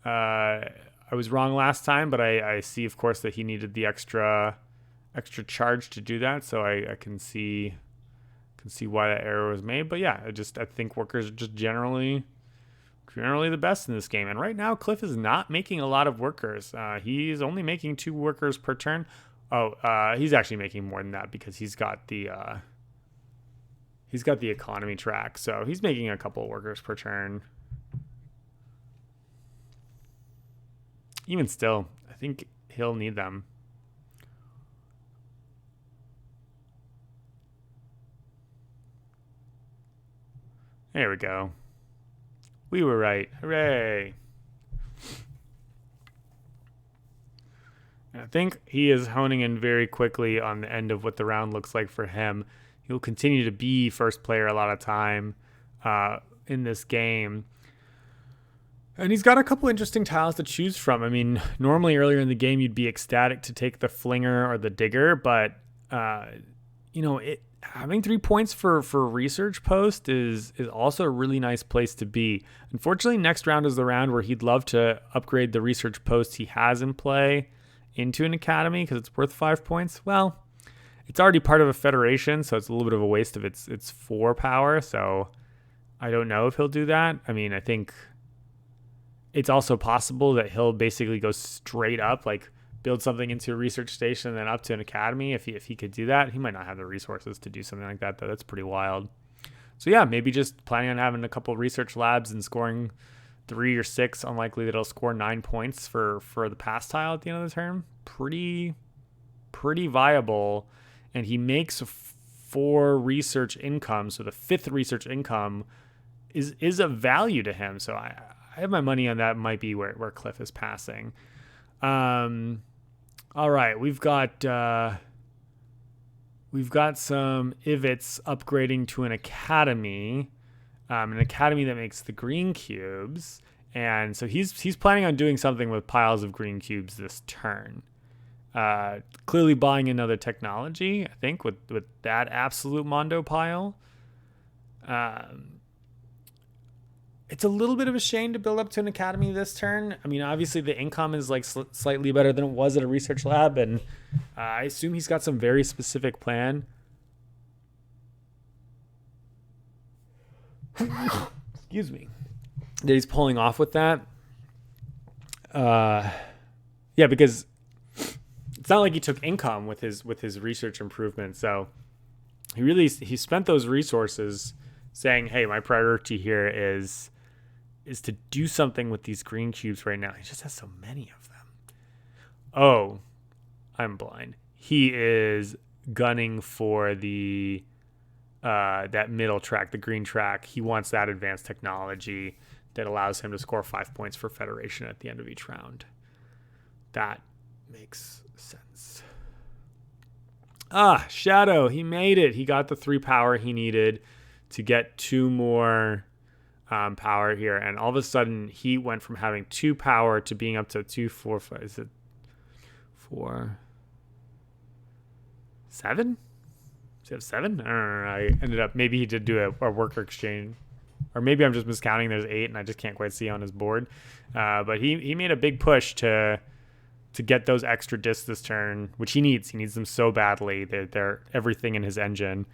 I was wrong last time, but I see, of course, that he needed the extra charge to do that. So I can see why that error was made. But yeah, I think workers are just generally the best in this game. And right now, Cliff is not making a lot of workers. He's only making 2 workers per turn. He's actually making more than that because he's got the economy track. So he's making a couple of workers per turn. Even still, I think he'll need them. There we go. We were right. Hooray. I think he is honing in very quickly on the end of what the round looks like for him. He'll continue to be first player a lot of time in this game. And he's got a couple interesting tiles to choose from. I mean, normally earlier in the game, you'd be ecstatic to take the flinger or the digger, but, having 3 points for research post is also a really nice place to be. Unfortunately, next round is the round where he'd love to upgrade the research post he has in play into an academy because it's worth 5 points. Well, it's already part of a federation, so it's a little bit of a waste of its 4 power. So I don't know if he'll do that. I mean, I think it's also possible that he'll basically go straight up, like build something into a research station and then up to an academy. If he could do that, he might not have the resources to do something like that, though. That's pretty wild. So yeah, maybe just planning on having a couple research labs and scoring 3 or 6, unlikely that he'll score 9 points for the pass tile at the end of the turn. Pretty viable, and he makes 4 research income, so the 5th research income is of value to him. So I have my money on that might be where Cliff is passing. All right, we've got some Ivets upgrading to an academy that makes the green cubes, and so he's planning on doing something with piles of green cubes this turn. Clearly buying another technology, I think, with that absolute Mondo pile. It's a little bit of a shame to build up to an academy this turn. I mean, obviously the income is like slightly better than it was at a research lab, and I assume he's got some very specific plan. Excuse me. That he's pulling off with that. Yeah, because it's not like he took income with his research improvement. So he spent those resources saying, hey, my priority here is to do something with these green cubes right now. He just has so many of them. Oh, I'm blind. He is gunning for the that middle track, the green track. He wants that advanced technology that allows him to score 5 points for Federation at the end of each round. That makes sense. Sceadeau, he made it. He got the 3 power he needed to get 2 more power here, and all of a sudden he went from having 2 power to being up to 2, 4, 5. Is it 4, 7? Does he have 7? I don't know. I ended up, maybe he did do a worker exchange, or maybe I'm just miscounting. There's 8 and I just can't quite see on his board. But he made a big push to get those extra discs this turn, which he needs. He needs them so badly. They're everything in his engine.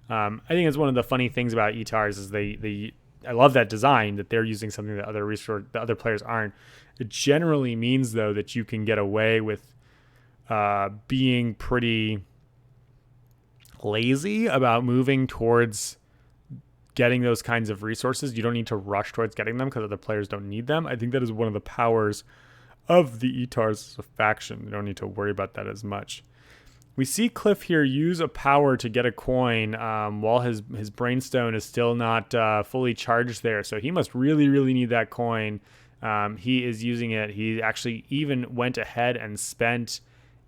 I think it's one of the funny things about ETARs is I love that design, that they're using something that the other players aren't. It generally means, though, that you can get away with being pretty lazy about moving towards getting those kinds of resources. You don't need to rush towards getting them because other players don't need them. I think that is one of the powers of the ETARs as a faction. You don't need to worry about that as much. We see Cliff here use a power to get a coin while his Brainstone is still not fully charged there. So he must really, really need that coin. He is using it. He actually even went ahead and spent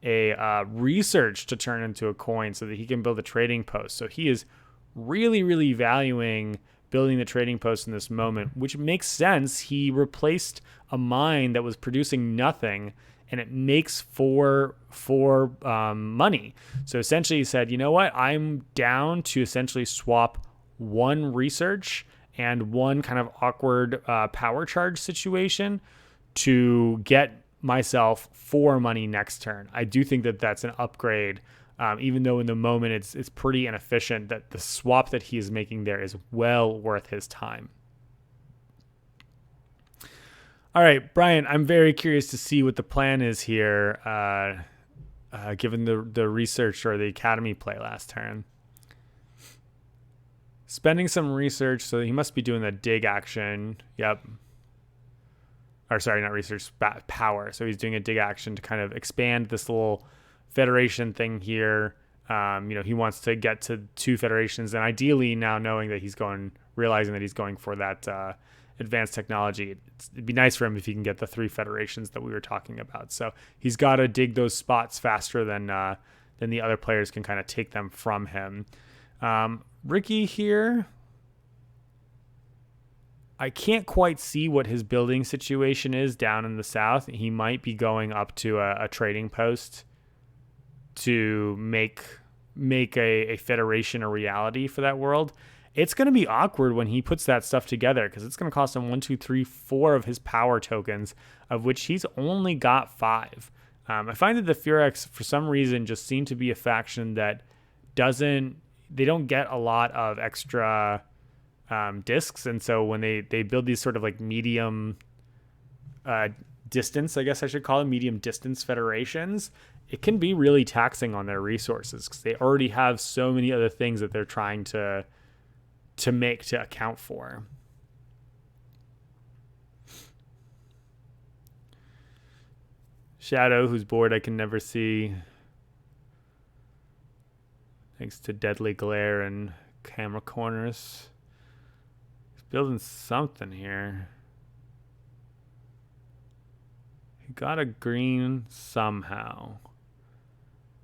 a research to turn into a coin so that he can build a trading post. So he is really, really valuing building the trading post in this moment, which makes sense. He replaced a mine that was producing nothing, and it makes for money. So essentially he said, you know what? I'm down to essentially swap 1 research and 1 kind of awkward power charge situation to get myself 4 money next turn. I do think that that's an upgrade, even though in the moment it's pretty inefficient. That the swap that he is making there is well worth his time. All right, Bryant, I'm very curious to see what the plan is here, given the research or the academy play last turn. Spending some research, so he must be doing the dig action. Yep. Or sorry, not research, power. So he's doing a dig action to kind of expand this little Federation thing here. He wants to get to 2 Federations, and ideally now knowing that realizing that he's going for that advanced technology, it'd be nice for him if he can get the 3 Federations that we were talking about. So he's got to dig those spots faster than the other players can kind of take them from him. Ricky here, I can't quite see what his building situation is down in the south. He might be going up to a trading post to make a Federation a reality for that world. It's going to be awkward when he puts that stuff together because it's going to cost him 1, 2, 3, 4 of his power tokens, of which he's only got 5. I find that the Furex, for some reason, just seem to be a faction that they don't get a lot of extra discs, and so when they build these sort of like medium distance, I guess I should call them medium distance federations, it can be really taxing on their resources because they already have so many other things that they're trying to make to account for. Shadow, whose board I can never see. Thanks to deadly glare and camera corners. He's building something here. He got a green somehow.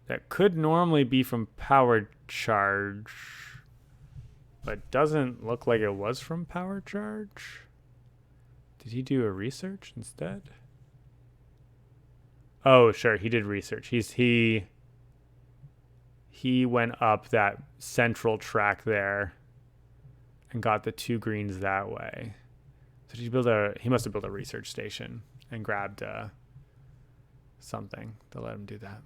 That could normally be from power charge, but doesn't look like it was from power charge. Did he do a research instead? Oh, sure, he did research. He went up that central track there and got the 2 greens that way. So he must have built a research station and grabbed something to let him do that.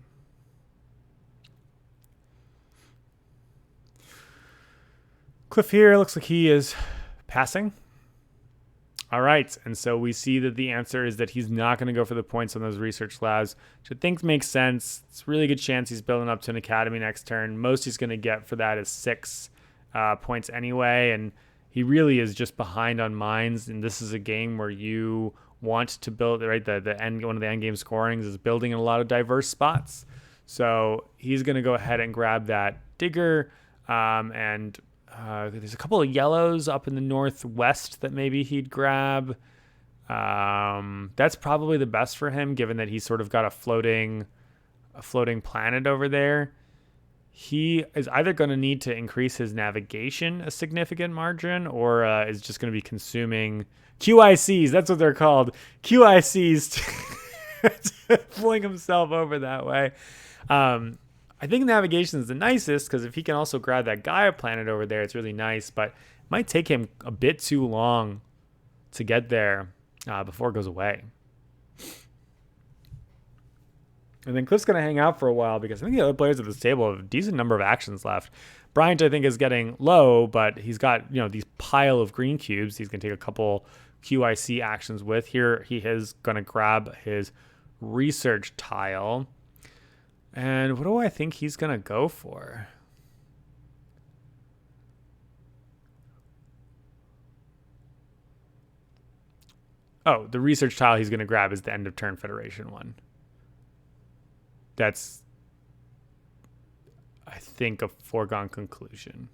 Cliff here looks like he is passing. All right, and so we see that the answer is that he's not going to go for the points on those research labs, which I think makes sense. It's a really good chance he's building up to an academy next turn. Most he's going to get for that is 6 points anyway, and he really is just behind on mines, and this is a game where you want to build, right? The end, one of the end game scorings is building in a lot of diverse spots. So he's going to go ahead and grab that digger, and there's a couple of yellows up in the northwest that maybe he'd grab. That's probably the best for him, given that he's sort of got a floating planet over there. He is either going to need to increase his navigation a significant margin, or is just going to be consuming QICs. That's what they're called. QICs to fling himself over that way. I think navigation is the nicest because if he can also grab that Gaia planet over there, it's really nice, but it might take him a bit too long to get there before it goes away. And then Cliff's going to hang out for a while because I think the other players at this table have a decent number of actions left. Bryant, I think, is getting low, but he's got, these pile of green cubes he's going to take a couple QIC actions with. Here he is going to grab his research tile. And what do I think he's going to go for? Oh, the research tile he's going to grab is the end of turn Federation one. That's, I think, a foregone conclusion.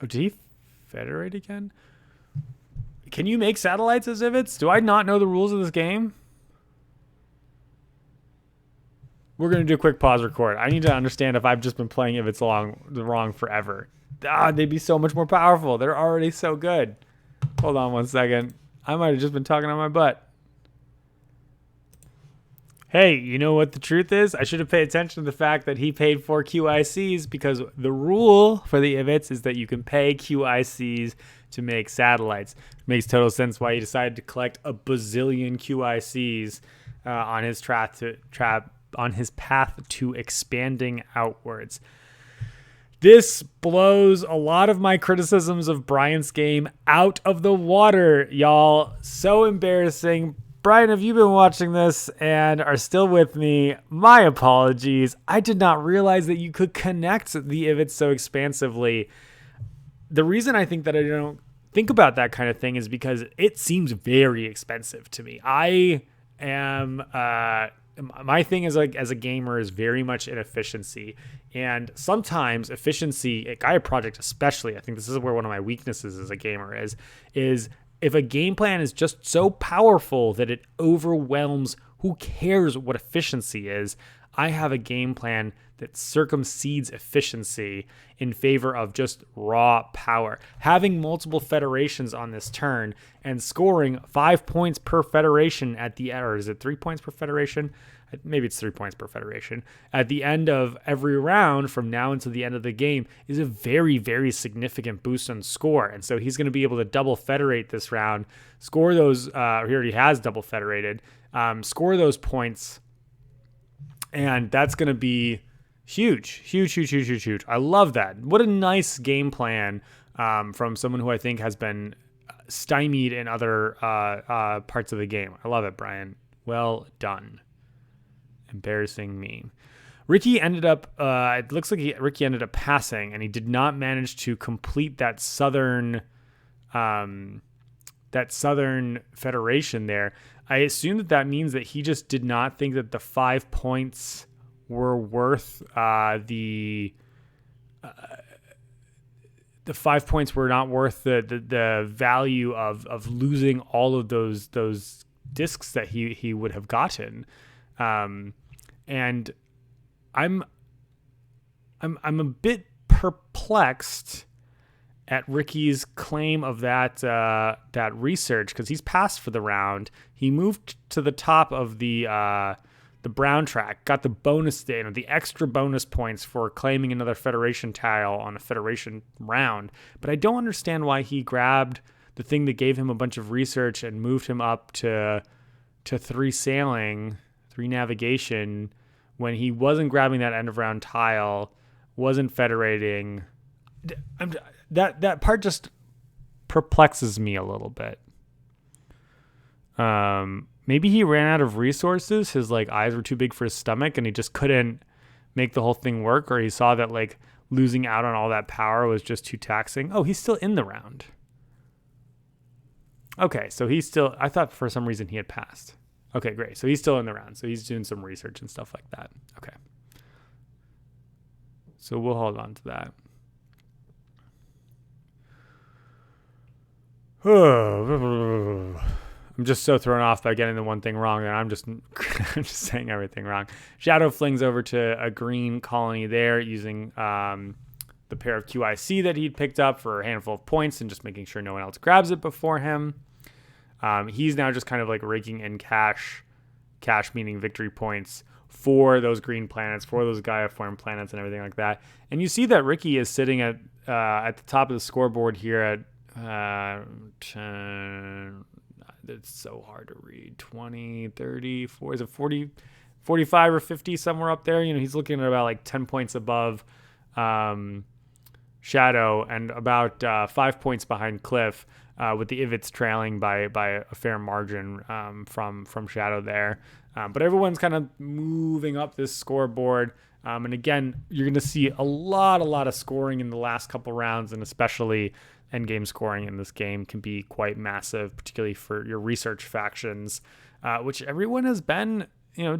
Oh, did he federate again? Can you make satellites as Ivets? Do I not know the rules of this game? We're going to do a quick pause record. I need to understand if I've just been playing Ivets wrong forever. They'd be so much more powerful. They're already so good. Hold on 1 second. I might have just been talking on my butt. Hey, you know what the truth is? I should have paid attention to the fact that he paid 4 QICs because the rule for the Ivets is that you can pay QICs to make satellites. It makes total sense why he decided to collect a bazillion QICs on his path to expanding outwards. This blows a lot of my criticisms of Bryant's game out of the water, y'all. So embarrassing. Bryant, have you been watching this and are still with me? My apologies. I did not realize that you could connect the Ivets so expansively. The reason I think that I don't think about that kind of thing is because it seems very expensive to me. I am... my thing is, like, as a gamer, is very much in efficiency, and sometimes efficiency at Gaia Project especially, I think this is where one of my weaknesses as a gamer is if a game plan is just so powerful that it overwhelms who cares what efficiency is. I have a game plan that circumcedes efficiency in favor of just raw power. Having multiple federations on this turn and scoring 5 points per federation at the end, or is it 3 points per federation? Maybe it's 3 points per federation. At the end of every round from now until the end of the game is a very, very significant boost on score. And so he's going to be able to double federate this round, score those, he already has double federated, score those points. And that's going to be huge. I love that. What a nice game plan from someone who I think has been stymied in other parts of the game. I love it, Brian. Well done. Embarrassing me. Ricky ended up, it looks like Ricky ended up passing, and he did not manage to complete that southern federation there. I assume that means that he just did not think that the 5 points were worth the 5 points were not worth the value of losing all of those discs that he would have gotten. And I'm a bit perplexed at Ricky's claim of that research, because he's passed for the round. He moved to the top of the brown track, got the bonus the extra bonus points for claiming another Federation tile on a Federation round. But I don't understand why he grabbed the thing that gave him a bunch of research and moved him up to 3 sailing, 3 navigation, when he wasn't grabbing that end of round tile, wasn't federating. That part just perplexes me a little bit. Maybe he ran out of resources. His eyes were too big for his stomach, and he just couldn't make the whole thing work, or he saw that losing out on all that power was just too taxing. Oh, he's still in the round. Okay, so he's still, I thought for some reason he had passed. Okay, great. So he's still in the round. So he's doing some research and stuff like that. Okay. So we'll hold on to that. I'm just so thrown off by getting the one thing wrong that I'm just saying everything wrong. Sceadeau flings over to a green colony there using the pair of QIC that he'd picked up for a handful of points and just making sure no one else grabs it before him. He's now just kind of raking in cash meaning victory points for those green planets, for those Gaia form planets and everything like that. And you see that Ricky is sitting at the top of the scoreboard here at 10, it's so hard to read, 20, 30, 40, is it 40, 45 or 50, somewhere up there. He's looking at about 10 points above Sceadeau and about 5 points behind Cliff, with the Ivets trailing by a fair margin from Sceadeau there. But everyone's kind of moving up this scoreboard. And again, you're going to see a lot of scoring in the last couple rounds, and especially endgame scoring in this game can be quite massive, particularly for your research factions, which everyone has been,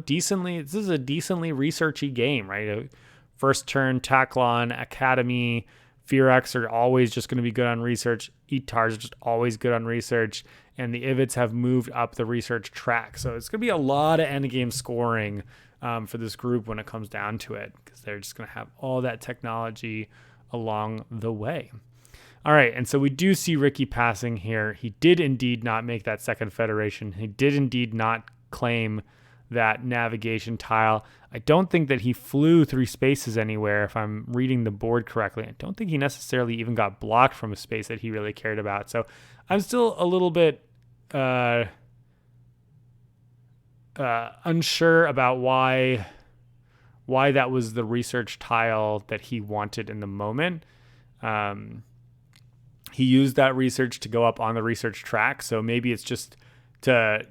decently. This is a decently researchy game, right? First turn, Taklon, Academy, Fearex are always just going to be good on research. Etar's just always good on research. And the Ivets have moved up the research track. So it's going to be a lot of endgame scoring for this group when it comes down to it, because they're just going to have all that technology along the way. All right, and so we do see Ricky passing here. He did indeed not make that second Federation. He did indeed not claim that navigation tile. I don't think that he flew 3 spaces anywhere, if I'm reading the board correctly. I don't think he necessarily even got blocked from a space that he really cared about. So I'm still a little bit unsure about why that was the research tile that he wanted in the moment. He used that research to go up on the research track, so maybe it's just to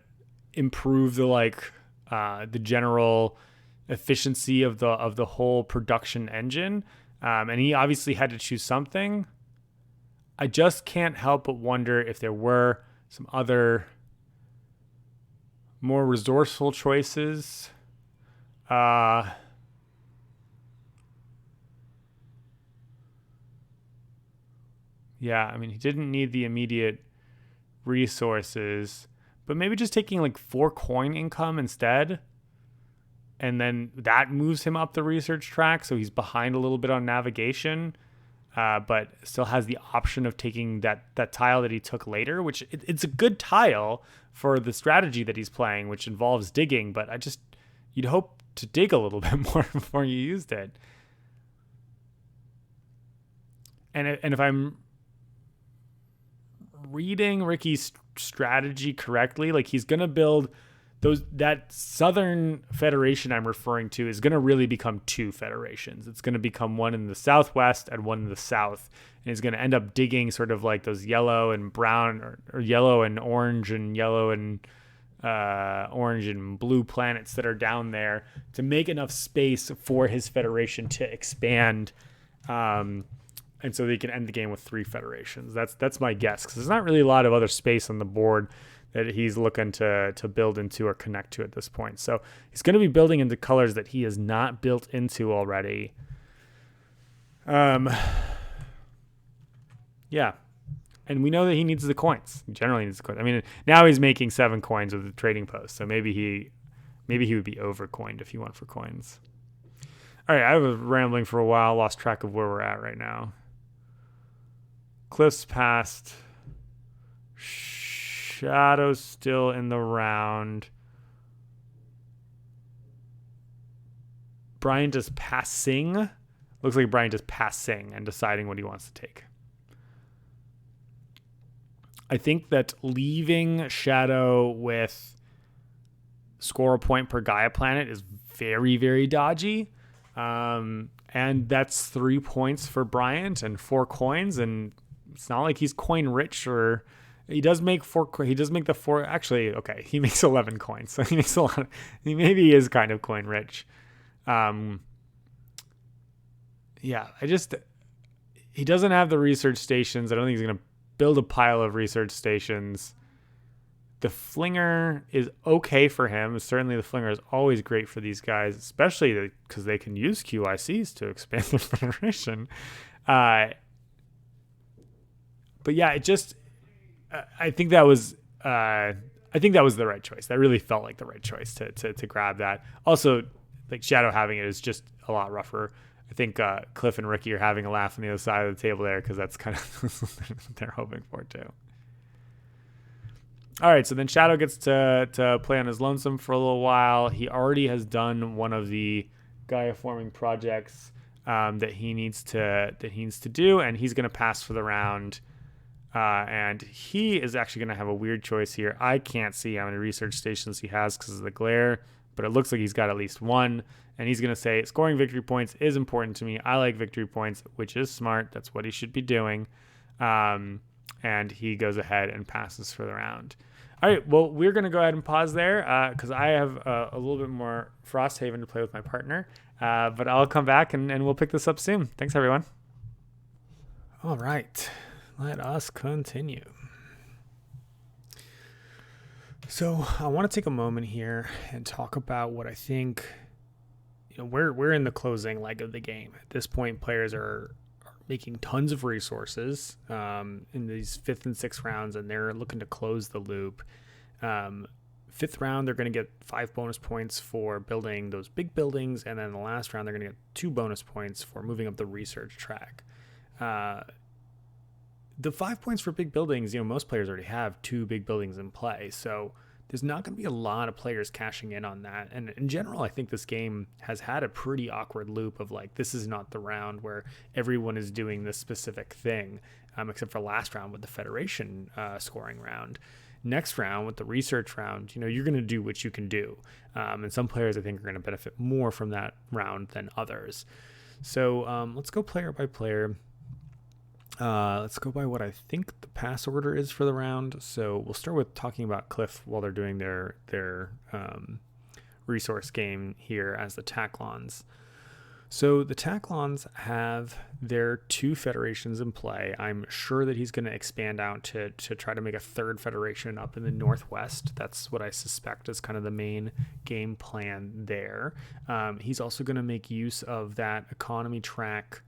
improve the general efficiency of the whole production engine. And he obviously had to choose something. I just can't help but wonder if there were some other more resourceful choices. Yeah, I mean, he didn't need the immediate resources, but maybe just taking 4 coin income instead. And then that moves him up the research track, so he's behind a little bit on navigation, but still has the option of taking that tile that he took later, which it's a good tile for the strategy that he's playing, which involves digging, but you'd hope to dig a little bit more before you used it. And if I'm reading Ricky's strategy correctly, he's going to build that southern federation I'm referring to is going to really become 2 federations. It's going to become one in the southwest and one in the south. And he's going to end up digging sort of those yellow and brown or yellow and orange and yellow and orange and blue planets that are down there to make enough space for his federation to expand, and so they can end the game with 3 federations. That's my guess, because there's not really a lot of other space on the board that he's looking to build into or connect to at this point. So he's going to be building into colors that he has not built into already. Yeah. And we know that he needs the coins. He generally needs the coins. I mean, now he's making 7 coins with the trading post, so maybe he would be overcoined if he went for coins. All right, I was rambling for a while, lost track of where we're at right now. Cliff's passed. Shadow's still in the round. Bryant is passing. Looks like Bryant is passing and deciding what he wants to take. I think that leaving Sceadeau with score a point per Gaia planet is very, very dodgy. And that's 3 points for Bryant and 4 coins. And it's not like he's coin rich, or he does make 4. He does make the 4. Actually, okay, he makes 11 coins. So he makes a lot. Maybe he is kind of coin rich. Yeah, he doesn't have the research stations. I don't think he's going to build a pile of research stations. The Flinger is okay for him. Certainly the Flinger is always great for these guys, especially because they can use QICs to expand their federation. But yeah, I think that was the right choice. That really felt like the right choice to grab that. Also, like Sceadeau having it is just a lot rougher. I think Cliff and Ricky are having a laugh on the other side of the table there, because that's kind of what they're hoping for too. All right, so then Sceadeau gets to play on his lonesome for a little while. He already has done one of the Gaia forming projects that he needs to do, and he's going to pass for the round. And he is actually going to have a weird choice here. I can't see how many research stations he has because of the glare, but it looks like he's got at least 1. And he's going to say, scoring victory points is important to me. I like victory points, which is smart. That's what he should be doing. And he goes ahead and passes for the round. All right, well, we're going to go ahead and pause there because I have a little bit more Frosthaven to play with my partner. But I'll come back and we'll pick this up soon. Thanks, everyone. All right, let us continue. So I want to take a moment here and talk about what I think. We're in the closing leg of the game. At this point, players are making tons of resources in these 5th and 6th rounds, and they're looking to close the loop. 5th round, they're going to get 5 bonus points for building those big buildings, and then the last round, they're going to get 2 bonus points for moving up the research track. The 5 points for big buildings, most players already have 2 big buildings in play, so there's not going to be a lot of players cashing in on that. And in general, I think this game has had a pretty awkward loop of like, this is not the round where everyone is doing this specific thing, except for last round with the Federation scoring round. Next round with the research round, you're going to do what you can do. And some players, I think, are going to benefit more from that round than others. So let's go player by player. Let's go by what I think the pass order is for the round. So we'll start with talking about Cliff while they're doing their resource game here as the Taclons. So the Taclons have their 2 federations in play. I'm sure that he's going to expand out to try to make a 3rd federation up in the northwest. That's what I suspect is kind of the main game plan there. He's also going to make use of that economy track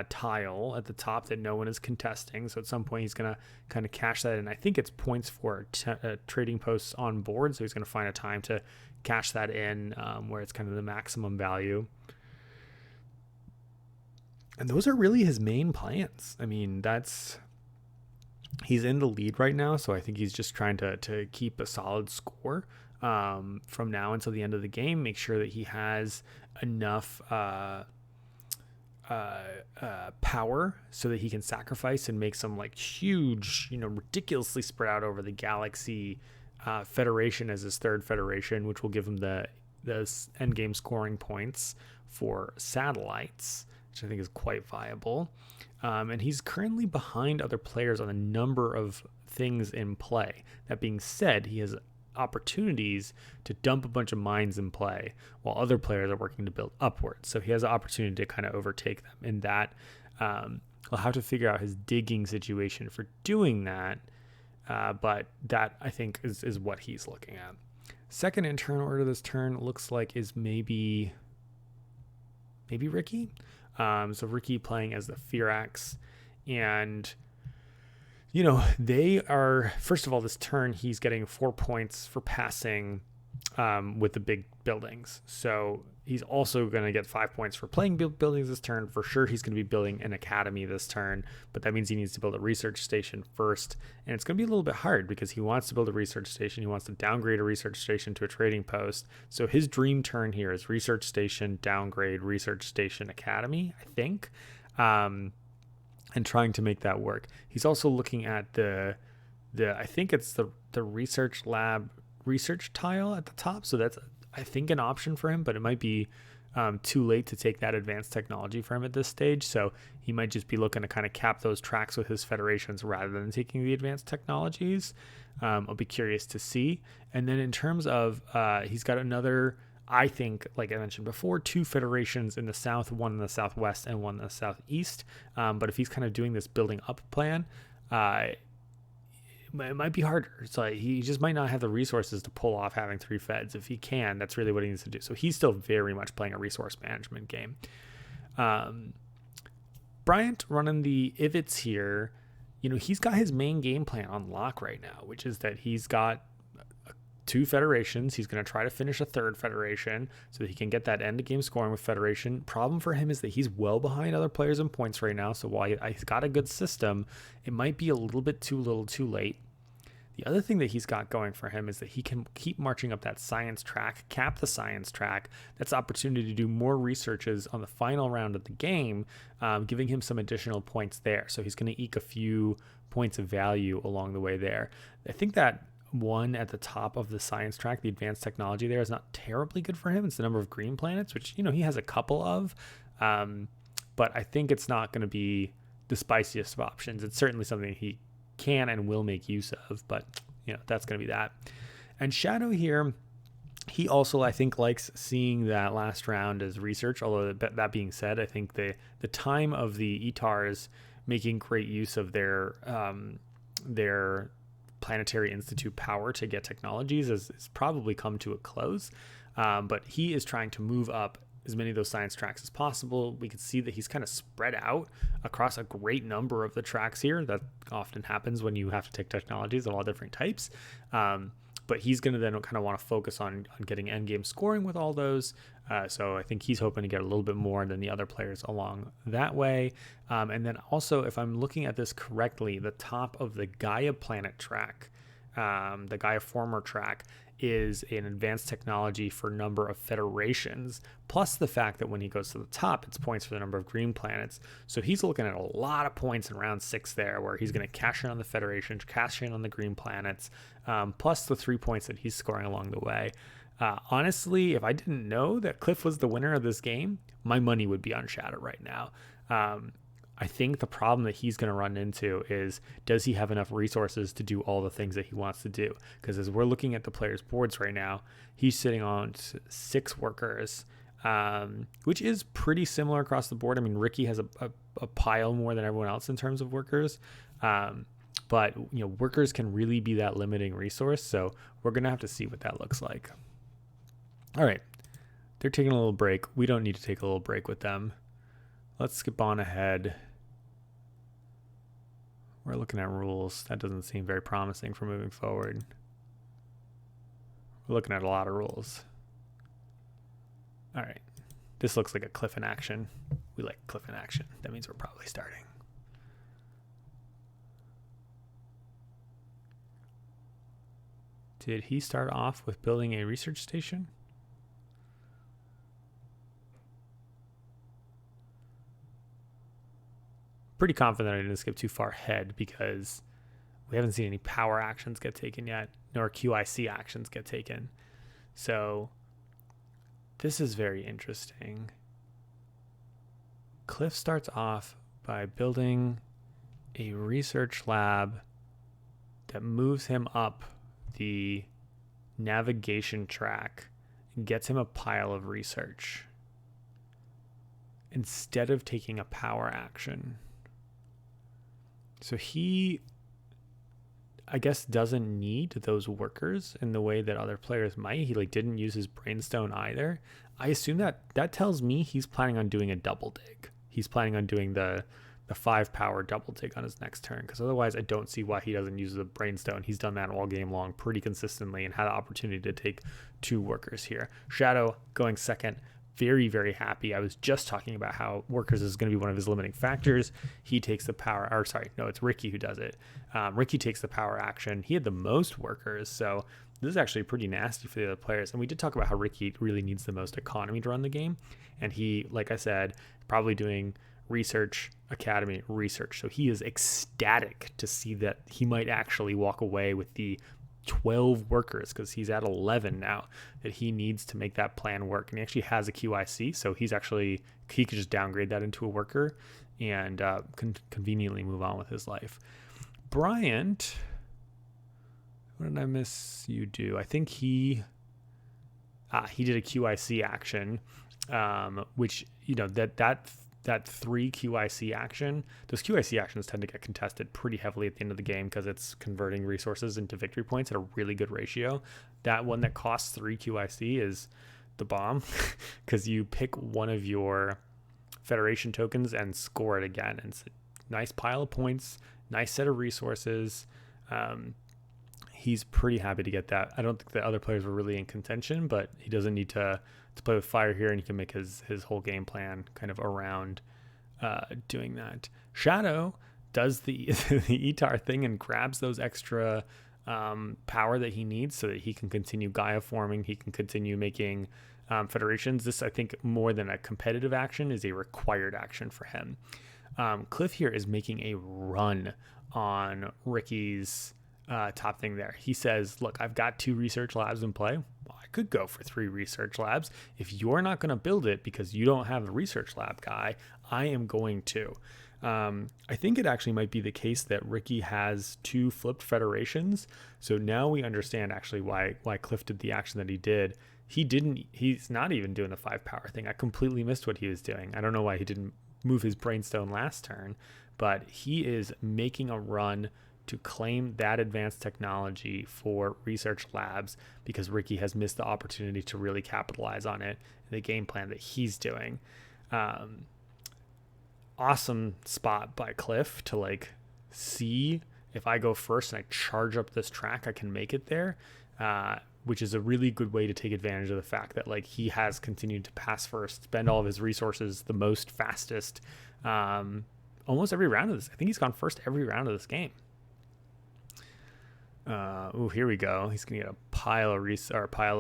tile at the top that no one is contesting. So at some point he's going to kind of cash that in. I think it's points for trading posts on board. So he's going to find a time to cash that in where it's kind of the maximum value. And those are really his main plans. I mean, he's in the lead right now. So I think he's just trying to keep a solid score from now until the end of the game. Make sure that he has enough power so that he can sacrifice and make some like huge, ridiculously spread out over the galaxy federation as his 3rd federation, which will give him the end game scoring points for satellites, which I think is quite viable. And he's currently behind other players on a number of things in play. That being said, he has opportunities to dump a bunch of mines in play while other players are working to build upwards. So he has an opportunity to kind of overtake them in that. We'll have to figure out his digging situation for doing that. But that, I think, is what he's looking at. Second in turn order this turn looks like is maybe Ricky. So Ricky playing as the Firax. And, they are, first of all, this turn, he's getting 4 points for passing with the big buildings. So he's also going to get 5 points for playing buildings this turn. For sure, he's going to be building an academy this turn, but that means he needs to build a research station first. And it's going to be a little bit hard because he wants to build a research station. He wants to downgrade a research station to a trading post. So his dream turn here is research station, downgrade, research station, academy, I think, and trying to make that work. He's also looking at I think it's the research lab research tile at the top. So that's, I think, an option for him, but it might be too late to take that advanced technology for him at this stage. So he might just be looking to kind of cap those tracks with his federations rather than taking the advanced technologies. I'll be curious to see. And then in terms of, he's got another, I think, like I mentioned before, 2 federations in the south, one in the southwest and one in the southeast. But if he's kind of doing this building up plan, it might be harder. It's like he just might not have the resources to pull off having 3 feds. If he can, that's really what he needs to do. So he's still very much playing a resource management game. Bryant running the Ivets here, he's got his main game plan on lock right now, which is that he's got 2 federations. He's going to try to finish a 3rd federation so that he can get that end of game scoring with federation. Problem for him is that he's well behind other players in points right now. So while he's got a good system, it might be a little bit too late. The other thing that he's got going for him is that he can keep marching up that science track, cap the science track. That's opportunity to do more researches on the final round of the game, giving him some additional points there. So he's going to eke a few points of value along the way there. I think that one at the top of the science track, the advanced technology there, is not terribly good for him. It's the number of green planets, which, he has a couple of. But I think it's not going to be the spiciest of options. It's certainly something he can and will make use of, but that's going to be that. And Sceadeau here, he also, I think, likes seeing that last round as research, although that being said, I think the time of the Etars making great use of their Planetary Institute power to get technologies has probably come to a close, but he is trying to move up as many of those science tracks as possible. We can see that he's kind of spread out across a great number of the tracks here. That often happens when you have to take technologies of all different types. But he's going to then kind of want to focus on getting endgame scoring with all those. So I think he's hoping to get a little bit more than the other players along that way. And then also, if I'm looking at this correctly, the top of the Gaia planet track, the Gaia former track, is an advanced technology for number of federations, plus the fact that when he goes to the top, it's points for the number of green planets. So he's looking at a lot of points in round 6 there, where he's going to cash in on the federations, cash in on the green planets, plus the 3 points that he's scoring along the way. Honestly, if I didn't know that Cliff was the winner of this game, my money would be on Sceadeau right now. I think the problem that he's going to run into is, does he have enough resources to do all the things that he wants to do? Because as we're looking at the players' boards right now, he's sitting on 6 workers, which is pretty similar across the board. I mean, Ricky has a pile more than everyone else in terms of workers. But, workers can really be that limiting resource. So we're going to have to see what that looks like. All right. They're taking a little break. We don't need to take a little break with them. Let's skip on ahead. We're looking at rules. That doesn't seem very promising for moving forward. We're looking at a lot of rules. All right. This looks like a Cliff in action. We like Cliff in action. That means we're probably starting. Did he start off with building a research station? Pretty confident I didn't skip too far ahead because we haven't seen any power actions get taken yet, nor QIC actions get taken. So this is very interesting. Cliff starts off by building a research lab that moves him up the navigation track and gets him a pile of research instead of taking a power action. So he, I guess, doesn't need those workers in the way that other players might. He didn't use his brainstone either. I assume that tells me he's planning on doing a double dig. He's planning on doing the 5 power double dig on his next turn, because otherwise I don't see why he doesn't use the brainstone. He's done that all game long pretty consistently and had the opportunity to take 2 workers here. Sceadeau going second. Very, very happy. I was just talking about how workers is going to be one of his limiting factors. He takes the power, or sorry, no, it's Ricky who does it. Ricky takes the power action. He had the most workers, so this is actually pretty nasty for the other players. And we did talk about how Ricky really needs the most economy to run the game. And he, like I said, probably doing research, academy, research. So he is ecstatic to see that he might actually walk away with the 12 workers, because he's at 11 now that he needs to make that plan work. And he actually has a QIC, so he could just downgrade that into a worker and conveniently move on with his life. Bryant, what did I miss you do? I think he did a QIC action, which, that 3 QIC action, those QIC actions tend to get contested pretty heavily at the end of the game because it's converting resources into victory points at a really good ratio. That one that costs 3 QIC is the bomb, because you pick one of your Federation tokens and score it again. And it's a nice pile of points, nice set of resources. He's pretty happy to get that. I don't think the other players were really in contention, but he doesn't need to play with fire here, and he can make his whole game plan kind of around doing that. Sceadeau does the Etar thing and grabs those extra power that he needs so that he can continue Gaia forming. He can continue making federations. This, I think, more than a competitive action, is a required action for him. Cliff here is making a run on Ricky's top thing there. He says, look, I've got 2 research labs in play. Well, I could go for 3 research labs. If you're not going to build it because you don't have a research lab guy, I am going to. I think it actually might be the case that Ricky has 2 flipped federations. So now we understand actually why Cliff did the action that he did. He's not even doing the 5 power thing. I completely missed what he was doing. I don't know why he didn't move his brainstone last turn, but he is making a run to claim that advanced technology for research labs because Ricky has missed the opportunity to really capitalize on it in the game plan that he's doing. Awesome spot by Cliff to see if I go first and I charge up this track, I can make it there, which is a really good way to take advantage of the fact that he has continued to pass first, spend all of his resources the most fastest, almost every round of this. I think he's gone first every round of this game. Here we go. He's gonna get a pile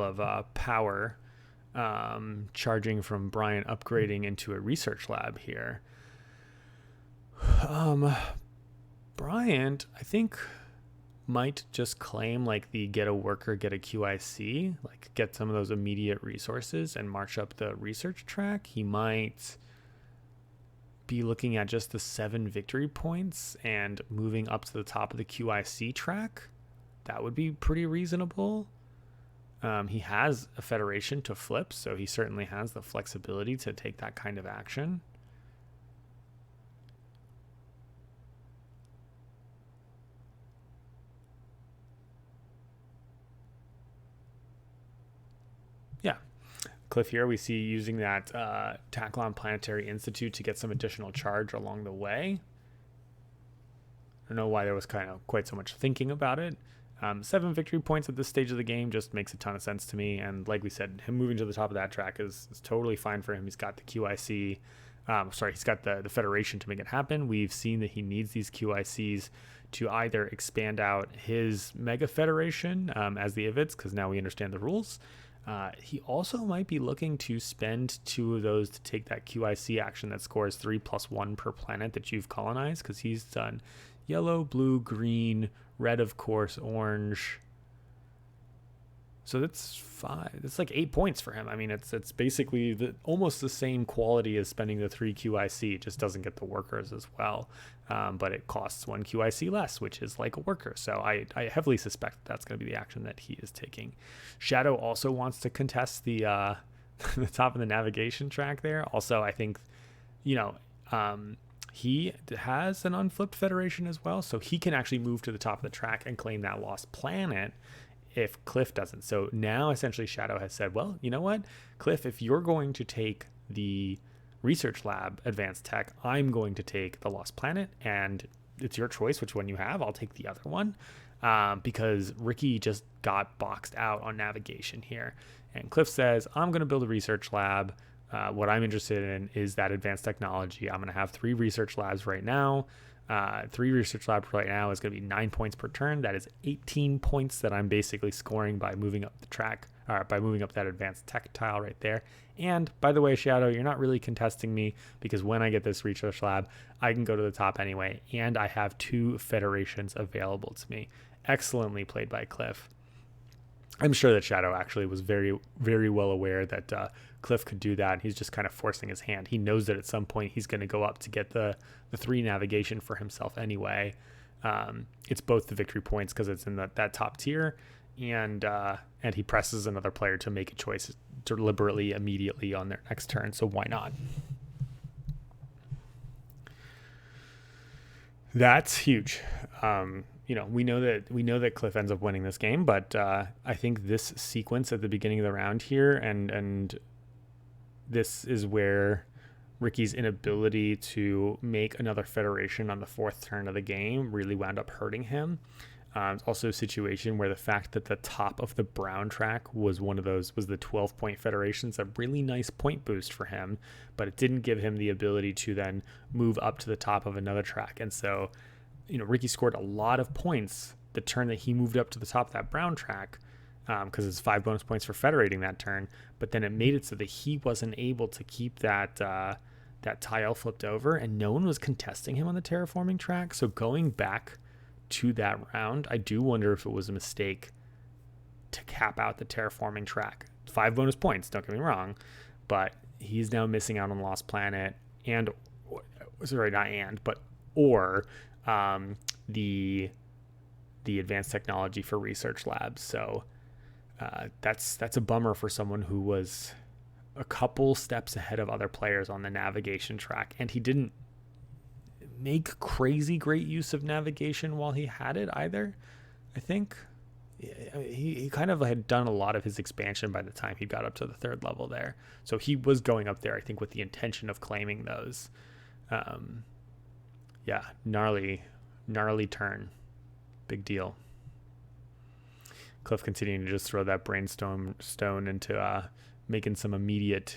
of power, charging from Bryant, upgrading into a research lab here. Bryant, I think, might just claim the get a worker, get a QIC, get some of those immediate resources and march up the research track. He might be looking at just the 7 victory points and moving up to the top of the QIC track. That would be pretty reasonable. He has a federation to flip, so he certainly has the flexibility to take that kind of action. Yeah. Cliff here, we see using that Taclon Planetary Institute to get some additional charge along the way. I don't know why there was kind of quite so much thinking about it. 7 victory points at this stage of the game just makes a ton of sense to me. And like we said, him moving to the top of that track is totally fine for him. He's got the QIC. He's got the Federation to make it happen. We've seen that he needs these QICs to either expand out his Mega Federation as the IVITs, because now we understand the rules. He also might be looking to spend 2 of those to take that QIC action that scores 3+1 per planet that you've colonized, because he's done yellow, blue, green, red, of course, orange, So that's 5. It's like 8 points for him. I mean, it's basically almost the same quality as spending the 3 QIC. It just doesn't get the workers as well. But it costs 1 QIC less, which is like a worker. So I heavily suspect that's going to be the action that he is taking. Sceadeau also wants to contest the the top of the navigation track there. Also, I think, he has an unflipped Federation as well. So he can actually move to the top of the track and claim that lost planet if Cliff doesn't. So now essentially Sceadeau has said, well, you know what, Cliff, if you're going to take the research lab advanced tech, I'm going to take the lost planet, and it's your choice which one you have. I'll take the other one, because Ricky just got boxed out on navigation here. And Cliff says, I'm going to build a research lab. What I'm interested in is that advanced technology. I'm going to have 3 research labs right now. 3 research labs right now is going to be 9 points per turn. That is 18 points that I'm basically scoring by moving up the track, or by moving up that advanced tech tile right there. And by the way, Sceadeau, you're not really contesting me, because when I get this research lab, I can go to the top anyway, and I have 2 federations available to me. Excellently played by Cliff. I'm sure that Sceadeau actually was very, very well aware that Cliff could do that. He's just kind of forcing his hand. He knows that at some point he's going to go up to get the 3 navigation for himself anyway. It's both the victory points because it's in that top tier, and he presses another player to make a choice deliberately immediately on their next turn. So why not? That's huge. We know that Cliff ends up winning this game, but I think this sequence at the beginning of the round here, and this is where Ricky's inability to make another federation on the 4th turn of the game really wound up hurting him. It's also a situation where the fact that the top of the brown track was the 12-point federations, a really nice point boost for him, but it didn't give him the ability to then move up to the top of another track. And so, Ricky scored a lot of points the turn that he moved up to the top of that brown track, because it's 5 bonus points for federating that turn. But then it made it so that he wasn't able to keep that tile flipped over, and no one was contesting him on the terraforming track. So going back to that round, I do wonder if it was a mistake to cap out the terraforming track. 5 bonus points, don't get me wrong, but he's now missing out on Lost Planet or the advanced technology for research labs. So that's a bummer for someone who was a couple steps ahead of other players on the navigation track, and he didn't make crazy great use of navigation while he had it either. I think he kind of had done a lot of his expansion by the time he got up to the 3rd level there. So he was going up there, I think, with the intention of claiming those. Gnarly turn. Big deal. Cliff continuing to just throw that brainstorm stone into making some immediate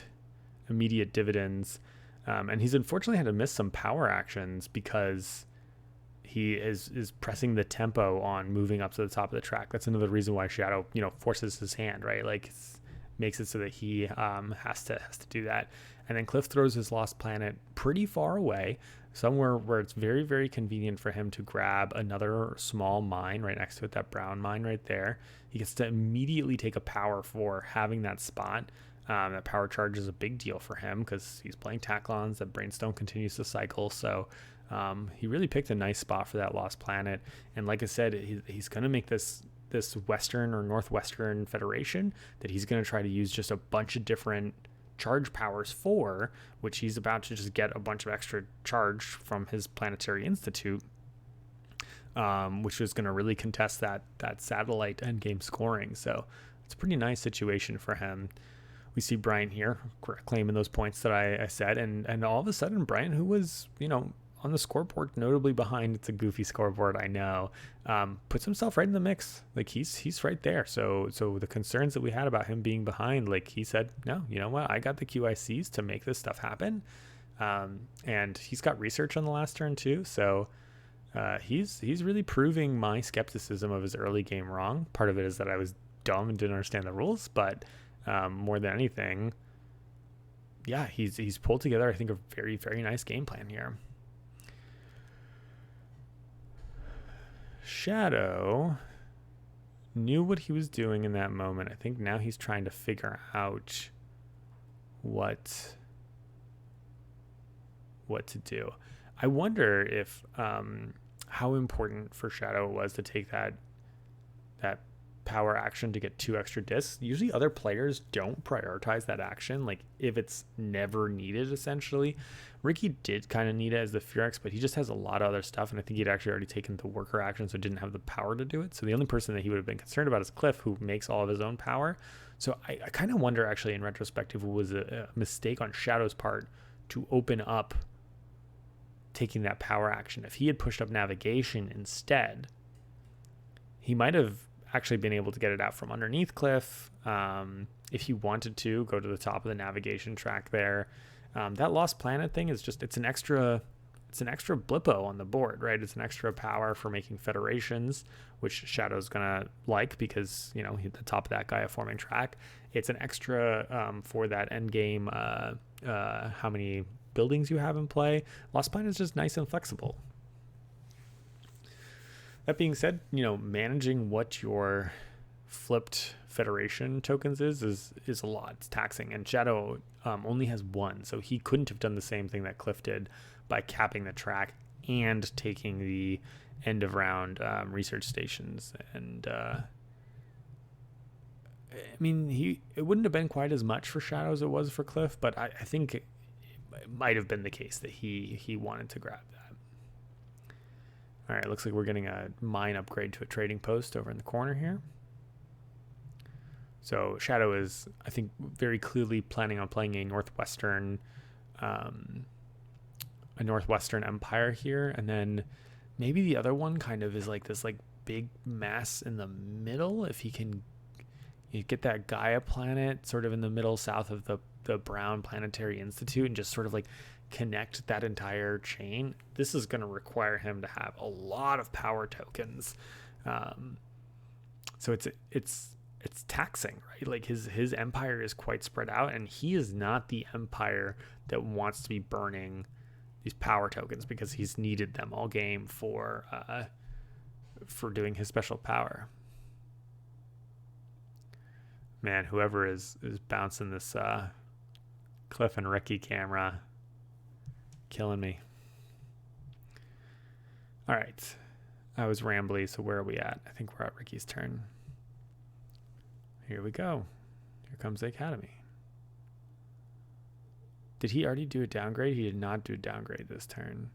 dividends. And he's unfortunately had to miss some power actions because he is pressing the tempo on moving up to the top of the track. That's another reason why Sceadeau, forces his hand, right? Like, makes it so that he has to do that. And then Cliff throws his Lost Planet pretty far away, somewhere where it's very, very convenient for him to grab another small mine right next to it, that brown mine right there. He gets to immediately take a power for having that spot. That power charge is a big deal for him because he's playing Taclons. That Brainstone continues to cycle. So he really picked a nice spot for that Lost Planet. And like I said, he's going to make this Western or Northwestern Federation that he's going to try to use just a bunch of different charge powers for, which he's about to just get a bunch of extra charge from his Planetary Institute, which is going to really contest that satellite endgame scoring. So it's a pretty nice situation for him. We see Bryant here claiming those points that I said, and all of a sudden Bryant, who was on the scoreboard notably behind, it's a goofy scoreboard, I know, puts himself right in the mix. Like he's right there. So the concerns that we had about him being behind, like he said, no, you know what, I got the QICs to make this stuff happen. And he's got research on the last turn too. So he's really proving my skepticism of his early game wrong. Part of it is that I was dumb and didn't understand the rules, but more than anything, yeah, he's pulled together, I think, a very, very nice game plan here. Sceadeau knew what he was doing in that moment. I think now he's trying to figure out what to do. I wonder if how important for Sceadeau it was to take that power action to get 2 extra discs. Usually other players don't prioritize that action, like if it's never needed, essentially. Ricky did kind of need it as the Furex, but he just has a lot of other stuff, and I think he'd actually already taken the worker action, so didn't have the power to do it. So the only person that he would have been concerned about is Cliff, who makes all of his own power. So I kind of wonder, actually, in retrospect, if it was a mistake on Sceadeau's part to open up taking that power action. If he had pushed up navigation instead, he might have actually been able to get it out from underneath Cliff. If he wanted to go to the top of the navigation track there. That lost planet thing is just, it's an extra blippo on the board, right? It's an extra power for making federations, which Sceadeau's gonna like because, you know, he's at the top of that Gaia forming track. It's an extra for that end game, how many buildings you have in play. Lost planet is just nice and flexible. That being said, you know, managing what your flipped Federation tokens is a lot. It's taxing, and Sceadeau only has 1, so he couldn't have done the same thing that Cliff did by capping the track and taking the end of round research stations. And I mean, it wouldn't have been quite as much for Sceadeau as it was for Cliff, but I think it might have been the case that he wanted to grab that. All right, looks like we're getting a mine upgrade to a trading post over in the corner here. So Sceadeau is, I think, very clearly planning on playing a northwestern empire here, and then maybe the other one kind of is like this like big mass in the middle. If he can get that Gaia planet sort of in the middle, south of the Brown Planetary Institute, and just sort of like connect that entire chain, this is going to require him to have a lot of power tokens. So it's taxing, right? Like his empire is quite spread out, and he is not the empire that wants to be burning these power tokens because he's needed them all game for doing his special power. Man, whoever is bouncing this Cliff and Ricky camera, killing me. All right, I was rambly, so where are we at? I think we're at Ricky's turn. Here we go. Here comes the Academy. Did he already do a downgrade? He did not do a downgrade this turn.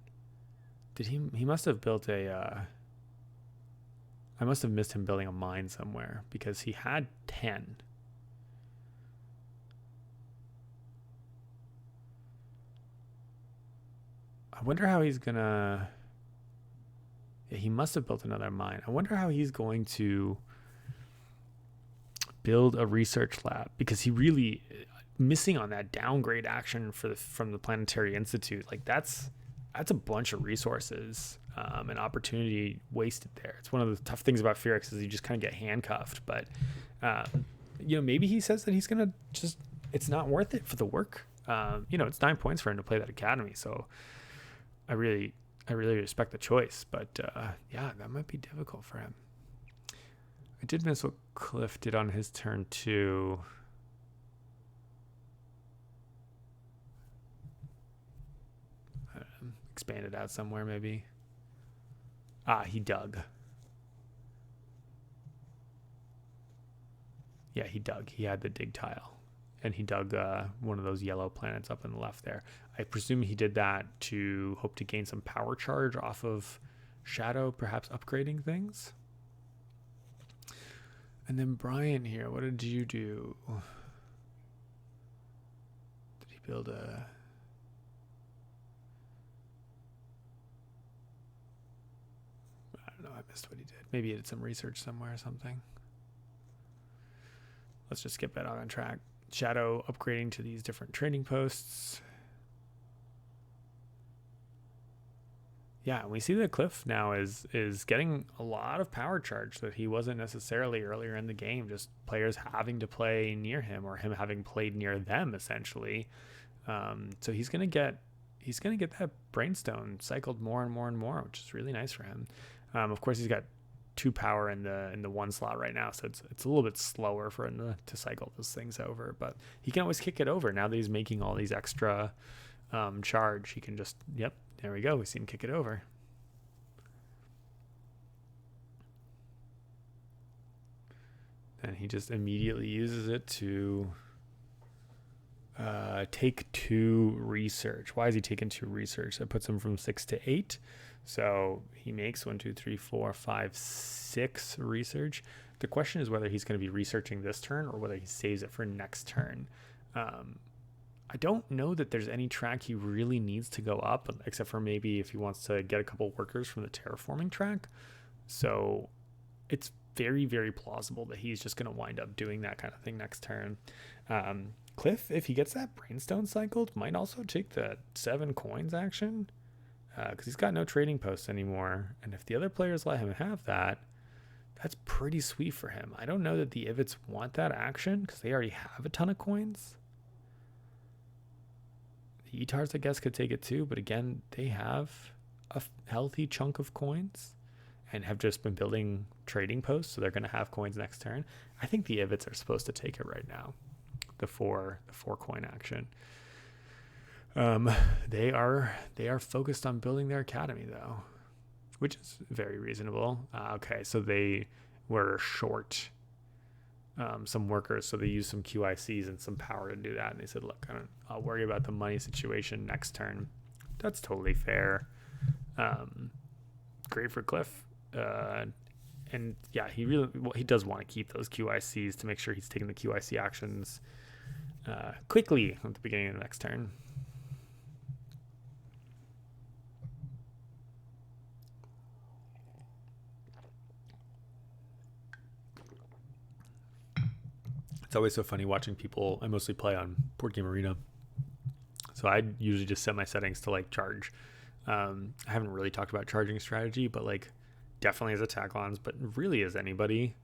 Did he? He must have built a... I must have missed him building a mine somewhere because he had 10. I wonder how he's gonna... Yeah, he must have built another mine. I wonder how he's going to build a research lab, because he really missing on that downgrade action from the Planetary Institute. Like that's a bunch of resources and opportunity wasted there. It's one of the tough things about Furex is you just kind of get handcuffed. But you know, maybe he says that he's gonna just, it's not worth it for the work. You know, it's 9 points for him to play that Academy. So I really respect the choice, but yeah, that might be difficult for him. I did miss what Cliff did on his turn too. Expanded out somewhere maybe. He dug. Yeah, he dug. He had the dig tile, and he dug one of those yellow planets up in the left there. I presume he did that to hope to gain some power charge off of Sceadeau, perhaps upgrading things. And then Bryant here, what did you do? Did he build a... I don't know, I missed what he did. Maybe he did some research somewhere or something. Let's just get that on track. Sceadeau upgrading to these different trading posts. Yeah, we see that Cliff now is getting a lot of power charge that he wasn't necessarily earlier in the game. Just players having to play near him or him having played near them, essentially. So he's gonna get that brainstone cycled more and more and more, which is really nice for him. Of course, he's got 2 power in the 1 slot right now, so it's a little bit slower for him to cycle those things over. But he can always kick it over now that he's making all these extra charge. He can just, yep, there we go. We see him kick it over. And he just immediately uses it to take 2 research. Why is he taking 2 research? That puts him from 6 to 8. So he makes 1, 2, 3, 4, 5, 6 research. The question is whether he's going to be researching this turn or whether he saves it for next turn. I don't know that there's any track he really needs to go up, except for maybe if he wants to get a couple workers from the terraforming track. So it's very, very plausible that he's just going to wind up doing that kind of thing next turn. Cliff, if he gets that Brainstone cycled, might also take the 7 coins action, because he's got no trading posts anymore. And if the other players let him have that, that's pretty sweet for him. I don't know that the Ivets want that action because they already have a ton of coins. The Etars, I guess, could take it too, but again, they have a healthy chunk of coins and have just been building trading posts, so they're going to have coins next turn. I think the Ivets are supposed to take it right now, the 4 coin action. They are focused on building their academy though, which is very reasonable. Okay, so they were short some workers, so they used some QICs and some power to do that. And they said, look, I'll worry about the money situation next turn. That's totally fair. Great for Cliff. And yeah, he does want to keep those QICs to make sure he's taking the QIC actions quickly at the beginning of the next turn. It's always so funny watching people. I mostly play on Board Game Arena, so I usually just set my settings to like charge. I haven't really talked about charging strategy, but like definitely as attack-ons, but really as anybody,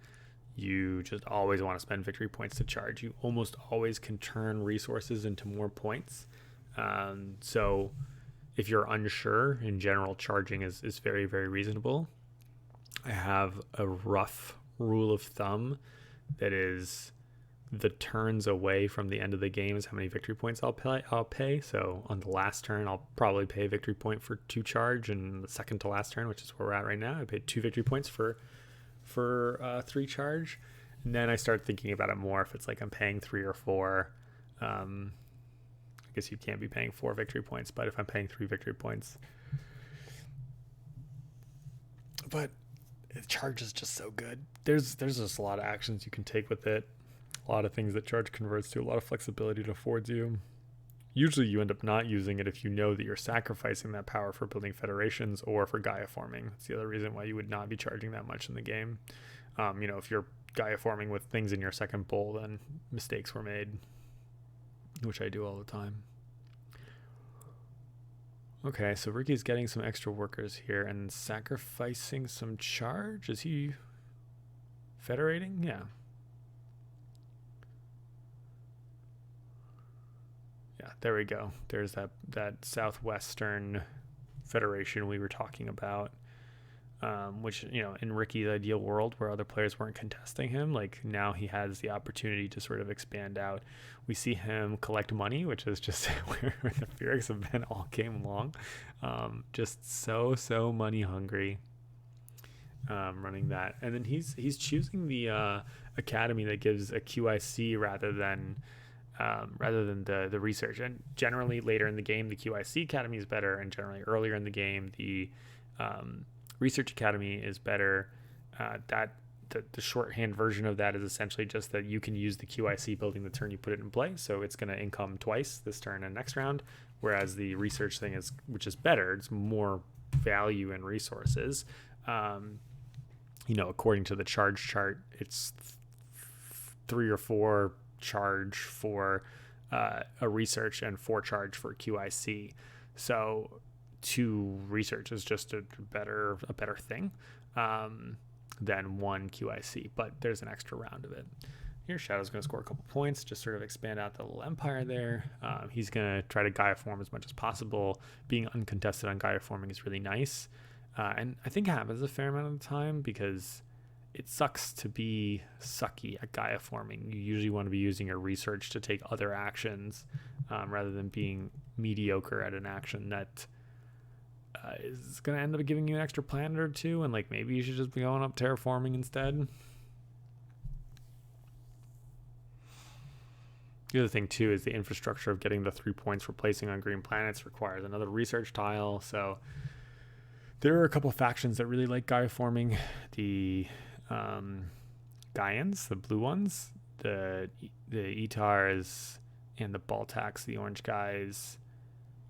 you just always want to spend victory points to charge. You almost always can turn resources into more points. So if you're unsure, in general, charging is very, very reasonable. I have a rough rule of thumb that is the turns away from the end of the game is how many victory points I'll pay. So on the last turn, I'll probably pay a victory point for 2 charge, and the second to last turn, which is where we're at right now, I paid 2 victory points for 3 charge. And then I start thinking about it more if it's like I'm paying 3 or 4. I guess you can't be paying 4 victory points, but if I'm paying 3 victory points, but charge is just so good. There's just a lot of actions you can take with it. A lot of things that charge converts to, a lot of flexibility it affords you. Usually you end up not using it if you know that you're sacrificing that power for building federations or for Gaia forming. That's the other reason why you would not be charging that much in the game. If you're Gaia forming with things in your second bowl, then mistakes were made, which I do all the time. Okay, so Ricky's getting some extra workers here and sacrificing some charge. Is he federating? Yeah. Yeah, there we go. There's that southwestern federation we were talking about, which, in Ricky's ideal world where other players weren't contesting him, like now he has the opportunity to sort of expand out. We see him collect money, which is just where the Phoenix have been all game long. Just so money hungry, running that. And then he's choosing the academy that gives a QIC rather than the research. And generally later in the game, the QIC Academy is better, and generally earlier in the game, the Research Academy is better. The shorthand version of that is essentially just that you can use the QIC building the turn you put it in play, so it's going to income twice this turn and next round, whereas the research thing which is better, it's more value and resources. According to the charge chart, it's 3 or 4 charge for a research and 4 charge for QIC. So 2 research is just a better thing than 1 QIC, but there's an extra round of it. Here, Shadow's going to score a couple points, just sort of expand out the little empire there. He's going to try to Gaia form as much as possible. Being uncontested on Gaia forming is really nice. And I think happens a fair amount of the time because it sucks to be sucky at Gaia forming. You usually want to be using your research to take other actions rather than being mediocre at an action that is going to end up giving you an extra planet or two, and like maybe you should just be going up terraforming instead. The other thing too is the infrastructure of getting the 3 points for placing on green planets requires another research tile. So there are a couple factions that really like Gaia forming. The Gaians, the blue ones, the Etars and the Baltacs, the orange guys,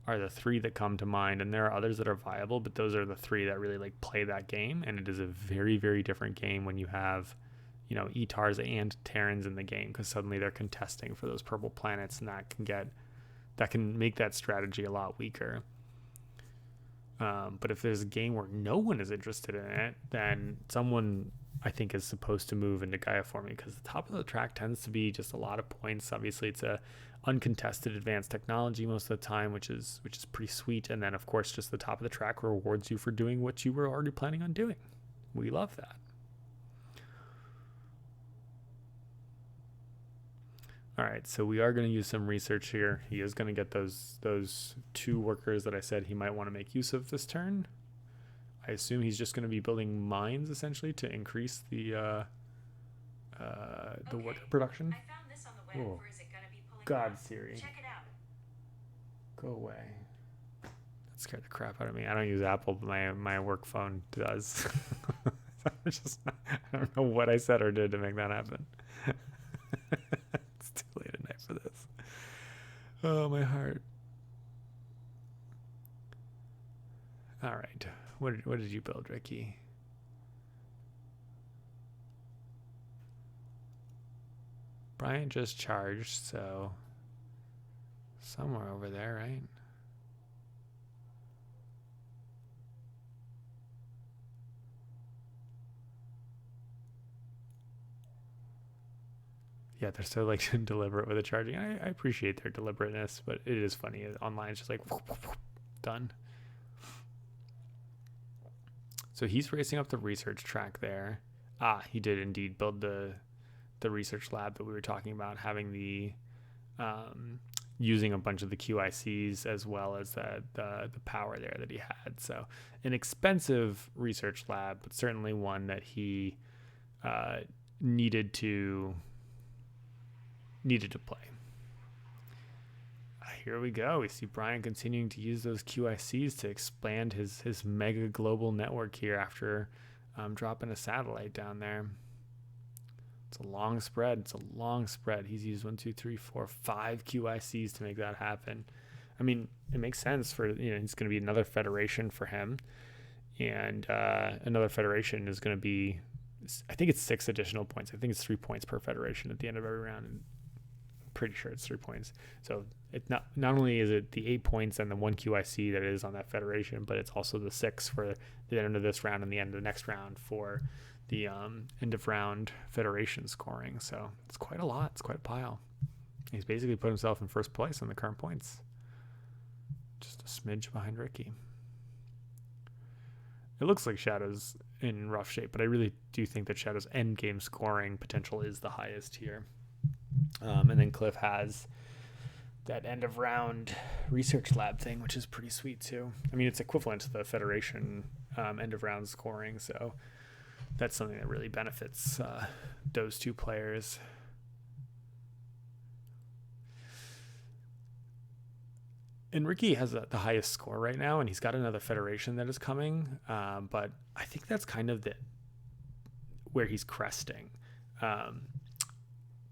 are the three that come to mind, and there are others that are viable, but those are the three that really like play that game. And it is a very, very different game when you have, you know, Etars and Terrans in the game, because suddenly they're contesting for those purple planets, and that can make that strategy a lot weaker. But if there's a game where no one is interested in it, then someone, I think, is supposed to move into Gaia forming, because the top of the track tends to be just a lot of points. Obviously, it's a uncontested advanced technology most of the time, which is pretty sweet. And then, of course, just the top of the track rewards you for doing what you were already planning on doing. We love that. All right, so we are going to use some research here. He is going to get those 2 workers that I said he might want to make use of this turn. I assume he's just going to be building mines essentially to increase the worker production. I found this on the web. Whoa. Or is it going to be pulling God, out? Siri. Check it out. Go away. That scared the crap out of me. I don't use Apple, but my work phone does. I don't know what I said or did to make that happen. It's too late at night for this. Oh, my heart. All right. What did you build, Ricky? Bryant just charged, so somewhere over there, right? Yeah, they're so like deliberate with the charging. I appreciate their deliberateness, but it is funny. Online, it's just like whoop, whoop, whoop, done. So he's racing up the research track there. He did indeed build the research lab that we were talking about, having the using a bunch of the QICs as well as the power there that he had. So an expensive research lab, but certainly one that he needed to play. Here we go. We see Bryant continuing to use those QICs to expand his mega global network here after dropping a satellite down there. It's a long spread. He's used 1, 2, 3, 4, 5 QICs to make that happen. I mean, it makes sense for, it's going to be another federation for him. And another federation is going to be, I think it's 6 additional points. I think it's 3 points per federation at the end of every round. And I'm pretty sure it's 3 points. So it not only is it the 8 points and the 1 QIC that is on that federation, but it's also the 6 for the end of this round and the end of the next round for the end of round federation scoring. So it's quite a lot. It's quite a pile. He's basically put himself in first place on the current points. Just a smidge behind Ricky. It looks like Sceadeau's in rough shape, but I really do think that Sceadeau's end game scoring potential is the highest here. And then Cliff has that end of round research lab thing, which is pretty sweet too. I mean, it's equivalent to the Federation end of round scoring, so that's something that really benefits those 2 players. And Ricky has the highest score right now, and he's got another Federation that is coming, but I think that's kind of where he's cresting.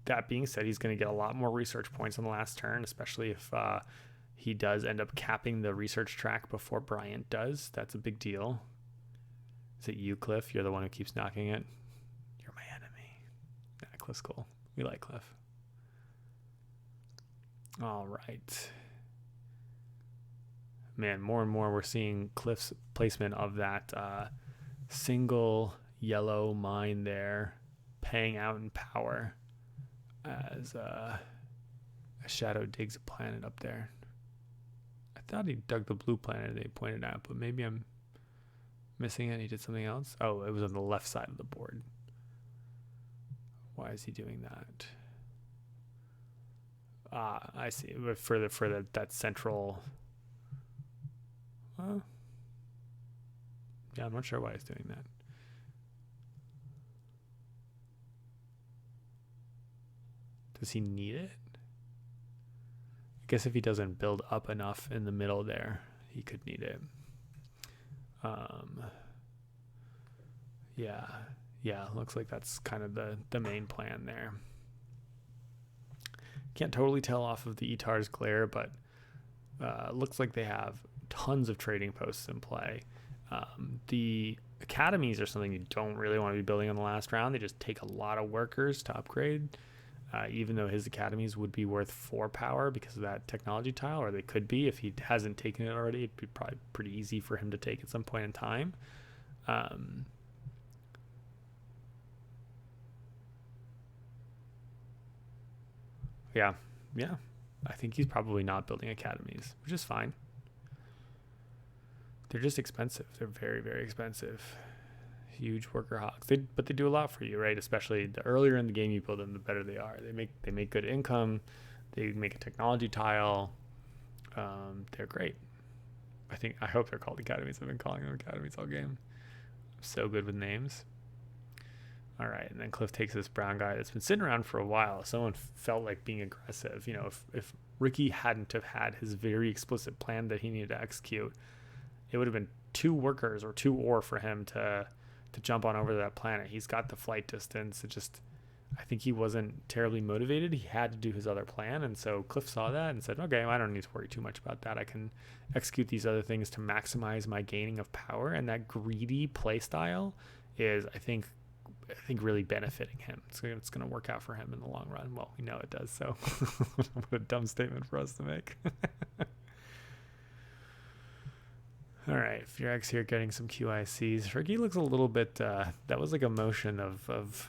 That being said, he's going to get a lot more research points on the last turn, especially if he does end up capping the research track before Bryant does. That's a big deal. Is it you, Cliff? You're the one who keeps knocking it? You're my enemy. Nah, Cliff's cool. We like Cliff. All right. Man, more and more we're seeing Cliff's placement of that single yellow mine there paying out in power as a Sceadeau digs a planet up there. I thought he dug the blue planet they pointed out, but maybe I'm missing it. He did something else. Oh, it was on the left side of the board. Why is he doing that? I see. But for that central. Yeah, I'm not sure why he's doing that. Does he need it? I guess if he doesn't build up enough in the middle there, he could need it. Yeah, looks like that's kind of the main plan there. Can't totally tell off of the Etar's glare, but looks like they have tons of trading posts in play. The academies are something you don't really want to be building in the last round. They just take a lot of workers to upgrade, even though his academies would be worth 4 power because of that technology tile, or they could be if he hasn't taken it already. It'd be probably pretty easy for him to take at some point in time. Yeah. I think he's probably not building academies, which is fine. They're just expensive. They're very, very expensive. Huge worker hogs. But they do a lot for you, right? Especially the earlier in the game you build them, the better they are. They make good income. They make a technology tile. They're great. I hope they're called academies. I've been calling them academies all game. I'm so good with names. All right, and then Cliff takes this brown guy that's been sitting around for a while. Someone felt like being aggressive. You know, if Ricky hadn't have had his very explicit plan that he needed to execute, it would have been 2 workers or 2 ore for him to jump on over to that planet. He's got the flight distance. I think he wasn't terribly motivated. He had to do his other plan, and so Cliff saw that and said, okay, I don't need to worry too much about that. I can execute these other things to maximize my gaining of power, and that greedy play style is, I think really benefiting him. It's going to work out for him in the long run. Well, we know it does, so what a dumb statement for us to make. All right, Furex here getting some QICs. Ricky looks a little bit, that was like a motion of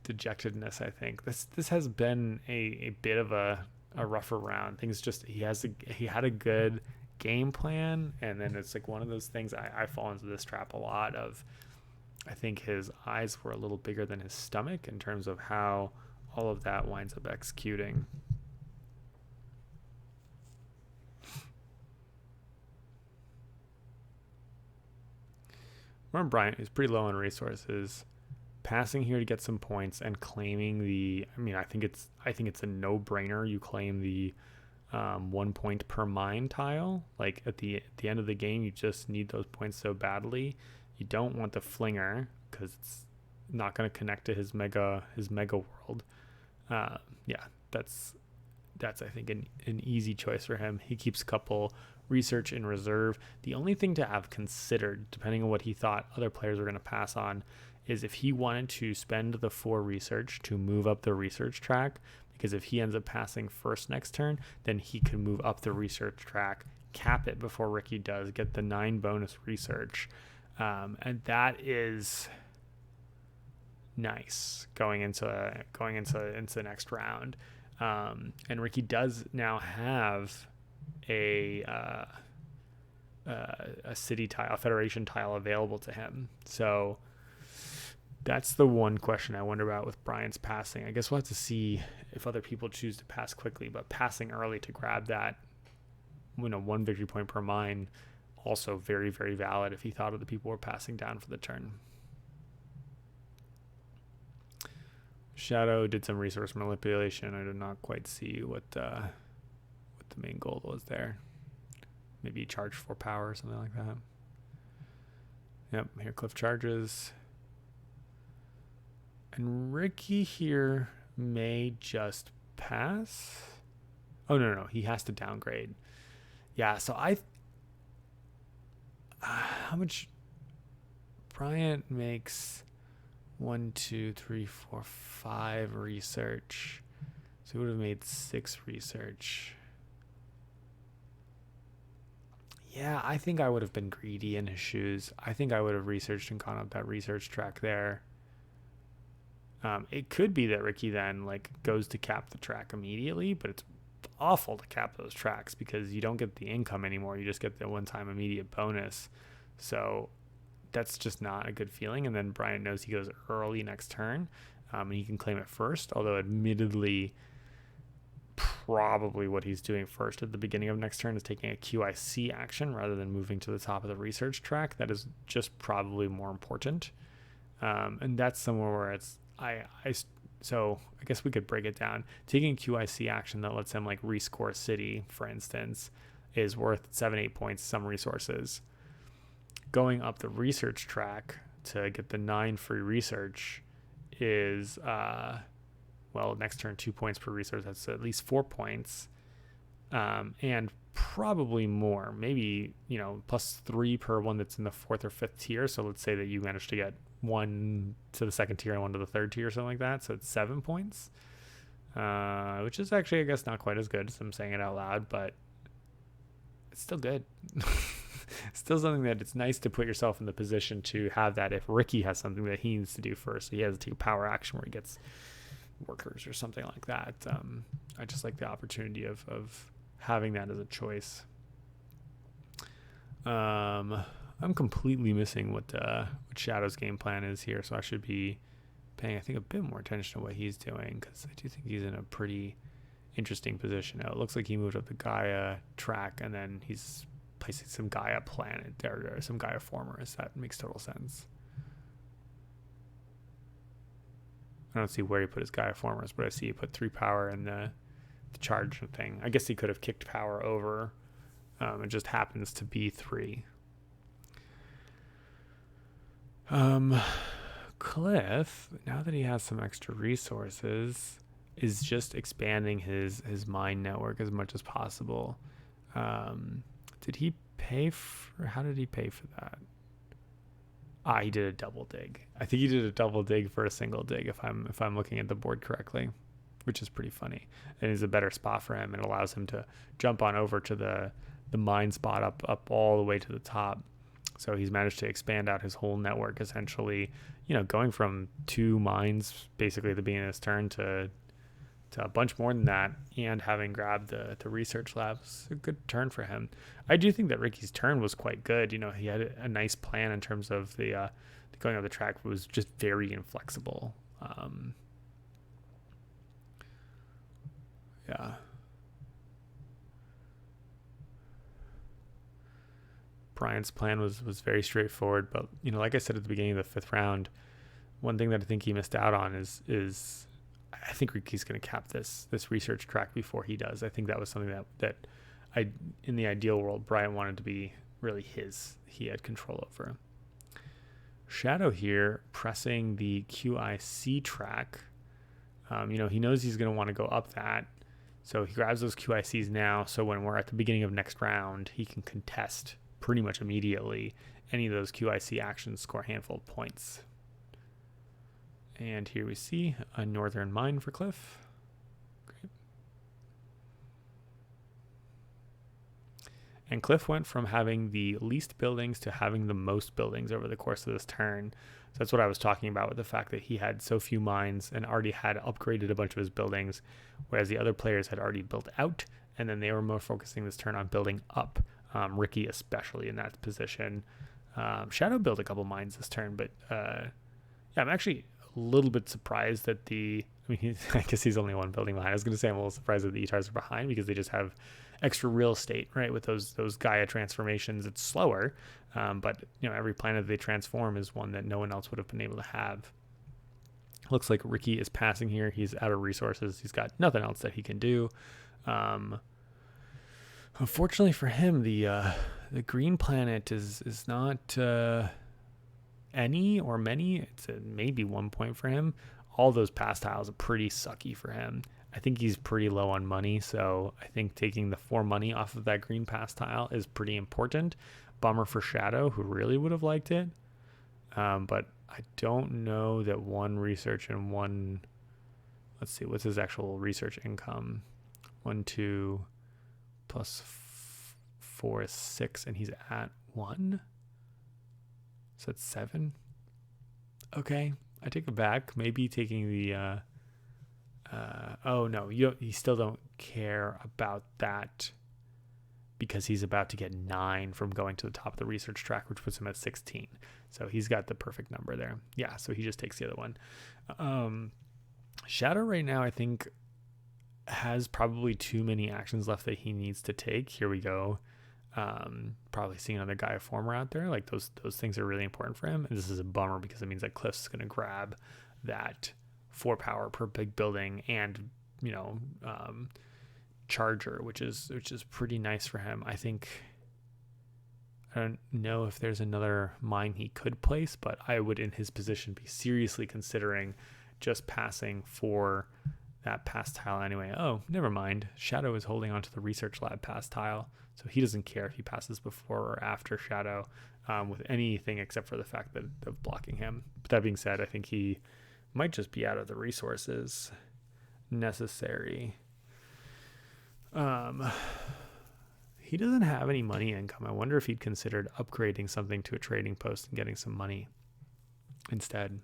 dejectedness, I think. This has been a bit of a rougher round. Things just, he had a good game plan, and then it's like one of those things, I fall into this trap a lot of, I think his eyes were a little bigger than his stomach in terms of how all of that winds up executing. We're on Bryant, who's pretty low on resources, passing here to get some points and claiming I think it's a no-brainer. You claim the 1 point per mine tile. Like at the end of the game, you just need those points so badly. You don't want the flinger because it's not going to connect to his mega world. That's I think an easy choice for him. He keeps a couple research in reserve. The only thing to have considered, depending on what he thought other players were going to pass on, is if he wanted to spend the 4 research to move up the research track, because if he ends up passing first next turn, then he can move up the research track, cap it before Ricky does, get the 9 bonus research. And that is nice going into the next round. And Ricky does now have a city tile, a federation tile available to him. So that's the one question I wonder about with Bryant's passing. I guess we'll have to see if other people choose to pass quickly, but passing early to grab that, 1 victory point per mine, also very, very valid if he thought other people were passing down for the turn. Sceadeau did some resource manipulation. I did not quite see what the main goal was there. Maybe charge 4 power or something like that. Yep, here Cliff charges. And Ricky here may just pass. Oh, no, he has to downgrade. Yeah, so how much Bryant makes 1, 2, 3, 4, 5 research. So he would have made 6 research. Yeah, I think I would have been greedy in his shoes. I think I would have researched and gone up that research track there. It could be that Ricky then goes to cap the track immediately, but it's awful to cap those tracks because you don't get the income anymore. You just get the one-time immediate bonus. So that's just not a good feeling. And then Bryant knows he goes early next turn, and he can claim it first, although admittedly probably what he's doing first at the beginning of next turn is taking a QIC action rather than moving to the top of the research track. That is just probably more important. And that's somewhere where it's so I guess we could break it down. Taking QIC action that lets him like rescore a city, for instance, is worth 7-8 points, some resources. Going up the research track to get the 9 free research is next turn 2 points per resource. That's at least 4 points, and probably more, maybe +3 per one that's in the 4th or 5th tier. So let's say that you manage to get 1 to the 2nd tier and 1 to the 3rd tier, something like that. So it's 7 points, which is actually, I guess, not quite as good as I'm saying it out loud, but it's still good. Still something that it's nice to put yourself in the position to have that if Ricky has something that he needs to do first. So he has to take a power action where he gets workers or something like that. I just like the opportunity of having that as a choice. I'm completely missing what Sceadeau's game plan is here, so I should be paying, I think, a bit more attention to what he's doing, because I do think he's in a pretty interesting position now. It looks like he moved up the Gaia track, and then he's placing some Gaia planet or some Gaia formers. That makes total sense. I don't see where he put his Gaia formers, but I see he put 3 power in the charge thing. I guess he could have kicked power over. It just happens to be 3. Cliff, now that he has some extra resources, is just expanding his mine network as much as possible. Did he pay for? How did he pay for that? He did a double dig. I think he did a double dig for a single dig, if I'm looking at the board correctly, which is pretty funny. It is a better spot for him. It allows him to jump on over to the mine spot up all the way to the top. So he's managed to expand out his whole network, essentially, going from 2 mines basically at the beginning of his turn to a bunch more than that, and having grabbed the research lab. It's a good turn for him. I do think that Ricky's turn was quite good. He had a nice plan in terms of the going on the track. Was just very inflexible. Yeah. Bryant's plan was very straightforward, but like I said at the beginning of the 5th round, one thing that I think he missed out on is I think Ricky's going to cap this research track before he does. I think that was something that I, in the ideal world, Bryant wanted to be really his. He had control over. Sceadeau here pressing the QIC track. He knows he's going to want to go up that, so he grabs those QICs now. So when we're at the beginning of next round, he can contest pretty much immediately. Any of those QIC actions score a handful of points. And here we see a northern mine for Cliff. Great. And Cliff went from having the least buildings to having the most buildings over the course of this turn. So that's what I was talking about, with the fact that he had so few mines and already had upgraded a bunch of his buildings, whereas the other players had already built out, and then they were more focusing this turn on building up. Ricky especially in that position. Sceadeau built a couple mines this turn, but I'm actually a little bit surprised that I guess he's only 1 building behind. I was going to say I'm a little surprised that the ETARs are behind, because they just have extra real estate, right? With those Gaia transformations, it's slower, but every planet they transform is one that no one else would have been able to have. Looks like Ricky is passing here. He's out of resources. He's got nothing else that he can do. Unfortunately for him, the green planet is not any or many. It's maybe 1 point for him. All those pass tiles are pretty sucky for him. I think he's pretty low on money, so I think taking the 4 money off of that green pass tile is pretty important. Bummer for Sceadeau, who really would have liked it. But I don't know that 1 research and 1... Let's see, what's his actual research income? 1, 2... plus 4 is 6, and he's at 1. So that's 7. Okay, I take it back. Maybe taking the oh no, you still don't care about that, because he's about to get 9 from going to the top of the research track, which puts him at 16. So he's got the perfect number there. Yeah, so he just takes the other one. Sceadeau right now, I think, has probably too many actions left that he needs to take. Here we go. Probably seeing another Gaia former out there. Like those things are really important for him. And this is a bummer because it means that Cliff's going to grab that 4 power per big building and, charger, which is pretty nice for him. I don't know if there's another mine he could place, but I would, in his position, be seriously considering just passing for that pass tile anyway. Oh, never mind. Sceadeau is holding onto the research lab pass tile, so he doesn't care if he passes before or after Sceadeau with anything except for the fact that of blocking him. But that being said, I think he might just be out of the resources necessary. He doesn't have any money income. I wonder if he'd considered upgrading something to a trading post and getting some money instead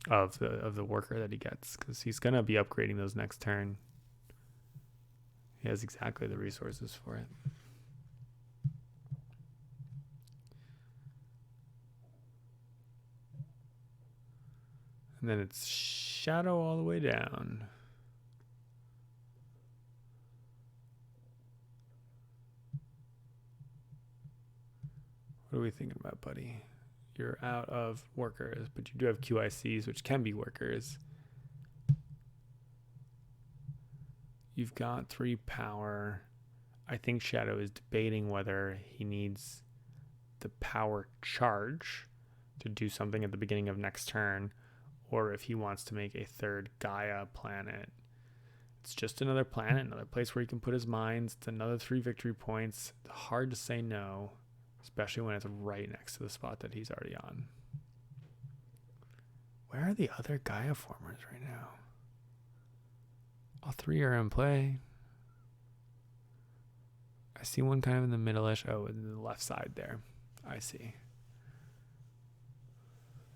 of the worker that he gets, because he's gonna be upgrading those next turn. He has exactly the resources for it. And then it's Sceadeau all the way down. What are we thinking about, buddy? You're out of workers, but you do have QICs, which can be workers. You've got 3 power. I think Sceadeau is debating whether he needs the power charge to do something at the beginning of next turn, or if he wants to make a 3rd Gaia planet. It's just another planet, another place where he can put his mines. It's another 3 victory points. It's hard to say no, especially when it's right next to the spot that he's already on. Where are the other Gaia formers right now? All 3 are in play. I see one kind of in the middle-ish. Oh, in the left side there. I see.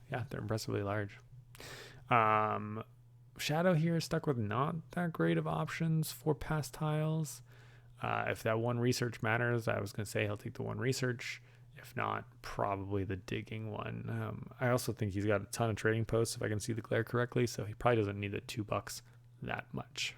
Yeah, they're impressively large. Sceadeau here is stuck with not that great of options for past tiles. If that 1 research matters, I was going to say he'll take the 1 research. If not, probably the digging one. I also think he's got a ton of trading posts, if I can see the glare correctly, so he probably doesn't need the $2 that much.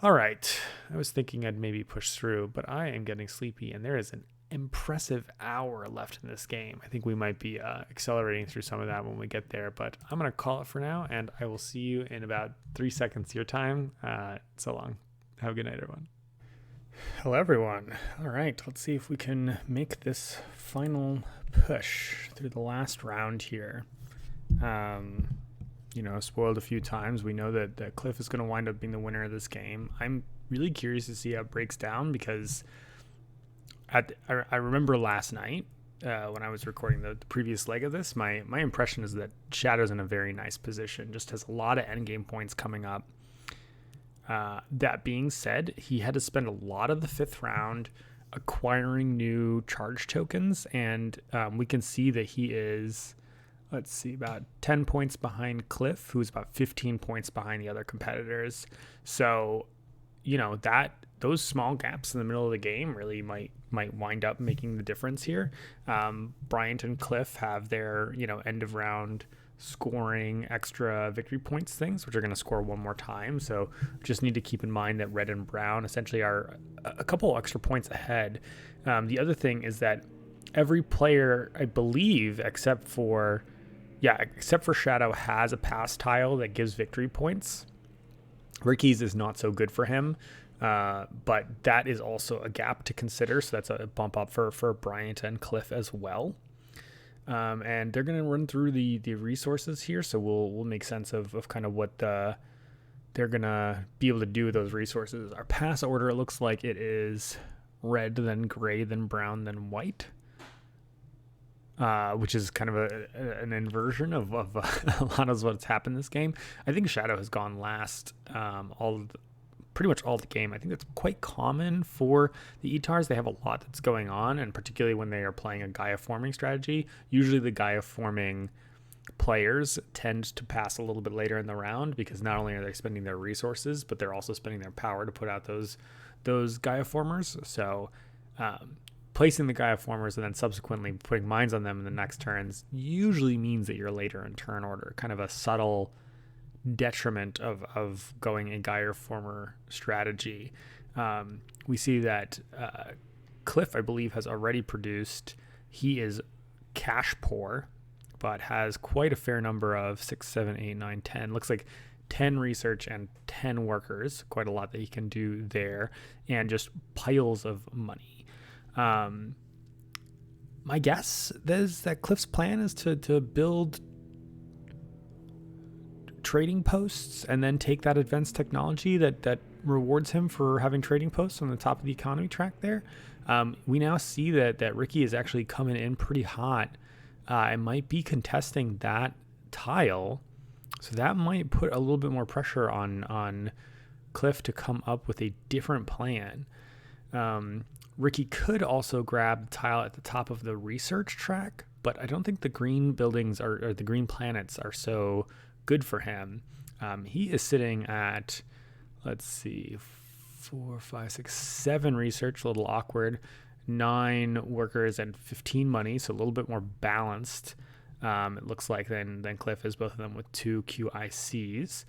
All right. I was thinking I'd maybe push through, but I am getting sleepy, and there is an impressive hour left in this game. I think we might be accelerating through some of that when we get there, but I'm going to call it for now, and I will see you in about 3 seconds your time. So long. Have a good night, everyone. Hello, everyone. All right, let's see if we can make this final push through the last round here. Spoiled a few times. We know that Cliff is going to wind up being the winner of this game. I'm really curious to see how it breaks down, because I remember last night when I was recording the previous leg of this, my impression is that Sceadeau's in a very nice position, just has a lot of endgame points coming up. That being said, he had to spend a lot of the 5th round acquiring new charge tokens, and we can see that he is, about 10 points behind Cliff, who's about 15 points behind the other competitors. So, those small gaps in the middle of the game really might wind up making the difference here. Bryant and Cliff have their, end of round scoring extra victory points things, which are going to score 1 more time. So just need to keep in mind that red and brown essentially are a couple extra points ahead. The other thing is that every player, I believe, except for Sceadeau, has a pass tile that gives victory points. Ricky's is not so good for him, but that is also a gap to consider. So that's a bump up for Bryant and Cliff as well. And they're going to run through the resources here, so we'll make sense of kind of what they're going to be able to do with those resources. Our pass order, it looks like it is red, then gray, then brown, then white, which is kind of an inversion of a lot of what's happened this game. I think Sceadeau has gone last pretty much all the game. I think that's quite common for the ETARs. They have a lot that's going on, and particularly when they are playing a Gaia forming strategy, usually the Gaia forming players tend to pass a little bit later in the round, because not only are they spending their resources, but they're also spending their power to put out those Gaia formers. So placing the Gaia formers and then subsequently putting mines on them in the next turns usually means that you're later in turn order. Kind of a subtle detriment of going a Gaia former strategy. We see that Cliff, I believe, has already produced. He is cash poor, but has quite a fair number of 6, 7, 8, 9, 10. Looks like 10 research and 10 workers. Quite a lot that he can do there, and just piles of money. My guess is that Cliff's plan is to build trading posts and then take that advanced technology that rewards him for having trading posts on the top of the economy track there. We now see that Ricky is actually coming in pretty hot. It might be contesting that tile, so that might put a little bit more pressure on Cliff to come up with a different plan. Ricky could also grab the tile at the top of the research track, but I don't think the green buildings or the green planets are so good for him. He is sitting at, let's see, 4, 5, 6, 7 research, a little awkward, 9 workers and 15 money, so a little bit more balanced. It looks like than Cliff is, both of them with 2 QICs.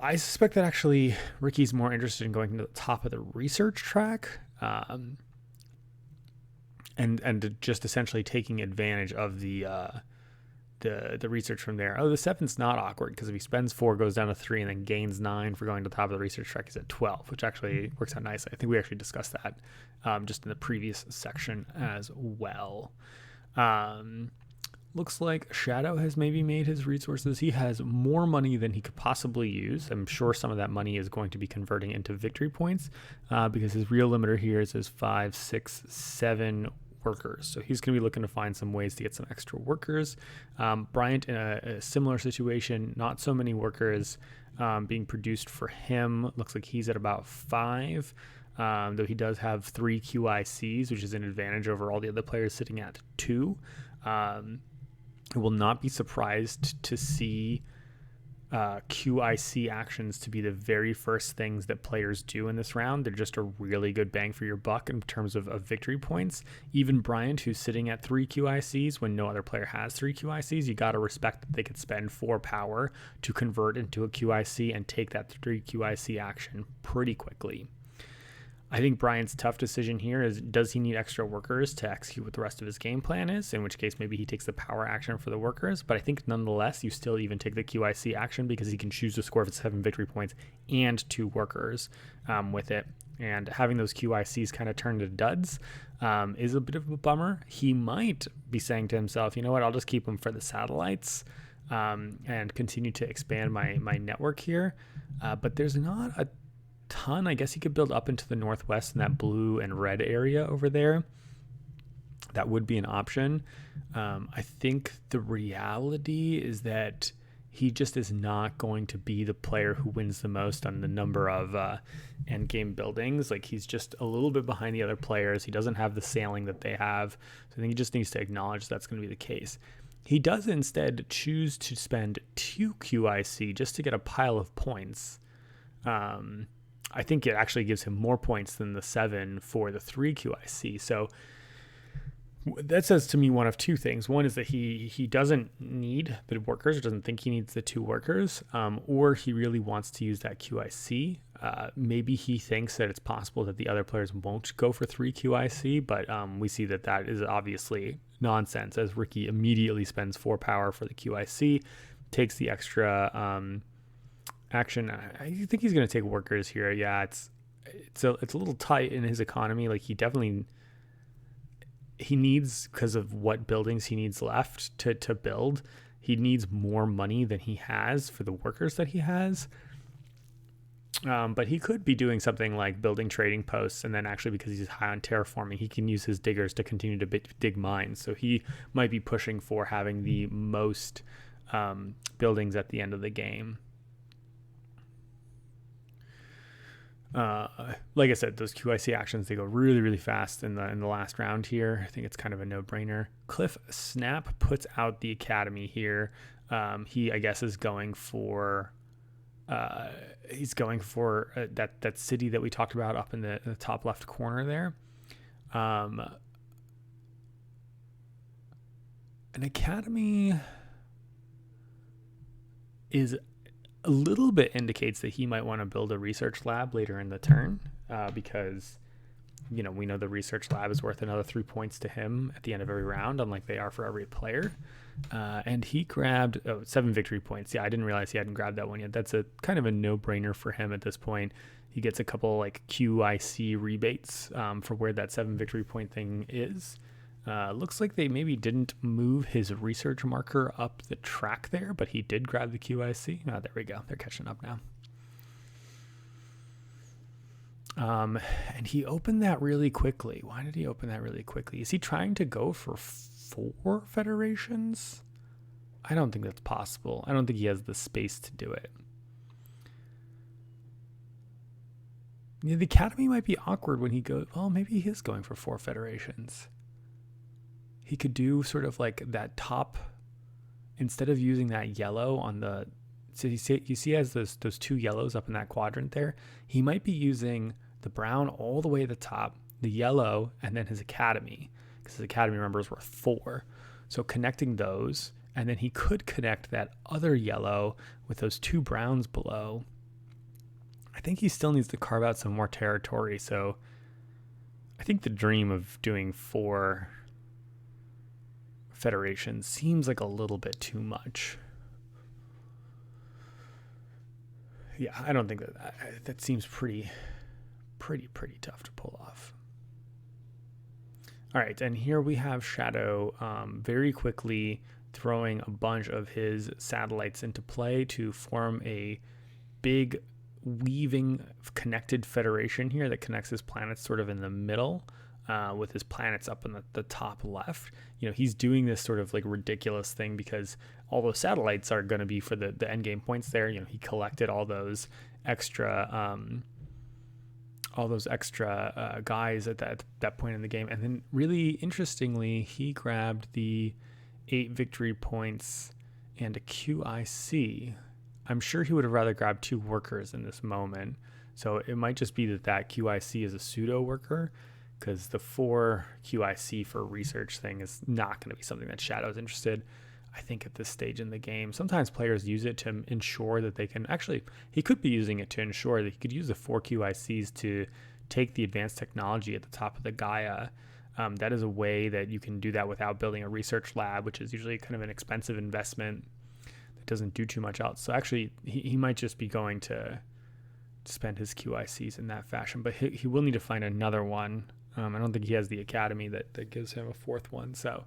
I suspect that actually Ricky's more interested in going to the top of the research track, and just essentially taking advantage of the research from there. Oh, the 7's not awkward, because if he spends 4, goes down to 3, and then gains 9 for going to the top of the research track, he's at 12, which actually works out nicely. I think we actually discussed that just in the previous section as well. Looks like Sceadeau has maybe made his resources. He has more money than he could possibly use. I'm sure some of that money is going to be converting into victory points, because his real limiter here is 5, 6, 7 workers. So he's going to be looking to find some ways to get some extra workers. Bryant in a similar situation, not so many workers being produced for him. Looks like he's at about 5, though he does have 3 QICs, which is an advantage over all the other players sitting at 2. I will not be surprised to see QIC actions to be the very first things that players do in this round. They're just a really good bang for your buck in terms of victory points. Even Bryant, who's sitting at 3 QICs when no other player has 3 QICs, you got to respect that they could spend 4 power to convert into a QIC and take that 3 QIC action pretty quickly. I think Bryant's tough decision here is, does he need extra workers to execute what the rest of his game plan is? In which case, maybe he takes the power action for the workers. But I think nonetheless, you still even take the QIC action, because he can choose to score 7 victory points and 2 workers with it. And having those QICs kind of turn to duds is a bit of a bummer. He might be saying to himself, you know what, I'll just keep them for the satellites and continue to expand my network here. But there's not a ton. I guess he could build up into the northwest in that blue and red area over there. That would be an option. I think the reality is that he just is not going to be the player who wins the most on the number of end game buildings. Like, he's just a little bit behind the other players. He doesn't have the sailing that they have. So I think he just needs to acknowledge that's going to be the case. He does instead choose to spend 2 QIC just to get a pile of points. I think it actually gives him more points than the 7 for the 3 QIC. So that says to me one of 2 things. One is that he doesn't need the workers, or doesn't think he needs the 2 workers, or he really wants to use that QIC. Maybe he thinks that it's possible that the other players won't go for 3 QIC, but we see that is obviously nonsense, as Ricky immediately spends 4 power for the QIC, takes the extra action. I think he's going to take workers here. Yeah, it's a little tight in his economy. Like, he needs, because of what buildings he needs left to build, he needs more money than he has for the workers that he has. But he could be doing something like building trading posts, and then actually, because he's high on terraforming, he can use his diggers to continue to dig mines. So he might be pushing for having the most buildings at the end of the game. Like I said, those QIC actions, they go really, really fast in the last round here. I think it's kind of a no-brainer. Cliff Snap puts out the Academy here. He, I guess, is going for that city that we talked about up in the top left corner there. An Academy is a little bit indicates that he might want to build a research lab later in the turn, because, we know the research lab is worth another 3 points to him at the end of every round, unlike they are for every player. And he grabbed 7 victory points. Yeah, I didn't realize he hadn't grabbed that one yet. That's a kind of a no-brainer for him at this point. He gets a couple like QIC rebates for where that 7 victory point thing is. Looks like they maybe didn't move his research marker up the track there, but he did grab the QIC. Oh, there we go. They're catching up now. And he opened that really quickly. Why did he open that really quickly? Is he trying to go for 4 federations? I don't think that's possible. I don't think he has the space to do it. Yeah, the Academy might be awkward when he goes, well, maybe he is going for 4 federations. He could do sort of like that top, instead of using that yellow on the, so you see he has those 2 yellows up in that quadrant there. He might be using the brown all the way to the top, the yellow, and then his Academy, because his Academy, remember, is worth 4. So connecting those, and then he could connect that other yellow with those 2 browns below. I think he still needs to carve out some more territory. So I think the dream of doing 4 federations seems like a little bit too much. Yeah, I don't think that seems pretty tough to pull off. All right, and here we have Sceadeau very quickly throwing a bunch of his satellites into play to form a big weaving connected federation here that connects his planets sort of in the middle, with his planets up in the top left. He's doing this sort of like ridiculous thing because all those satellites are going to be for the end game points there. He collected all those extra guys at that point in the game. And then really interestingly, he grabbed the 8 victory points and a QIC. I'm sure he would have rather grabbed 2 workers in this moment. So it might just be that QIC is a pseudo worker, because the 4 QIC for research thing is not going to be something that Sceadeau's interested, I think, at this stage in the game. Sometimes players use it to ensure that they can, actually, he could be using it to ensure that he could use the 4 QICs to take the advanced technology at the top of the Gaia. That is a way that you can do that without building a research lab, which is usually kind of an expensive investment that doesn't do too much else. So actually, he might just be going to spend his QICs in that fashion, but he will need to find another one. I don't think he has the Academy that gives him a 4th one, so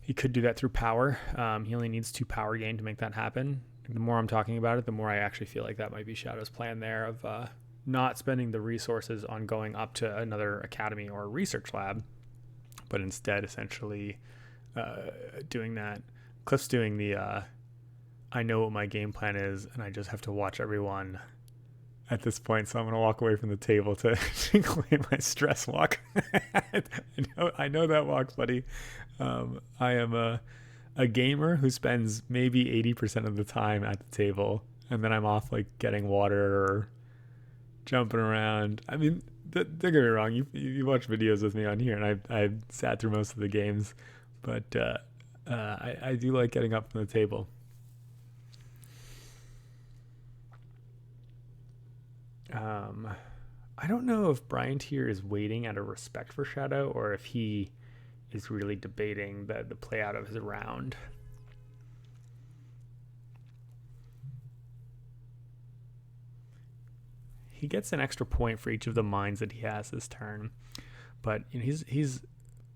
he could do that through power. He only needs 2 power gain to make that happen. The more I'm talking about it, the more I actually feel like that might be Sceadeau's plan there of not spending the resources on going up to another Academy or research lab, but instead essentially doing that. Cliff's doing the I know what my game plan is, and I just have to watch everyone at this point, so I'm going to walk away from the table to claim my stress walk. I know that walk, buddy. I am a gamer who spends maybe 80% of the time at the table, and then I'm off like getting water or jumping around. I mean, don't get me wrong, you watch videos with me on here, and I sat through most of the games, but I do like getting up from the table. I don't know if Bryant here is waiting out of respect for Sceadeau, or if he is really debating the play out of his round. He gets an extra point for each of the mines that he has this turn, but he's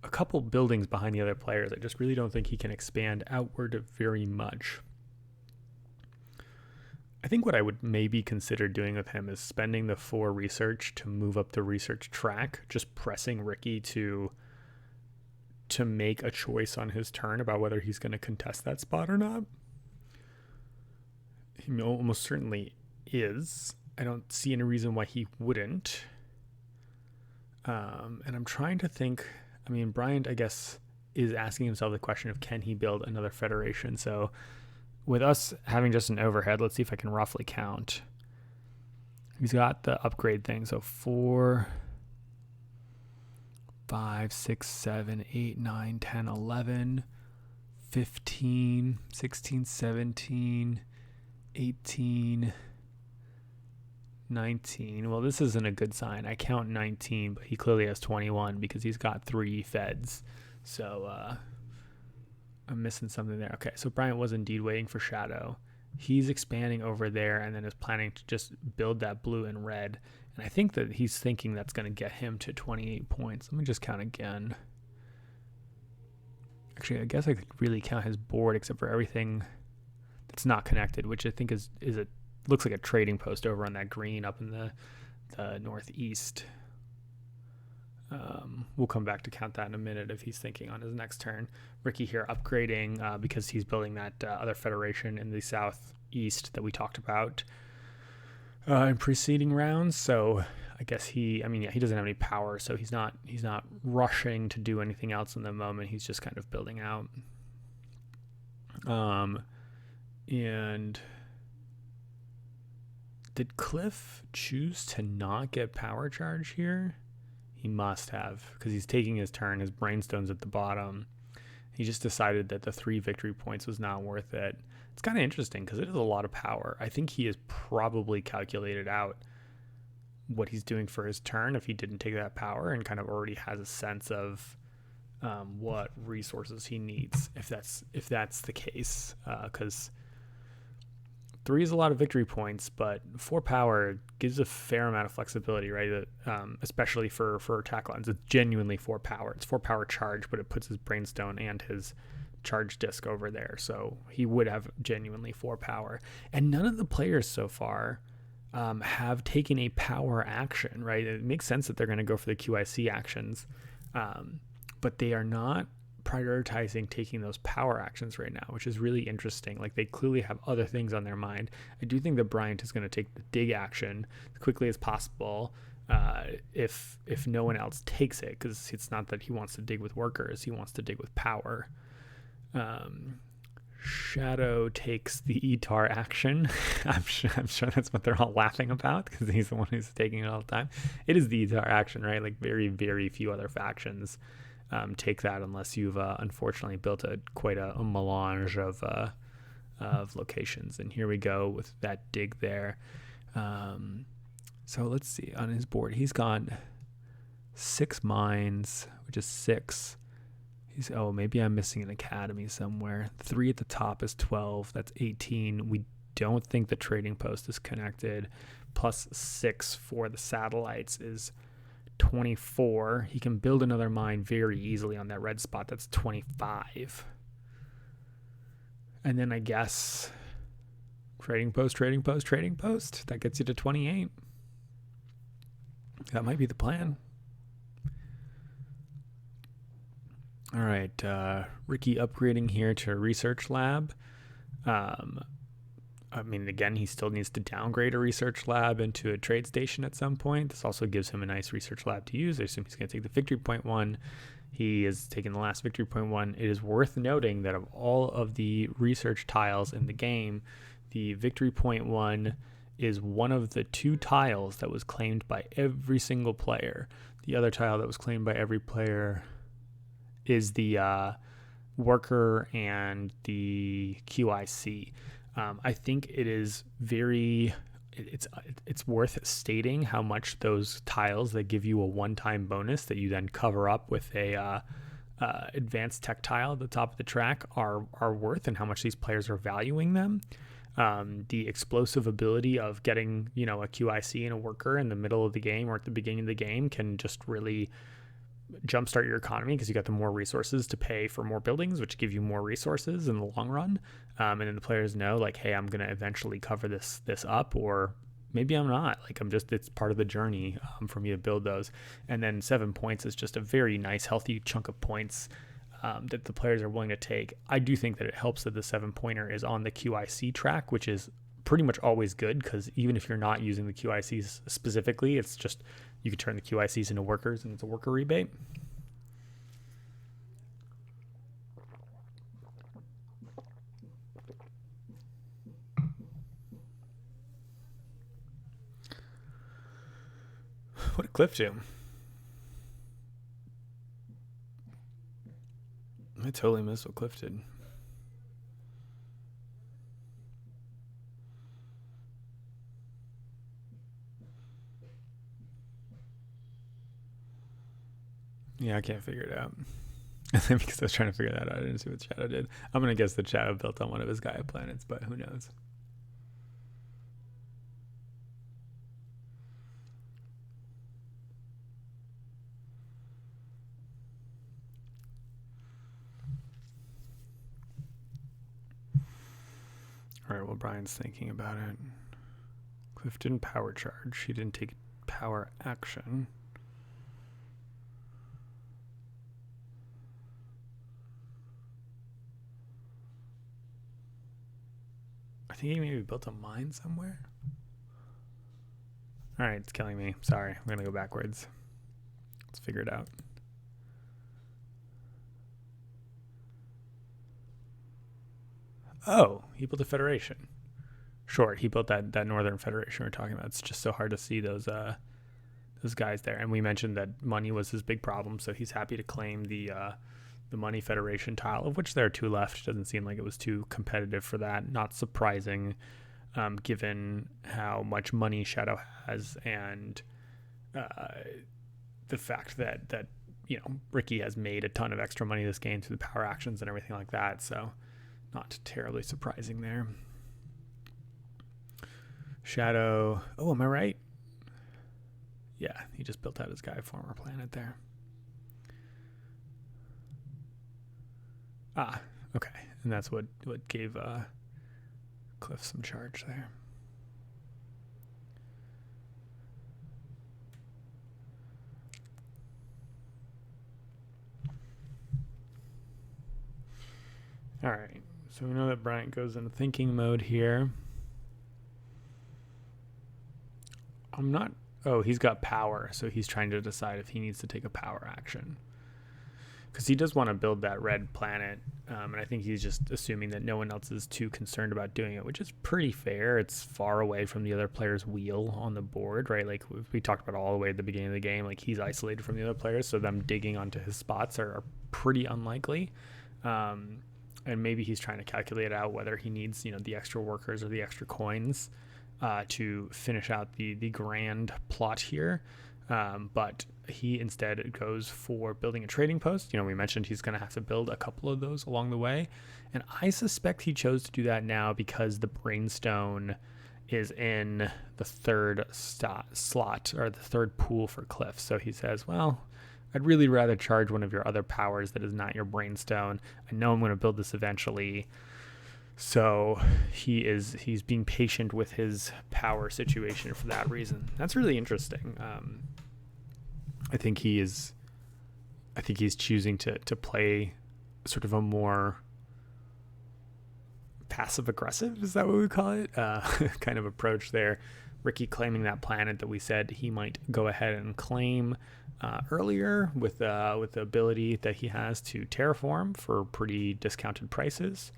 a couple buildings behind the other players. I just really don't think he can expand outward very much. I think what I would maybe consider doing with him is spending the 4 research to move up the research track, just pressing Ricky to make a choice on his turn about whether he's going to contest that spot or not. He almost certainly is. I don't see any reason why he wouldn't. And I'm trying to think, I mean, Bryant, I guess, is asking himself the question of can he build another Federation? So with us having just an overhead, let's see if I can roughly count. He's got the upgrade thing. So 4, 5, 6, 7, 8, 9, 10, 11, 15, 16, 17, 18, 19. Well, this isn't a good sign. I count 19, but he clearly has 21 because he's got 3 feds. So I'm missing something there. Okay, so Bryant was indeed waiting for Sceadeau. He's expanding over there and then is planning to just build that blue and red. And I think that he's thinking that's going to get him to 28 points. Let me just count again. Actually, I guess I could really count his board except for everything that's not connected, which I think is a looks like a trading post over on that green up in the northeast. We'll come back to count that in a minute if he's thinking on his next turn. Ricky here upgrading because he's building that other federation in the southeast that we talked about in preceding rounds. So I guess he doesn't have any power, so he's not rushing to do anything else in the moment. He's just kind of building out. And did Cliff choose to not get power charge here? He must have, because he's taking his turn. His brainstone's at the bottom. He just decided that the 3 victory points was not worth it. It's kind of interesting because it is a lot of power. I think he has probably calculated out what he's doing for his turn if he didn't take that power, and kind of already has a sense of what resources he needs if that's the case. Because 3 is a lot of victory points, but 4 power gives a fair amount of flexibility, right? Especially for attack lines. It's genuinely 4 power. It's 4 power charge, but it puts his brainstone and his charge disc over there. So he would have genuinely 4 power. And none of the players so far have taken a power action, right? It makes sense that they're going to go for the QIC actions, but they are not prioritizing taking those power actions right now, which is really interesting. Like, they clearly have other things on their mind. I do think that Bryant is going to take the dig action as quickly as possible if no one else takes it, because it's not that he wants to dig with workers, he wants to dig with power. Sceadeau takes the ETAR action. I'm sure that's what they're all laughing about because he's the one who's taking it all the time. It is the ETAR action, right? Like, very, very few other factions take that unless you've unfortunately built quite a melange of locations. And here we go with that dig there. So let's see, on his board he's got 6 mines, which is 6. Maybe I'm missing an academy somewhere. 3 at the top is 12. That's 18. We don't think the trading post is connected. Plus 6 for the satellites is 24. He can build another mine very easily on that red spot. That's 25. And then I guess trading post. That gets you to 28. That might be the plan. All right, Ricky upgrading here to a research lab. Again, he still needs to downgrade a research lab into a trade station at some point. This also gives him a nice research lab to use. I assume he's going to take the victory point 1. He is taking the last victory point 1. It is worth noting that of all of the research tiles in the game, the victory point 1 is one of the 2 tiles that was claimed by every single player. The other tile that was claimed by every player is the worker and the QIC. I think it is it's worth stating how much those tiles that give you a one-time bonus that you then cover up with a advanced tech tile at the top of the track are worth, and how much these players are valuing them. The explosive ability of getting a QIC and a worker in the middle of the game or at the beginning of the game can just really jumpstart your economy, because you got the more resources to pay for more buildings, which give you more resources in the long run. And then the players know, like, hey, I'm going to eventually cover this up, or maybe I'm not. Like, it's part of the journey for me to build those. And then 7 points is just a very nice, healthy chunk of points that the players are willing to take. I do think that it helps that the 7-pointer is on the QIC track, which is pretty much always good, because even if you're not using the QICs specifically, it's just you can turn the QICs into workers and it's a worker rebate. What did Cliff do? I totally missed what Cliff did. Yeah, I can't figure it out. Because I was trying to figure that out, I didn't see what Sceadeau did. I'm going to guess that Sceadeau built on one of his Gaia planets, but who knows? All right, well, Bryant's thinking about it. Cliff didn't power charge. He didn't take power action. I think he maybe built a mine somewhere. All right, it's killing me. Sorry, I'm going to go backwards. Let's figure it out. Oh, he built a federation. Sure, he built that Northern Federation we're talking about. It's just so hard to see those guys there. And we mentioned that money was his big problem, so he's happy to claim the Money Federation tile, of which there are 2 left. Doesn't seem like it was too competitive for that. Not surprising, given how much money Sceadeau has, and the fact that Ricky has made a ton of extra money this game through the power actions and everything like that. So not terribly surprising there. Sceadeau. Oh, am I right? Yeah, he just built out his Gaia former planet there. Ah, okay. And that's what gave Cliff some charge there. All right. So we know that Bryant goes into thinking mode here. Oh, he's got power, so he's trying to decide if he needs to take a power action. Because he does want to build that red planet, and I think he's just assuming that no one else is too concerned about doing it, which is pretty fair. It's far away from the other player's wheel on the board, right? Like we talked about all the way at the beginning of the game, like he's isolated from the other players, so them digging onto his spots are pretty unlikely. And maybe he's trying to calculate out whether he needs, the extra workers or the extra coins to finish out the grand plot here. But he instead goes for building a trading post. We mentioned he's going to have to build a couple of those along the way. And I suspect he chose to do that now because the Brainstone is in the third slot, or the third pool for Cliff. So he says, well, I'd really rather charge one of your other powers that is not your Brainstone. I know I'm going to build this eventually. So he's being patient with his power situation for that reason. That's really interesting. I think he's choosing to play sort of a more passive aggressive, is that what we call it? Kind of approach there. Ricky claiming that planet that we said he might go ahead and claim earlier with the ability that he has to terraform for pretty discounted prices.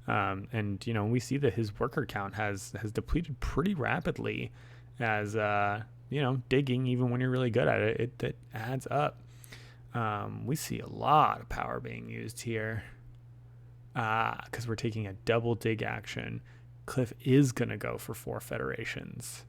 And we see that his worker count has depleted pretty rapidly as digging, even when you're really good at it, it adds up. We see a lot of power being used here because we're taking a double dig action. Cliff is going to go for 4 federations.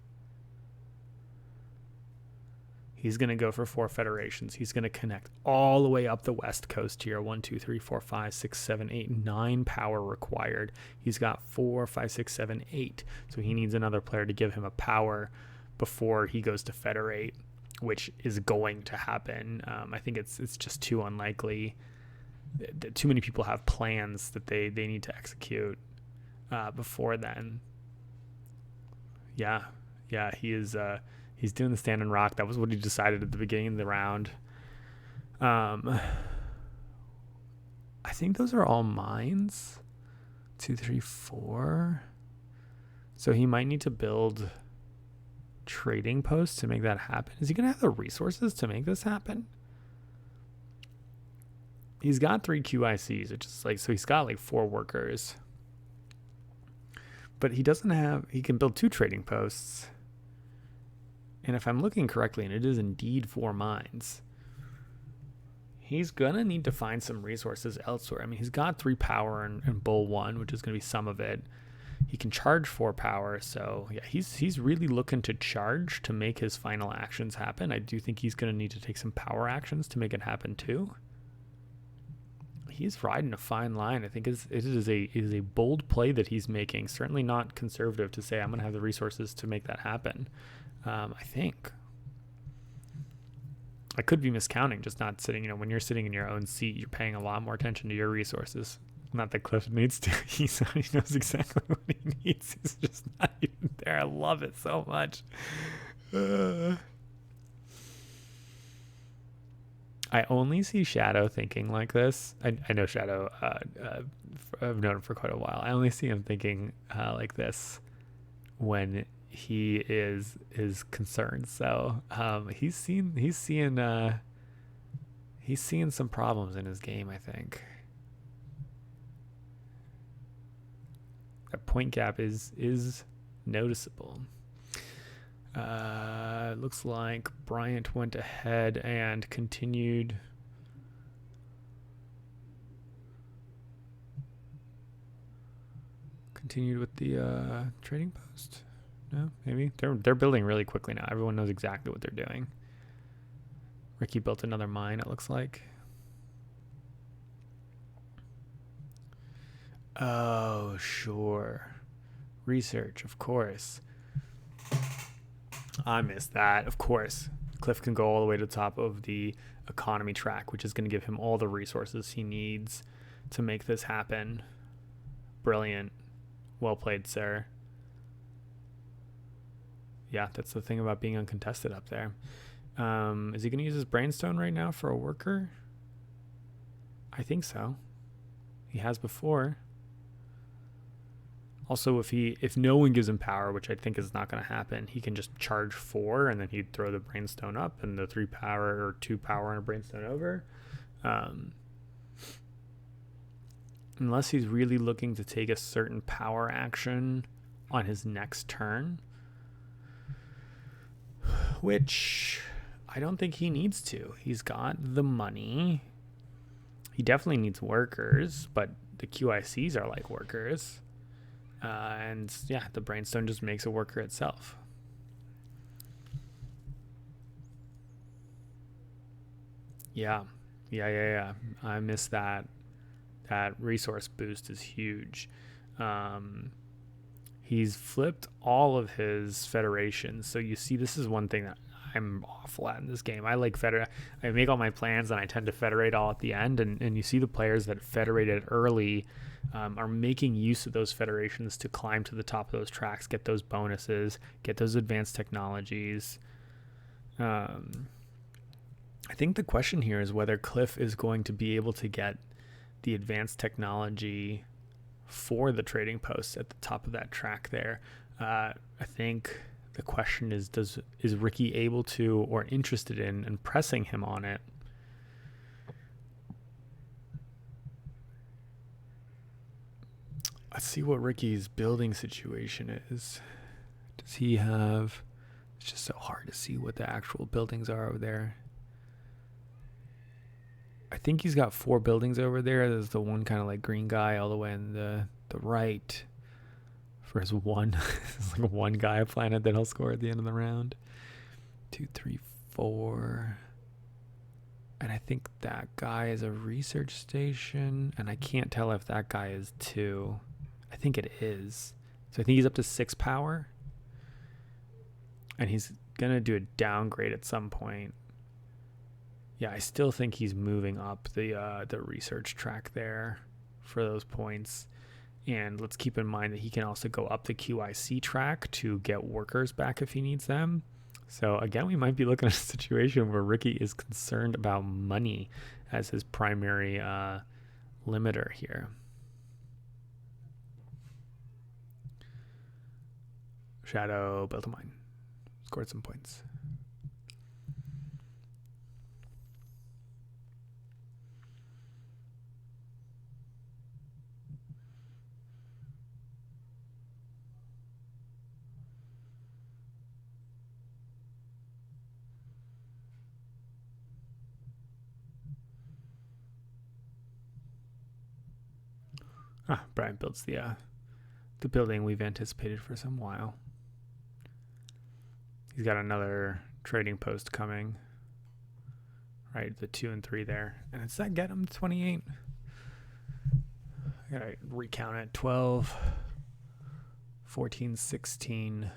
He's going to go for 4 federations. He's going to connect all the way up the west coast here. 1, 2, 3, 4, 5, 6, 7, 8, 9 power required. He's got 4, 5, 6, 7, 8. So he needs another player to give him a power before he goes to federate, which is going to happen. I think it's just too unlikely. Too many people have plans that they need to execute before then. Yeah, he is... He's doing the stand and rock. That was what he decided at the beginning of the round. I think those are all mines. 2, 3, 4. So he might need to build trading posts to make that happen. Is he going to have the resources to make this happen? He's got 3 QICs, which is like, so he's got like 4 workers. But he doesn't have, he can build 2 trading posts. And if I'm looking correctly, and it is indeed 4 mines, he's going to need to find some resources elsewhere. I mean, he's got 3 power and Bull 1, which is going to be some of it. He can charge 4 power, so yeah, he's really looking to charge to make his final actions happen. I do think he's going to need to take some power actions to make it happen too. He's riding a fine line. I think it is a bold play that he's making. Certainly not conservative to say I'm going to have the resources to make that happen. I think I could be miscounting, just not sitting. You know, when you're sitting in your own seat, you're paying a lot more attention to your resources. Not that Cliff needs to. He knows exactly what he needs. He's just not even there. I love it so much. I only see Sceadeau thinking like this. I know Sceadeau. I've known him for quite a while. I only see him thinking like this when he is concerned. So he's seeing some problems in his game, I think. That point gap is noticeable. Looks like Bryant went ahead and continued with the trading post. No, maybe they're building really quickly now. Everyone knows exactly what they're doing. Ricky built another mine, it looks like. Oh, sure. Research, of course. I missed that. Of course, Cliff can go all the way to the top of the economy track, which is going to give him all the resources he needs to make this happen. Brilliant. Well played, sir. Yeah, that's the thing about being uncontested up there. Is he going to use his brainstone right now for a worker? I think so. He has before. Also, if no one gives him power, which I think is not going to happen, he can just charge 4 and then he'd throw the brainstone up and the 3 power or 2 power and a brainstone over. Unless he's really looking to take a certain power action on his next turn, which I don't think he needs to. He's got the money. He definitely needs workers, but the QICs are like workers. And yeah, the brainstone just makes a worker itself. Yeah. I missed that. That resource boost is huge. He's flipped all of his federations. So you see, this is one thing that I'm awful at in this game. I like federate. I make all my plans and I tend to federate all at the end. And you see the players that federated early are making use of those federations to climb to the top of those tracks, get those bonuses, get those advanced technologies. I think the question here is whether Cliff is going to be able to get the advanced technology for the trading posts at the top of that track there. I think the question is Ricky able to or interested in and pressing him on it? Let's see what Ricky's building situation is. Does he have... It's just so hard to see what the actual buildings are over there. I think he's got 4 buildings over there. There's the one kind of like green guy all the way on the right for his one. It's like one Gaia planet that he'll score at the end of the round. 2, 3, 4. And I think that guy is a research station. And I can't tell if that guy is 2. I think it is. So I think he's up to 6 power. And he's going to do a downgrade at some point. Yeah, I still think he's moving up the research track there for those points. And let's keep in mind that he can also go up the QIC track to get workers back if he needs them. So again, we might be looking at a situation where Ricky is concerned about money as his primary limiter here. Sceadeau built a mine. Scored some points. Bryant builds the building we've anticipated for some while. He's got another trading post coming. Right, the 2 and 3 there. And does that get him to 28? I gotta recount it. 12, 14, 16,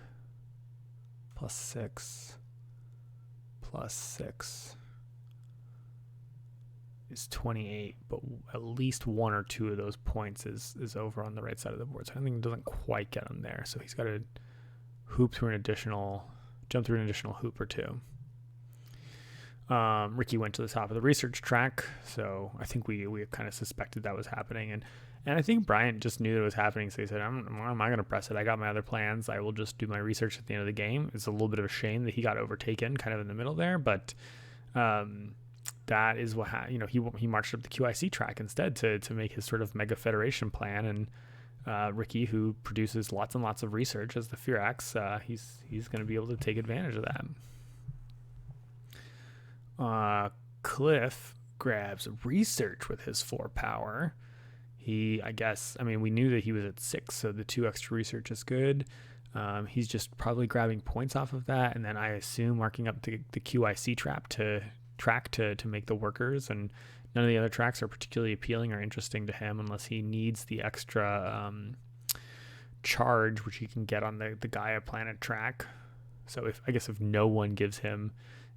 plus 6, plus 6 is 28, but at least 1 or 2 of those points is over on the right side of the board. So I think it doesn't quite get him there. So he's got to jump through an additional hoop or 2. Ricky went to the top of the research track, so I think we kind of suspected that was happening, and I think Bryant just knew that it was happening, so he said, I'm not going to press it. I got my other plans. I will just do my research at the end of the game. It's a little bit of a shame that he got overtaken kind of in the middle there, but that is what he marched up the QIC track instead to make his sort of mega federation plan, and Ricky, who produces lots and lots of research as the Firax, he's going to be able to take advantage of that. Cliff grabs research with his 4 power. We knew that he was at 6, so the 2 extra research is good. He's just probably grabbing points off of that, and then I assume marking up the QIC track to make the workers, and none of the other tracks are particularly appealing or interesting to him unless he needs the extra charge, which he can get on the Gaia planet track. So if no one gives him,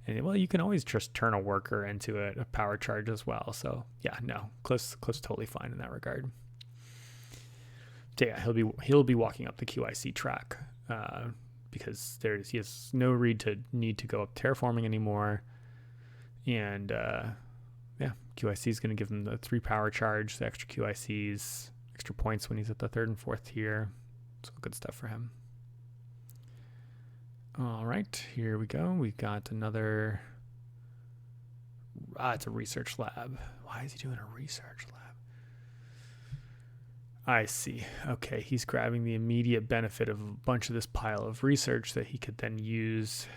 you can always just turn a worker into a power charge as well. So yeah, no, Cliff's totally fine in that regard. So yeah, he'll be walking up the QIC track because he has no need to go up terraforming anymore. And QIC is going to give him the 3 power charge, the extra QICs, extra points when he's at the 3rd and 4th tier. So good stuff for him. All right, here we go. We've got another. It's a research lab. Why is he doing a research lab? I see. Okay, he's grabbing the immediate benefit of a bunch of this pile of research that he could then use.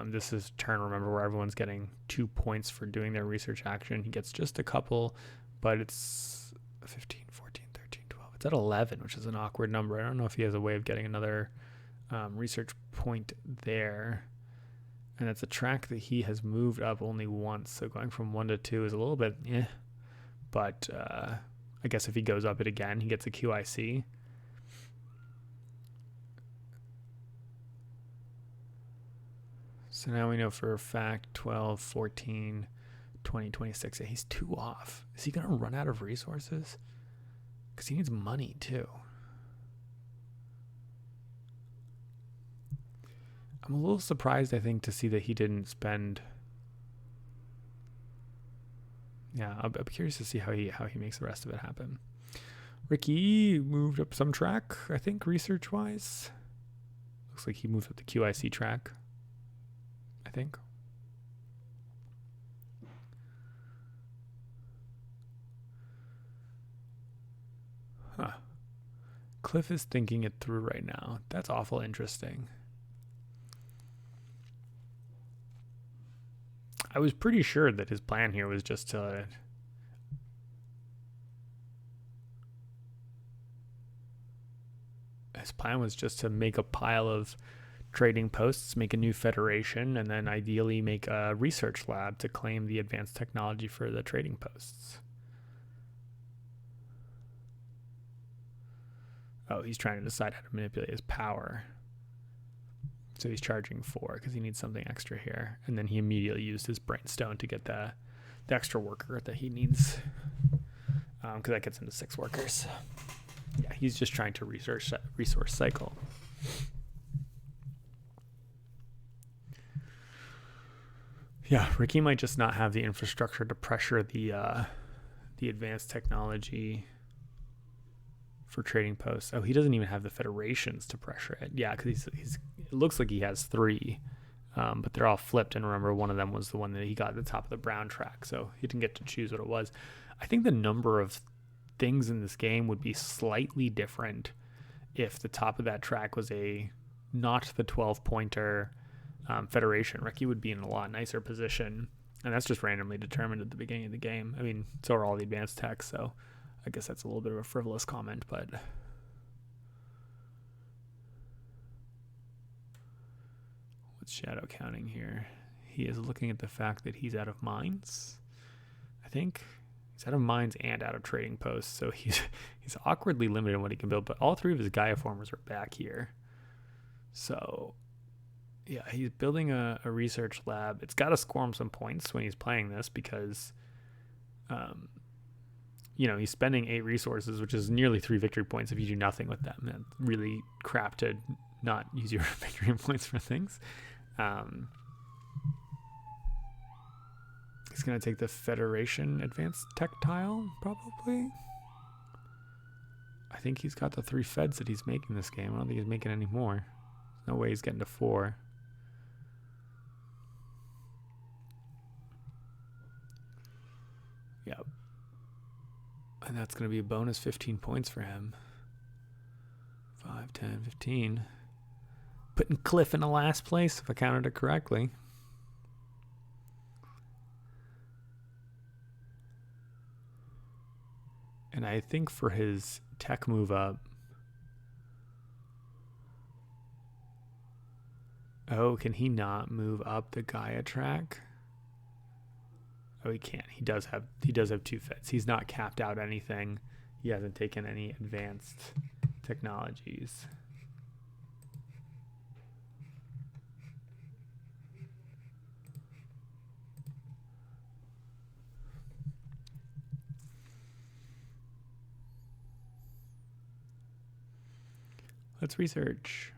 This is turn, remember, where everyone's getting 2 points for doing their research action. He gets just a couple, but it's 15, 14, 13, 12. It's at 11, which is an awkward number. I don't know if he has a way of getting another research point there. And it's a track that he has moved up only once, so going from 1 to 2 is a little bit but I guess if he goes up it again, he gets a QIC. So now we know for a fact 12, 14, 20, 26. He's 2 off. Is he going to run out of resources? Because he needs money too. I'm a little surprised, I think, to see that he didn't spend. Yeah, I'll be curious to see how he makes the rest of it happen. Ricky moved up some track, I think, research-wise. Looks like he moved up the QIC track, I think. Cliff is thinking it through right now. That's awful interesting. I was pretty sure that his plan here was just to make a pile of trading posts, make a new federation, and then ideally make a research lab to claim the advanced technology for the trading posts. Oh, he's trying to decide how to manipulate his power. So he's charging 4 because he needs something extra here. And then he immediately used his brainstone to get the extra worker that he needs. Because that gets into 6 workers. Yeah, he's just trying to resource cycle. Yeah, Ricky might just not have the infrastructure to pressure the advanced technology for trading posts. Oh, he doesn't even have the federations to pressure it. Yeah, because he's it looks like he has 3, but they're all flipped. And remember, one of them was the one that he got at the top of the brown track, so he didn't get to choose what it was. I think the number of things in this game would be slightly different if the top of that track was not the 12-pointer federation. Ricky would be in a lot nicer position, and that's just randomly determined at the beginning of the game. I mean, so are all the advanced techs, so I guess that's a little bit of a frivolous comment, but what's Sceadeau counting here? He is looking at the fact that he's out of mines. I think he's out of mines and out of trading posts, so he's awkwardly limited in what he can build, but all 3 of his Gaia formers are back here. So yeah, he's building a research lab. It's got to score him some points when he's playing this because he's spending 8 resources, which is nearly 3 victory points if you do nothing with them. That's really crap to not use your victory points for things. He's going to take the Federation Advanced Tech tile, probably. I think he's got the 3 feds that he's making this game. I don't think he's making any more. No way he's getting to 4. Yep. And that's going to be a bonus 15 points for him. 5, 10, 15. Putting Cliff in the last place, if I counted it correctly. And I think for his tech move up... Oh, can he not move up the Gaia track? Oh, he can't. He does have 2 feds. He's not capped out anything. He hasn't taken any advanced technologies. Let's research.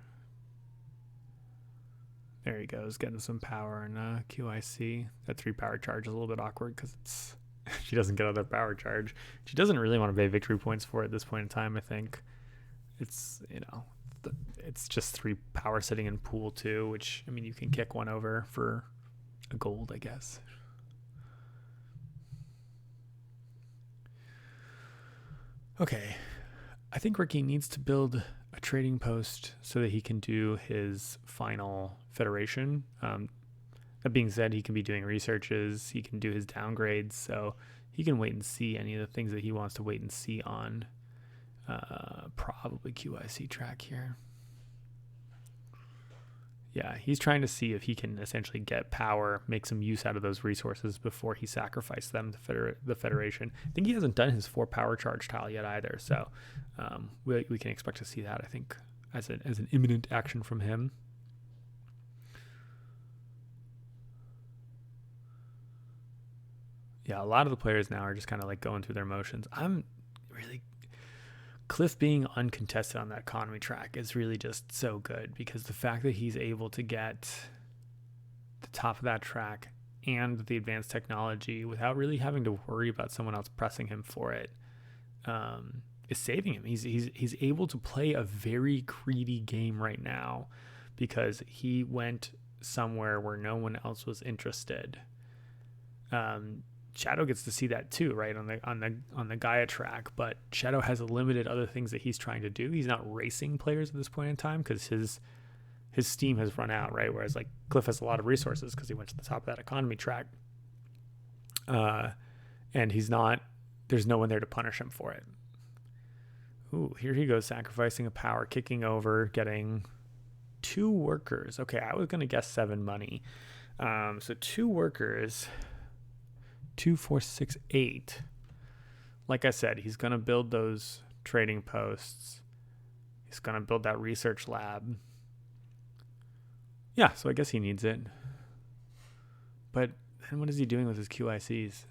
There he goes, getting some power in QIC. That 3 power charge is a little bit awkward because she doesn't get other power charge. She doesn't really want to pay victory points for it at this point in time, I think. It's, it's just 3 power sitting in pool 2, which, I mean, you can kick one over for a gold, I guess. Okay. I think Ricky needs to build a trading post so that he can do his final federation. That being said, he can be doing researches, he can do his downgrades, so he can wait and see any of the things that he wants to wait and see on probably QIC track here. Yeah, he's trying to see if he can essentially get power, make some use out of those resources before he sacrifices them to the Federation. I think he hasn't done his 4 power charge tile yet either, so we can expect to see that, I think, as an imminent action from him. Yeah, a lot of the players now are just kind of like going through their motions. Cliff being uncontested on that economy track is really just so good because the fact that he's able to get the top of that track and the advanced technology without really having to worry about someone else pressing him for it is saving him. He's able to play a very greedy game right now because he went somewhere where no one else was interested. Sceadeau gets to see that too, right, on the Gaia track, but Sceadeau has limited other things that he's trying to do. He's not racing players at this point in time because his steam has run out, right? Whereas like Cliff has a lot of resources because he went to the top of that economy track, and there's no one there to punish him for it. Ooh, here he goes, sacrificing a power, kicking over, getting 2 workers. Okay, I was gonna guess 7 money, so 2 workers. 2, 4, 6, 8. Like I said, he's going to build those trading posts. He's going to build that research lab. Yeah, so I guess he needs it. But then what is he doing with his QICs?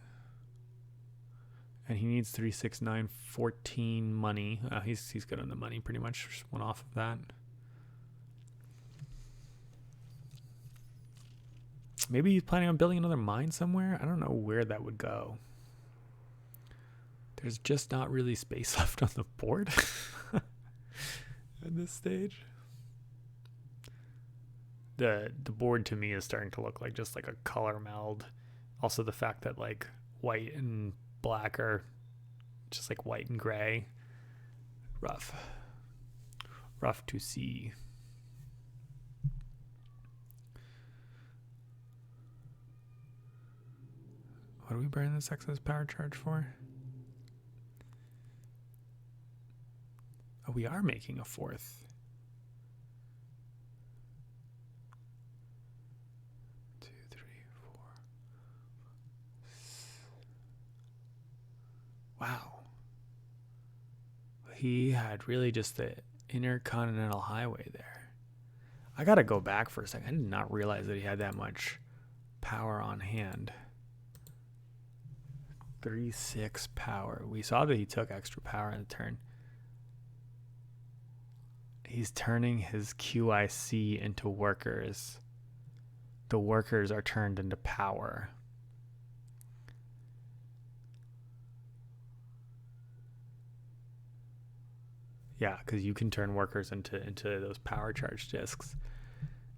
And he needs 3, 6, 9, 14 money. He's good on the money pretty much. Just one off of that. Maybe he's planning on building another mine somewhere. I don't know where that would go. There's just not really space left on the board at this stage. The board to me is starting to look like just like a color meld. Also the fact that like white and black are just like white and gray. Rough to see. What do we burn this excess power charge for? Oh, we are making a fourth. 2, 3, 4. Wow. He had really just the intercontinental highway there. I gotta go back for a second. I did not realize that he had that much power on hand. 36 power. We saw that he took extra power in the turn. He's turning his QIC into workers. The workers are turned into power. Yeah, because you can turn workers into those power charge discs.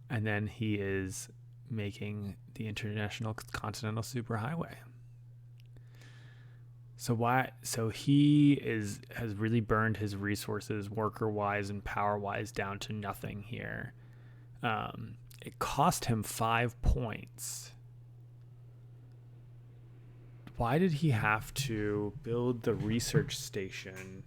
And then he is making the International Continental Superhighway. So he has really burned his resources worker-wise and power-wise down to nothing here. It cost him 5 points. Why did he have to build the research station?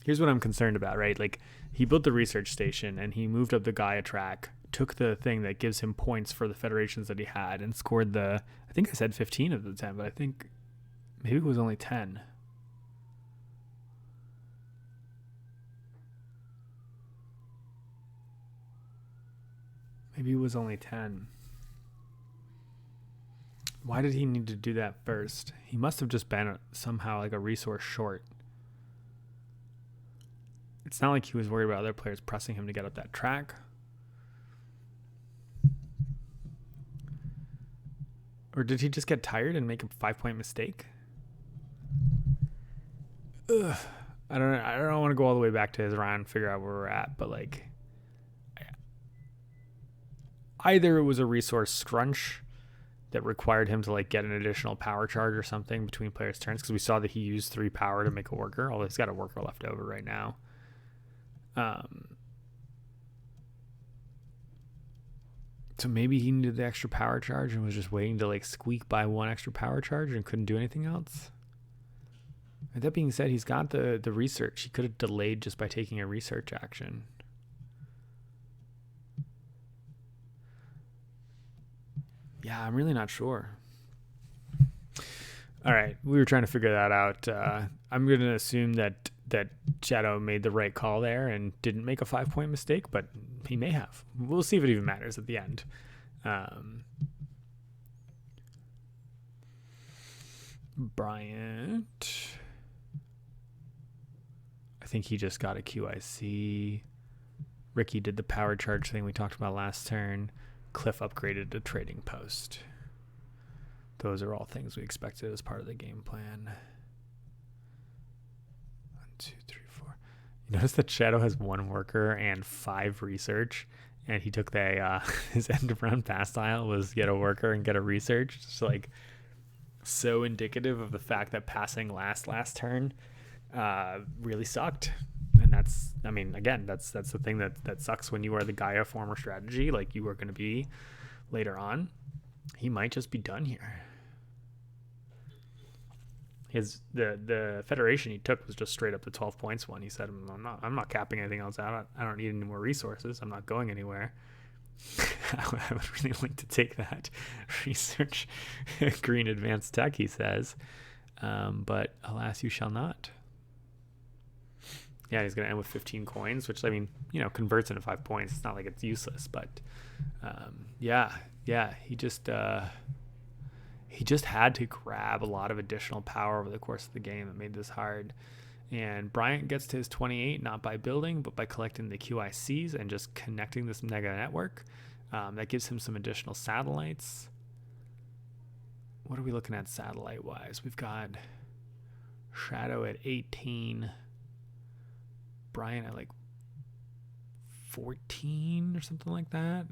Here's what I'm concerned about, right? Like, he built the research station and he moved up the Gaia track, took the thing that gives him points for the federations that he had, and scored I think I said 15 of the 10, but I think maybe it was only 10. Maybe it was only 10. Why did he need to do that first? He must have just been somehow like a resource short. It's not like he was worried about other players pressing him to get up that track. Or did he just get tired and make a 5-point mistake? Ugh. I don't want to go all the way back to his round and figure out where we're at, but like, either it was a resource scrunch that required him to like get an additional power charge or something between players' turns, because we saw that he used 3 power to make a worker, although he's got a worker left over right now. So maybe he needed the extra power charge and was just waiting to like squeak by 1 extra power charge and couldn't do anything else. And that being said, he's got the research. He could have delayed just by taking a research action. Yeah, I'm really not sure. All right, we were trying to figure that out. I'm going to assume that Sceadeau made the right call there and didn't make a 5-point mistake, but he may have. We'll see if it even matters at the end. Bryant. I think he just got a QIC. Ricky did the power charge thing we talked about last turn. Cliff upgraded to trading post. Those are all things we expected as part of the game plan. 1, 2, 3, 4. You notice that Sceadeau has 1 worker and 5 research, and he took his end of round pass style was get a worker and get a research. Just like so indicative of the fact that passing last turn really sucked. And that's the thing that sucks when you are the Gaia former strategy like you are going to be later on. He might just be done here. The federation he took was just straight up the 12 points one. He said, I'm not capping anything else out. I don't need any more resources. I'm not going anywhere. I would really like to take that research green advanced tech, he says. But alas, you shall not. Yeah, he's going to end with 15 coins, which, converts into 5 points. It's not like it's useless, but he just had to grab a lot of additional power over the course of the game that made this hard. And Bryant gets to his 28, not by building, but by collecting the QICs and just connecting this mega network. That gives him some additional satellites. what are we looking at satellite wise? We've got Sceadeau at 18, Bryant at like 14 or something like that.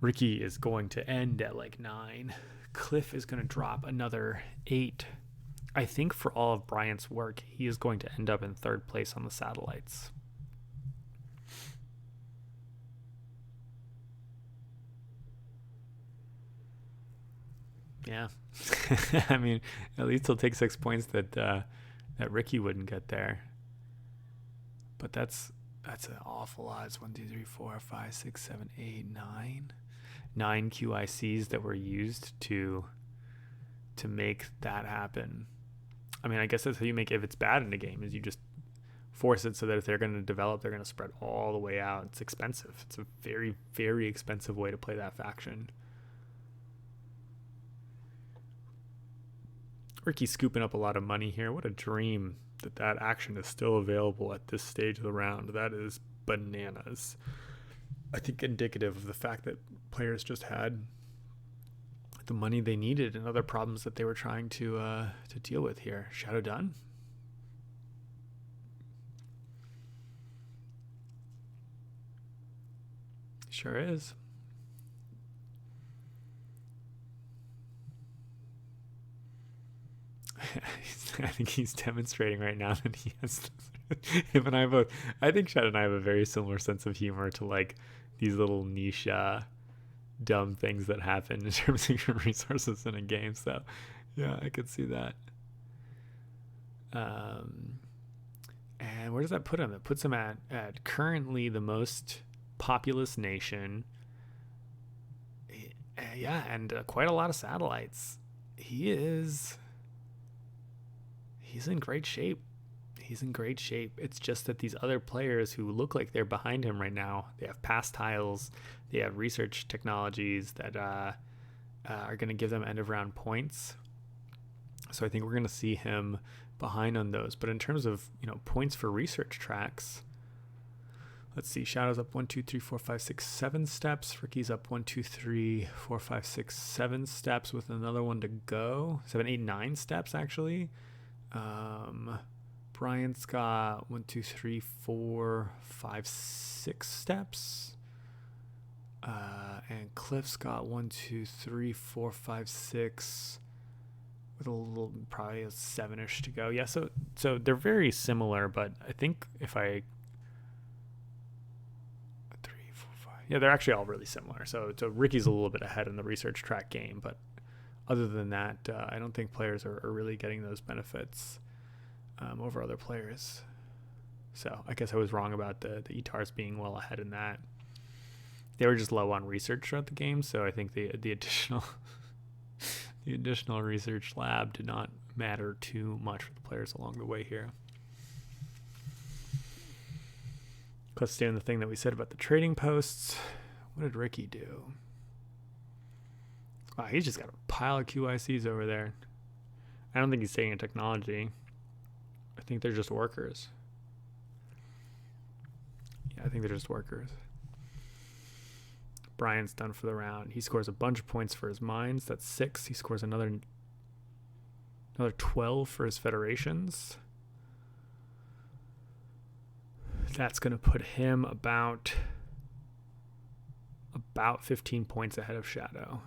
Ricky is going to end at like 9. Cliff is going to drop another 8. I think for all of Bryant's work, he is going to end up in 3rd place on the satellites. Yeah. I mean, at least he'll take 6 points that Ricky wouldn't get there. But that's an awful odds. 1, 2, 3, 4, 5, 6, 7, 8, 9. 9 QICs that were used to make that happen. I mean, I guess that's how you make, if it's bad in a game, is you just force it so that if they're going to develop, they're going to spread all the way out. It's expensive. It's a very, very expensive way to play that faction. Ricky's scooping up a lot of money here. What a dream that action is still available at this stage of the round. That is bananas. I think indicative of the fact that players just had the money they needed and other problems that they were trying to deal with here. Sceadeau done. Sure is. I think he's demonstrating right now that he has him and I both. I think Sceadeau and I have a very similar sense of humor to like these little niche dumb things that happen in terms of your resources in a game. So yeah, I could see that. And where does that put him? It puts him at currently the most populous nation. Yeah, and quite a lot of satellites. He's in great shape. He's in great shape. It's just that these other players who look like they're behind him right now, they have past tiles, they have research technologies that are going to give them end of round points. So I think we're going to see him behind on those. But in terms of, points for research tracks, let's see. Sceadeau's up 1, 2, 3, 4, 5, 6, 7 steps. Ricky's up 1, 2, 3, 4, 5, 6, 7 steps with another one to go. 7, 8, 9 steps actually. Bryant's got 1, 2, 3, 4, 5, 6 steps. And Cliff's got 1, 2, 3, 4, 5, 6 with a little, probably a 7-ish to go. Yeah, so they're very similar, but I think if I 3, 4, 5. Yeah, they're actually all really similar. So Ricky's a little bit ahead in the research track game, but other than that, I don't think players are really getting those benefits over other players. So I guess I was wrong about the ETARs being well ahead in that. They were just low on research throughout the game, so I think the additional the additional research lab did not matter too much for the players along the way here. Let's stay on the thing that we said about the trading posts. What did Ricky do? Wow, he's just got a pile of QICs over there. I don't think he's taking a technology. I think they're just workers. Yeah, I think they're just workers. Bryant's done for the round. He scores a bunch of points for his mines. That's 6. He scores another 12 for his federations. That's going to put him about 15 points ahead of Sceadeau.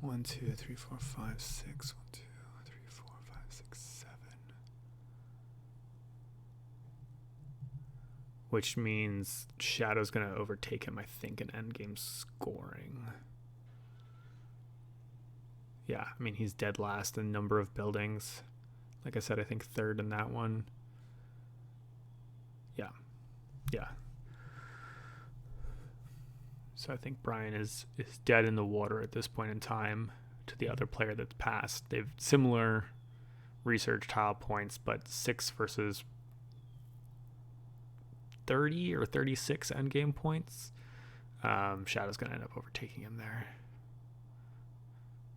1, 2, 3, 4, 5, 6. 1, 2, 3, 4, 5, 6, 7. Which means Sceadeau's going to overtake him, I think, in endgame scoring. Yeah, I mean, he's dead last in number of buildings. Like I said, I think 3rd in that one. Yeah. So I think Bryant is dead in the water at this point in time to the other player that's passed. They've similar research tile points, but 6 versus 30 or 36 endgame points. Sceadeau's going to end up overtaking him there.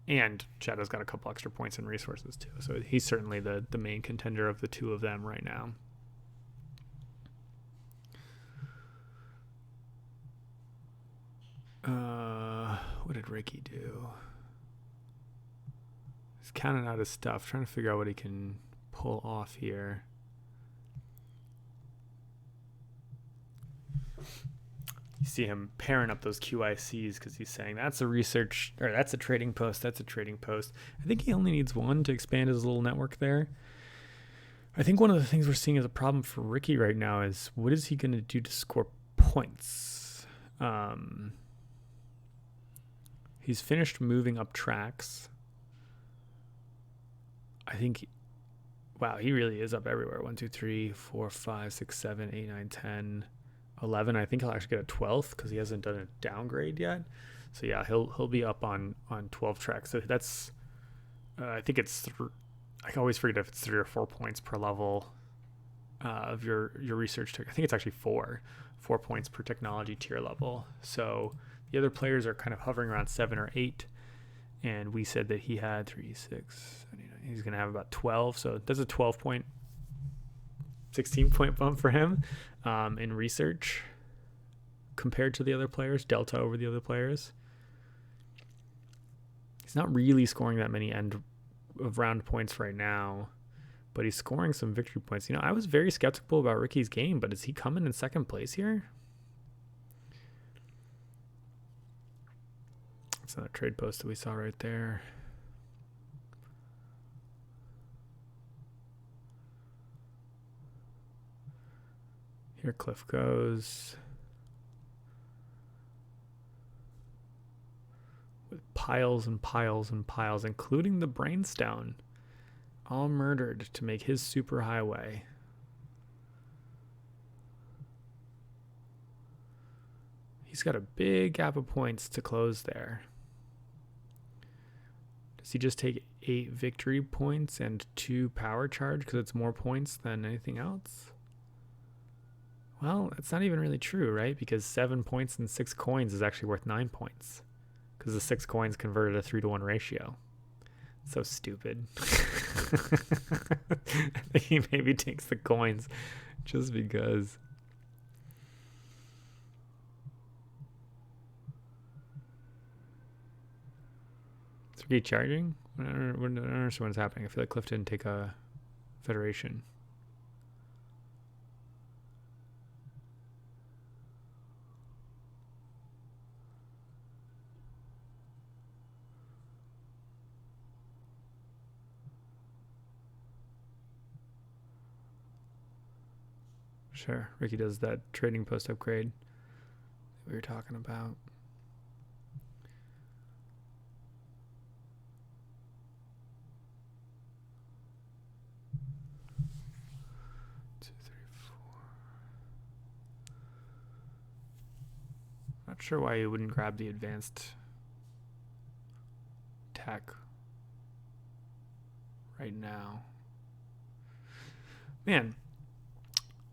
And Sceadeau's got a couple extra points and resources too. So he's certainly the main contender of the two of them right now. What did Ricky do? He's counting out his stuff, trying to figure out what he can pull off here. You see him pairing up those QICs because he's saying that's a research, or that's a trading post, that's a trading post. I think he only needs one to expand his little network there. I think one of the things we're seeing as a problem for Ricky right now is what is he going to do to score points? He's finished moving up tracks. I think, wow, he really is up everywhere. 1, 2, 3, 4, 5, 6, 7, 8, 9, 10, 11. I think he'll actually get a 12th because he hasn't done a downgrade yet. So yeah, he'll be up on 12 tracks. So that's, I think it's, I always forget if it's 3 or 4 points per level of your research. I think it's actually 4 points per technology tier level. So the other players are kind of hovering around 7 or 8. And we said that he had 3, 6, 7, 8, 9. He's going to have about 12. So that's a 16 point bump for him in research compared to the other players, delta over the other players. He's not really scoring that many end of round points right now, but he's scoring some victory points. You know, I was very skeptical about Ricky's game, but is he coming in second place here? That's another trade post that we saw right there. Here Cliff goes. With piles and piles and piles, including the Brainstone, all murdered to make his superhighway. He's got a big gap of points to close there. Does he just take 8 victory points and 2 power charge because it's more points than anything else? Well, it's not even really true, right? Because 7 points and 6 coins is actually worth 9 points. Because the 6 coins converted a 3-to-1 ratio. So stupid. I think he maybe takes the coins just because. Is Ricky charging? I don't understand what's happening. I feel like Cliff didn't take a Federation. Sure, Ricky does that trading post upgrade we were talking about. Not sure why you wouldn't grab the advanced tech right now. Man,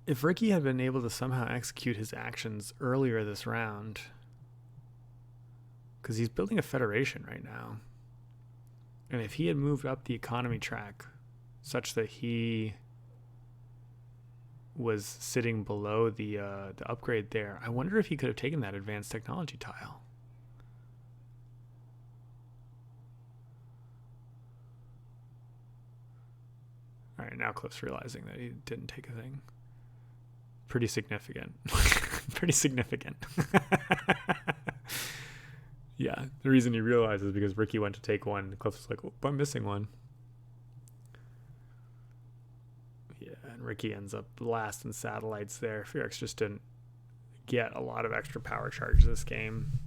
if Ricky had been able to somehow execute his actions earlier this round, because he's building a federation right now, and if he had moved up the economy track such that he was sitting below the upgrade there, I wonder if he could have taken that advanced technology tile. All right, now Cliff's realizing that he didn't take a thing. Pretty significant. Pretty significant. Yeah, the reason he realizes is because Ricky went to take one. Cliff was like, oh, I'm missing one. Yeah, and Ricky ends up last in satellites there. Fearx just didn't get a lot of extra power charge this game.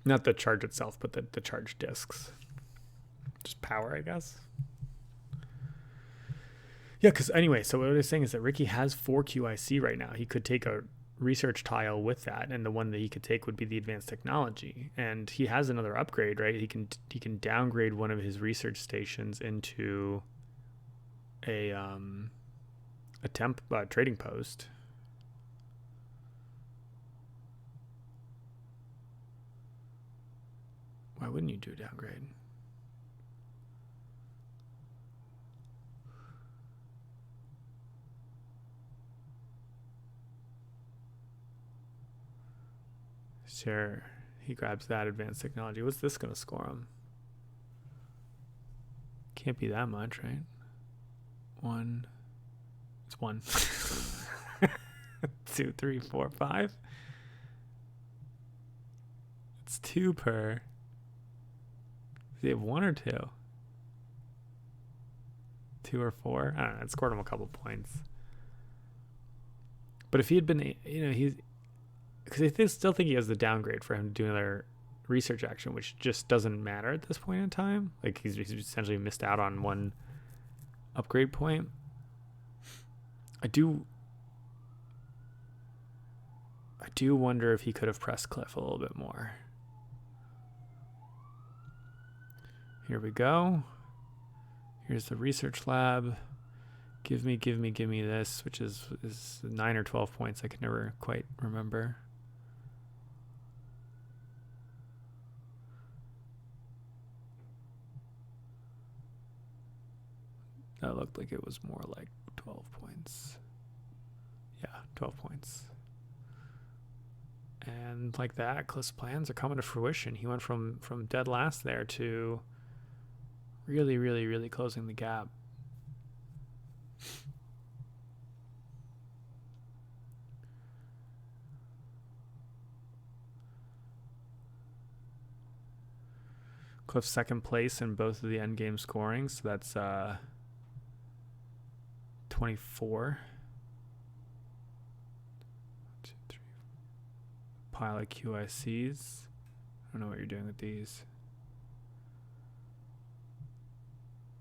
Not the charge itself, but the charge discs. Just power, I guess. Yeah, because anyway, so what I was saying is that Ricky has 4 QIC right now. He could take a research tile with that, and the one that he could take would be the advanced technology. And he has another upgrade, right? He can downgrade one of his research stations into a trading post. Why wouldn't you do a downgrade? Sure. He grabs that advanced technology. What's this going to score him? Can't be that much, right? 1. It's 1. 2, 3, 4, 5. It's 2 per. Does he have 1 or 2? 2 or 4? I don't know. It scored him a couple points. But if he had been, he's, because I still think he has the downgrade for him to do another research action, which just doesn't matter at this point in time. Like he's essentially missed out on 1 upgrade point. I do wonder if he could have pressed Cliff a little bit more. Here we go. Here's the research lab. Give me this, which is 9 or 12 points. I can never quite remember. That looked like it was more like 12 points. Yeah, 12 points. And like that, Cliff's plans are coming to fruition. He went from dead last there to really, really, really closing the gap. Cliff's second place in both of the endgame scoring, so that's 24. 1, 2, 3. Pile of QICs. I don't know what you're doing with these.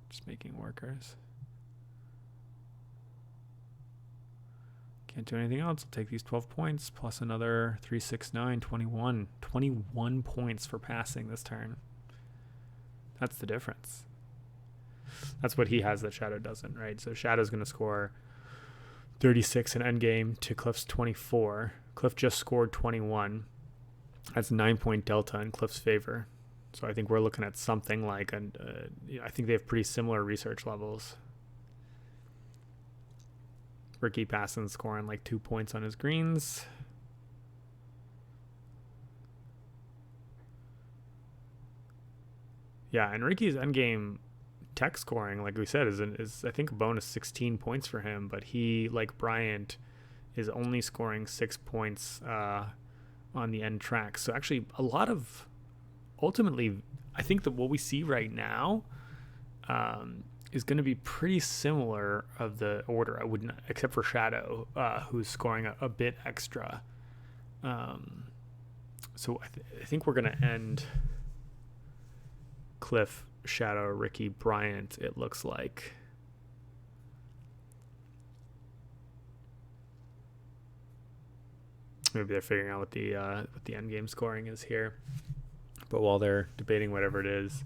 Just making workers. Can't do anything else. I'll take these 12 points plus another 3, 6, 9, 21. 21 points for passing this turn. That's the difference. That's what he has that Sceadeau doesn't, right? So Sceadeau's going to score 36 in endgame to Cliff's 24. Cliff just scored 21. That's 9-point delta in Cliff's favor. So I think we're looking at something like, I think they have pretty similar research levels. Ricky passing, scoring like 2 points on his greens. Yeah, and Ricky's endgame tech scoring, like we said, is I think a bonus 16 points for him, but he, like Bryant, is only scoring 6 points on the end track. So actually a lot of, ultimately, I think that what we see right now is going to be pretty similar of the order. I wouldn't, except for Sceadeau, who's scoring a bit extra. So I think we're going to end Cliff, Sceadeau, Ricky, Bryant, it looks like. Maybe they're figuring out what the end game scoring is here. But while they're debating whatever it is,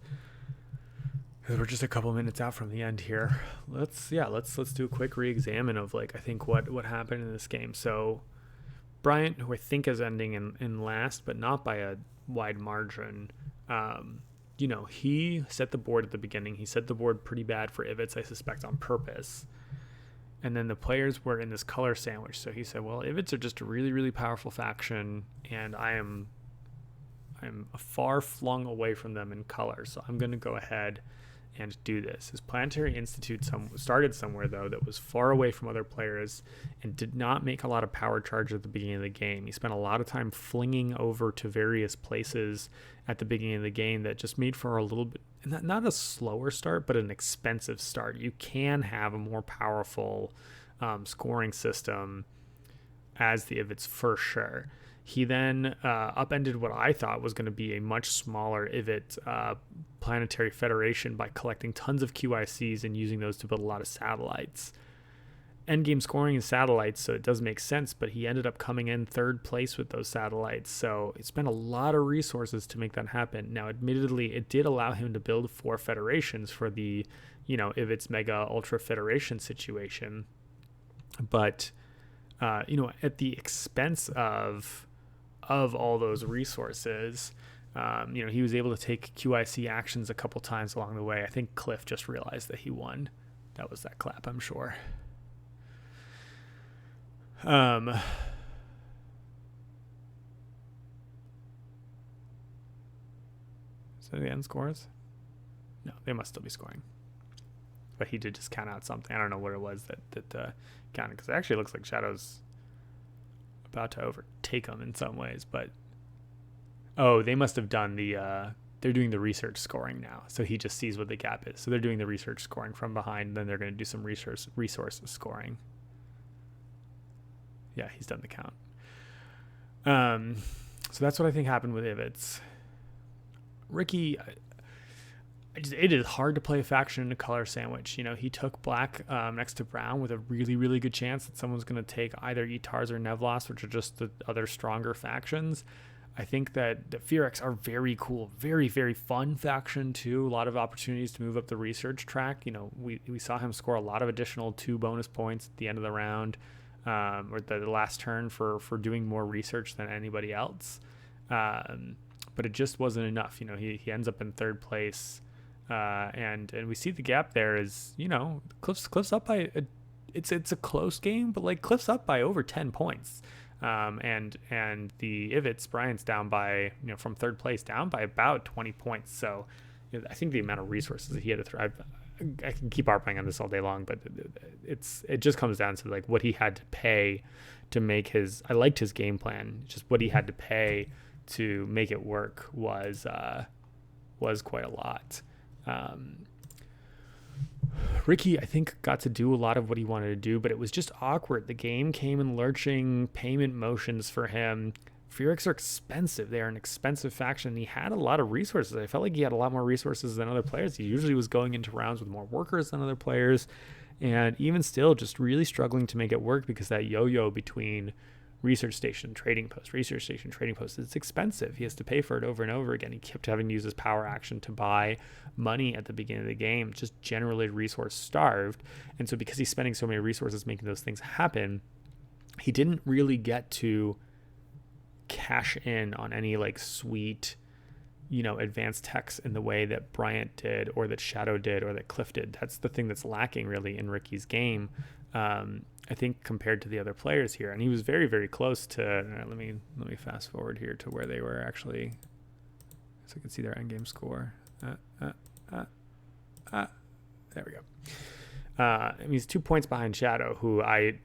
we're just a couple minutes out from the end here. Let's do a quick re-examine of I think what happened in this game. So Bryant, who I think is ending in last, but not by a wide margin, he set the board at the beginning. He set the board pretty bad for Ivets, I suspect on purpose. And then the players were in this color sandwich. So he said, well, Ivets are just a really, really powerful faction, and I'm far flung away from them in color. So I'm going to go ahead and do this. His Planetary Institute started somewhere, though, that was far away from other players and did not make a lot of power charges at the beginning of the game. He spent a lot of time flinging over to various places at the beginning of the game that just made for a little bit, not a slower start, but an expensive start. You can have a more powerful scoring system as the Ivets for sure. He then upended what I thought was going to be a much smaller Ivet planetary federation by collecting tons of QICs and using those to build a lot of satellites. Endgame scoring is satellites, so it does make sense, but he ended up coming in third place with those satellites, so it spent a lot of resources to make that happen. Now, admittedly, it did allow him to build 4 federations for the, Ivets Mega Ultra Federation situation, but, at the expense of all those resources, he was able to take QIC actions a couple times along the way. I think Cliff just realized that he won. That was that clap, I'm sure. So the end scores? No, they must still be scoring. But he did just count out something. I don't know what it was that counted, because it actually looks like Sceadeau's about to overtake him in some ways. But they must have done they're doing the research scoring now. So he just sees what the gap is. So they're doing the research scoring from behind. Then they're going to do some resource scoring. Yeah, he's done the count. So that's what I think happened with Ivets. Ricky, it is hard to play a faction in a color sandwich. You know, he took black next to brown with a really, really good chance that someone's going to take either Etars or Nevlos, which are just the other stronger factions. I think that the Fearex are very cool, very, very fun faction too. A lot of opportunities to move up the research track. You know, we saw him score a lot of additional 2 bonus points at the end of the round, or the last turn for doing more research than anybody else. But it just wasn't enough. You know, he ends up in 3rd place. And we see the gap there is, you know, Cliff's up by it's a close game, but like Cliff's up by over 10 points. And the Ivets, Bryant's down by, you know, from 3rd place down by about 20 points. So you know, I think the amount of resources that he had to throw, I can keep harping on this all day long, but it just comes down to like what he had to pay to make I liked his game plan. Just what he had to pay to make it work was quite a lot. Ricky, I think, got to do a lot of what he wanted to do, but it was just awkward. The game came in lurching payment motions for him. Fearex are expensive. They are an expensive faction. He had a lot of resources. I felt like he had a lot more resources than other players. He usually was going into rounds with more workers than other players. And even still, just really struggling to make it work because that yo-yo between research station, trading post, it's expensive. He has to pay for it over and over again. He kept having to use his power action to buy money at the beginning of the game, just generally resource starved. And so because he's spending so many resources making those things happen, he didn't really get to cash in on any like sweet, you know, advanced techs in the way that Bryant did or that Sceadeau did or that Cliff did. That's the thing that's lacking really in Ricky's game. I think compared to the other players here, and he was very, very close to. Let me fast forward here to where they were actually, so I can see their end game score. There we go. I mean, he's 2 points behind Sceadeau, who I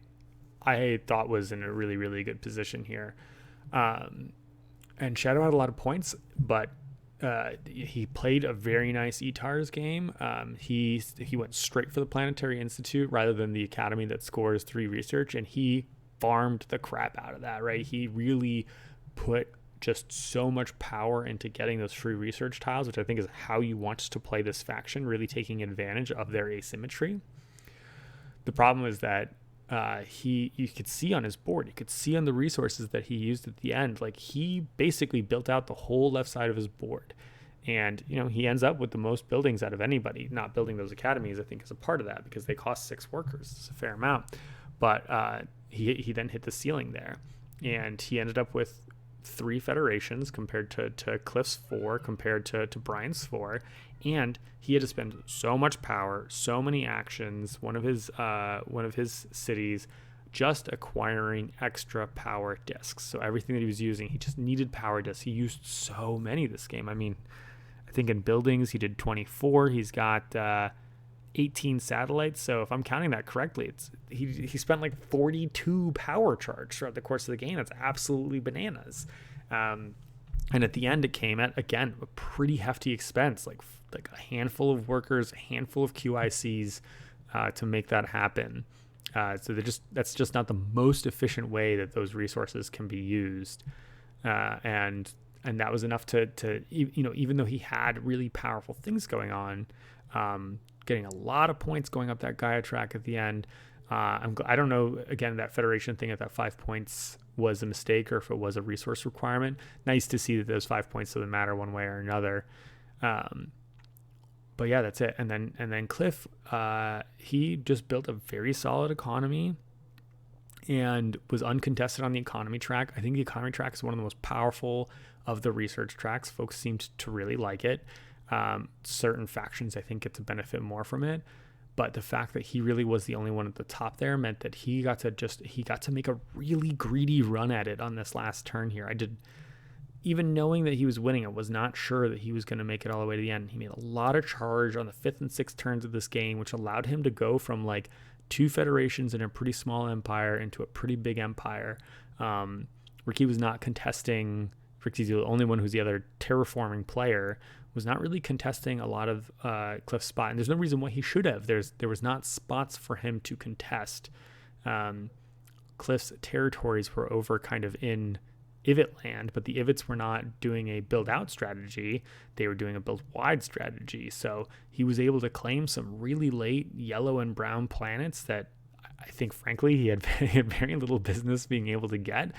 thought was in a really, really good position here. And Sceadeau had a lot of points, but he played a very nice Etars game. He went straight for the Planetary Institute rather than the Academy that scores 3 research, and he farmed the crap out of that, right? He really put just so much power into getting those free research tiles, which I think is how you want to play this faction, really taking advantage of their asymmetry. The problem is that you could see on his board, you could see on the resources that he used at the end, like he basically built out the whole left side of his board. And, you know, he ends up with the most buildings out of anybody. Not building those academies, I think, is a part of that because they cost 6 workers. It's a fair amount. But he then hit the ceiling there. And he ended up with 3 federations compared to Cliff's 4, compared to Bryant's 4. And he had to spend so much power, so many actions, one of his cities just acquiring extra power discs. So everything that he was using, he just needed power discs. He used so many this game. I mean, I think in buildings he did 24. He's got 18 satellites. So if I'm counting that correctly, he spent like 42 power charge throughout the course of the game. That's absolutely bananas. And at the end, it came at, again, a pretty hefty expense, like a handful of workers, a handful of QICs to make that happen. So that's just not the most efficient way that those resources can be used. And that was enough to you know, even though he had really powerful things going on, getting a lot of points going up that Gaia track at the end. I don't know, again, that Federation thing at that 5 points was a mistake or if it was a resource requirement. Nice to see that those 5 points doesn't matter one way or another. But yeah, that's it. And then Cliff, he just built a very solid economy and was uncontested on the economy track. I think the economy track is one of the most powerful of the research tracks. Folks seemed to really like it. Certain factions, I think, get to benefit more from it. But the fact that he really was the only one at the top there meant that he got to make a really greedy run at it on this last turn here. even knowing that he was winning, it was not sure that he was going to make it all the way to the end. He made a lot of charge on the 5th and 6th turns of this game, which allowed him to go from like 2 federations in a pretty small empire into a pretty big empire. Ricky was not contesting. Ricky's the only one who's the other terraforming player, was not really contesting a lot of Cliff's spot. And there's no reason why he should have. There was not spots for him to contest. Cliff's territories were over kind of in Ivit land, but the Ivits were not doing a build out strategy. They were doing a build wide strategy. So he was able to claim some really late yellow and brown planets that I think, frankly, he had very little business being able to get.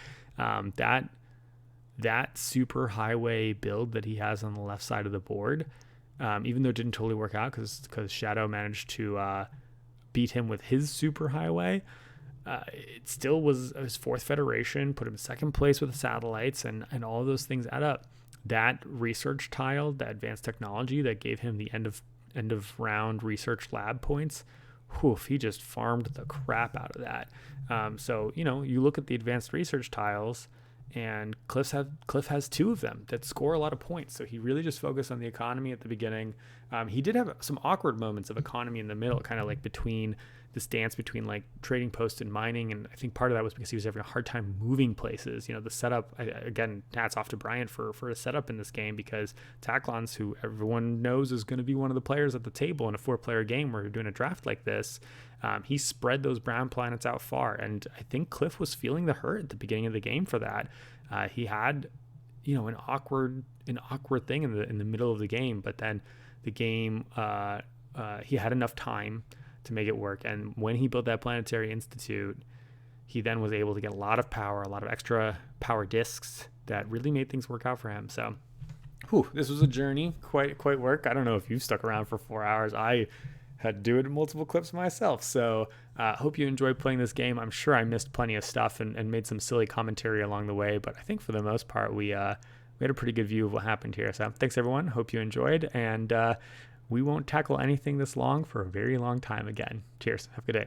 That super highway build that he has on the left side of the board, even though it didn't totally work out because Sceadeau managed to beat him with his super highway, it still was his 4th federation, put him 2nd place with the satellites, and all of those things add up. That research tile, that advanced technology that gave him the end of round research lab points, he just farmed the crap out of that. So, you look at the advanced research tiles, and Cliff has 2 of them that score a lot of points. So he really just focused on the economy at the beginning. He did have some awkward moments of economy in the middle, kind of like between this dance between like trading posts and mining. And I think part of that was because he was having a hard time moving places. The setup, again, hats off to Bryant for a setup in this game, because Taclon's, who everyone knows is going to be one of the players at the table in a 4-player game where you're doing a draft like this, he spread those brown planets out far. And I think Cliff was feeling the hurt at the beginning of the game for that. He had, an awkward thing in the middle of the game, but then the game, he had enough time to make it work. And when he built that Planetary Institute, he then was able to get a lot of power, a lot of extra power discs that really made things work out for him. So, this was a journey, quite work. I don't know if you've stuck around for 4 hours. I had to do it in multiple clips myself. So hope you enjoyed playing this game. I'm sure I missed plenty of stuff and made some silly commentary along the way, but I think for the most part, we had a pretty good view of what happened here. So thanks everyone. Hope you enjoyed, and we won't tackle anything this long for a very long time again. Cheers. Have a good day.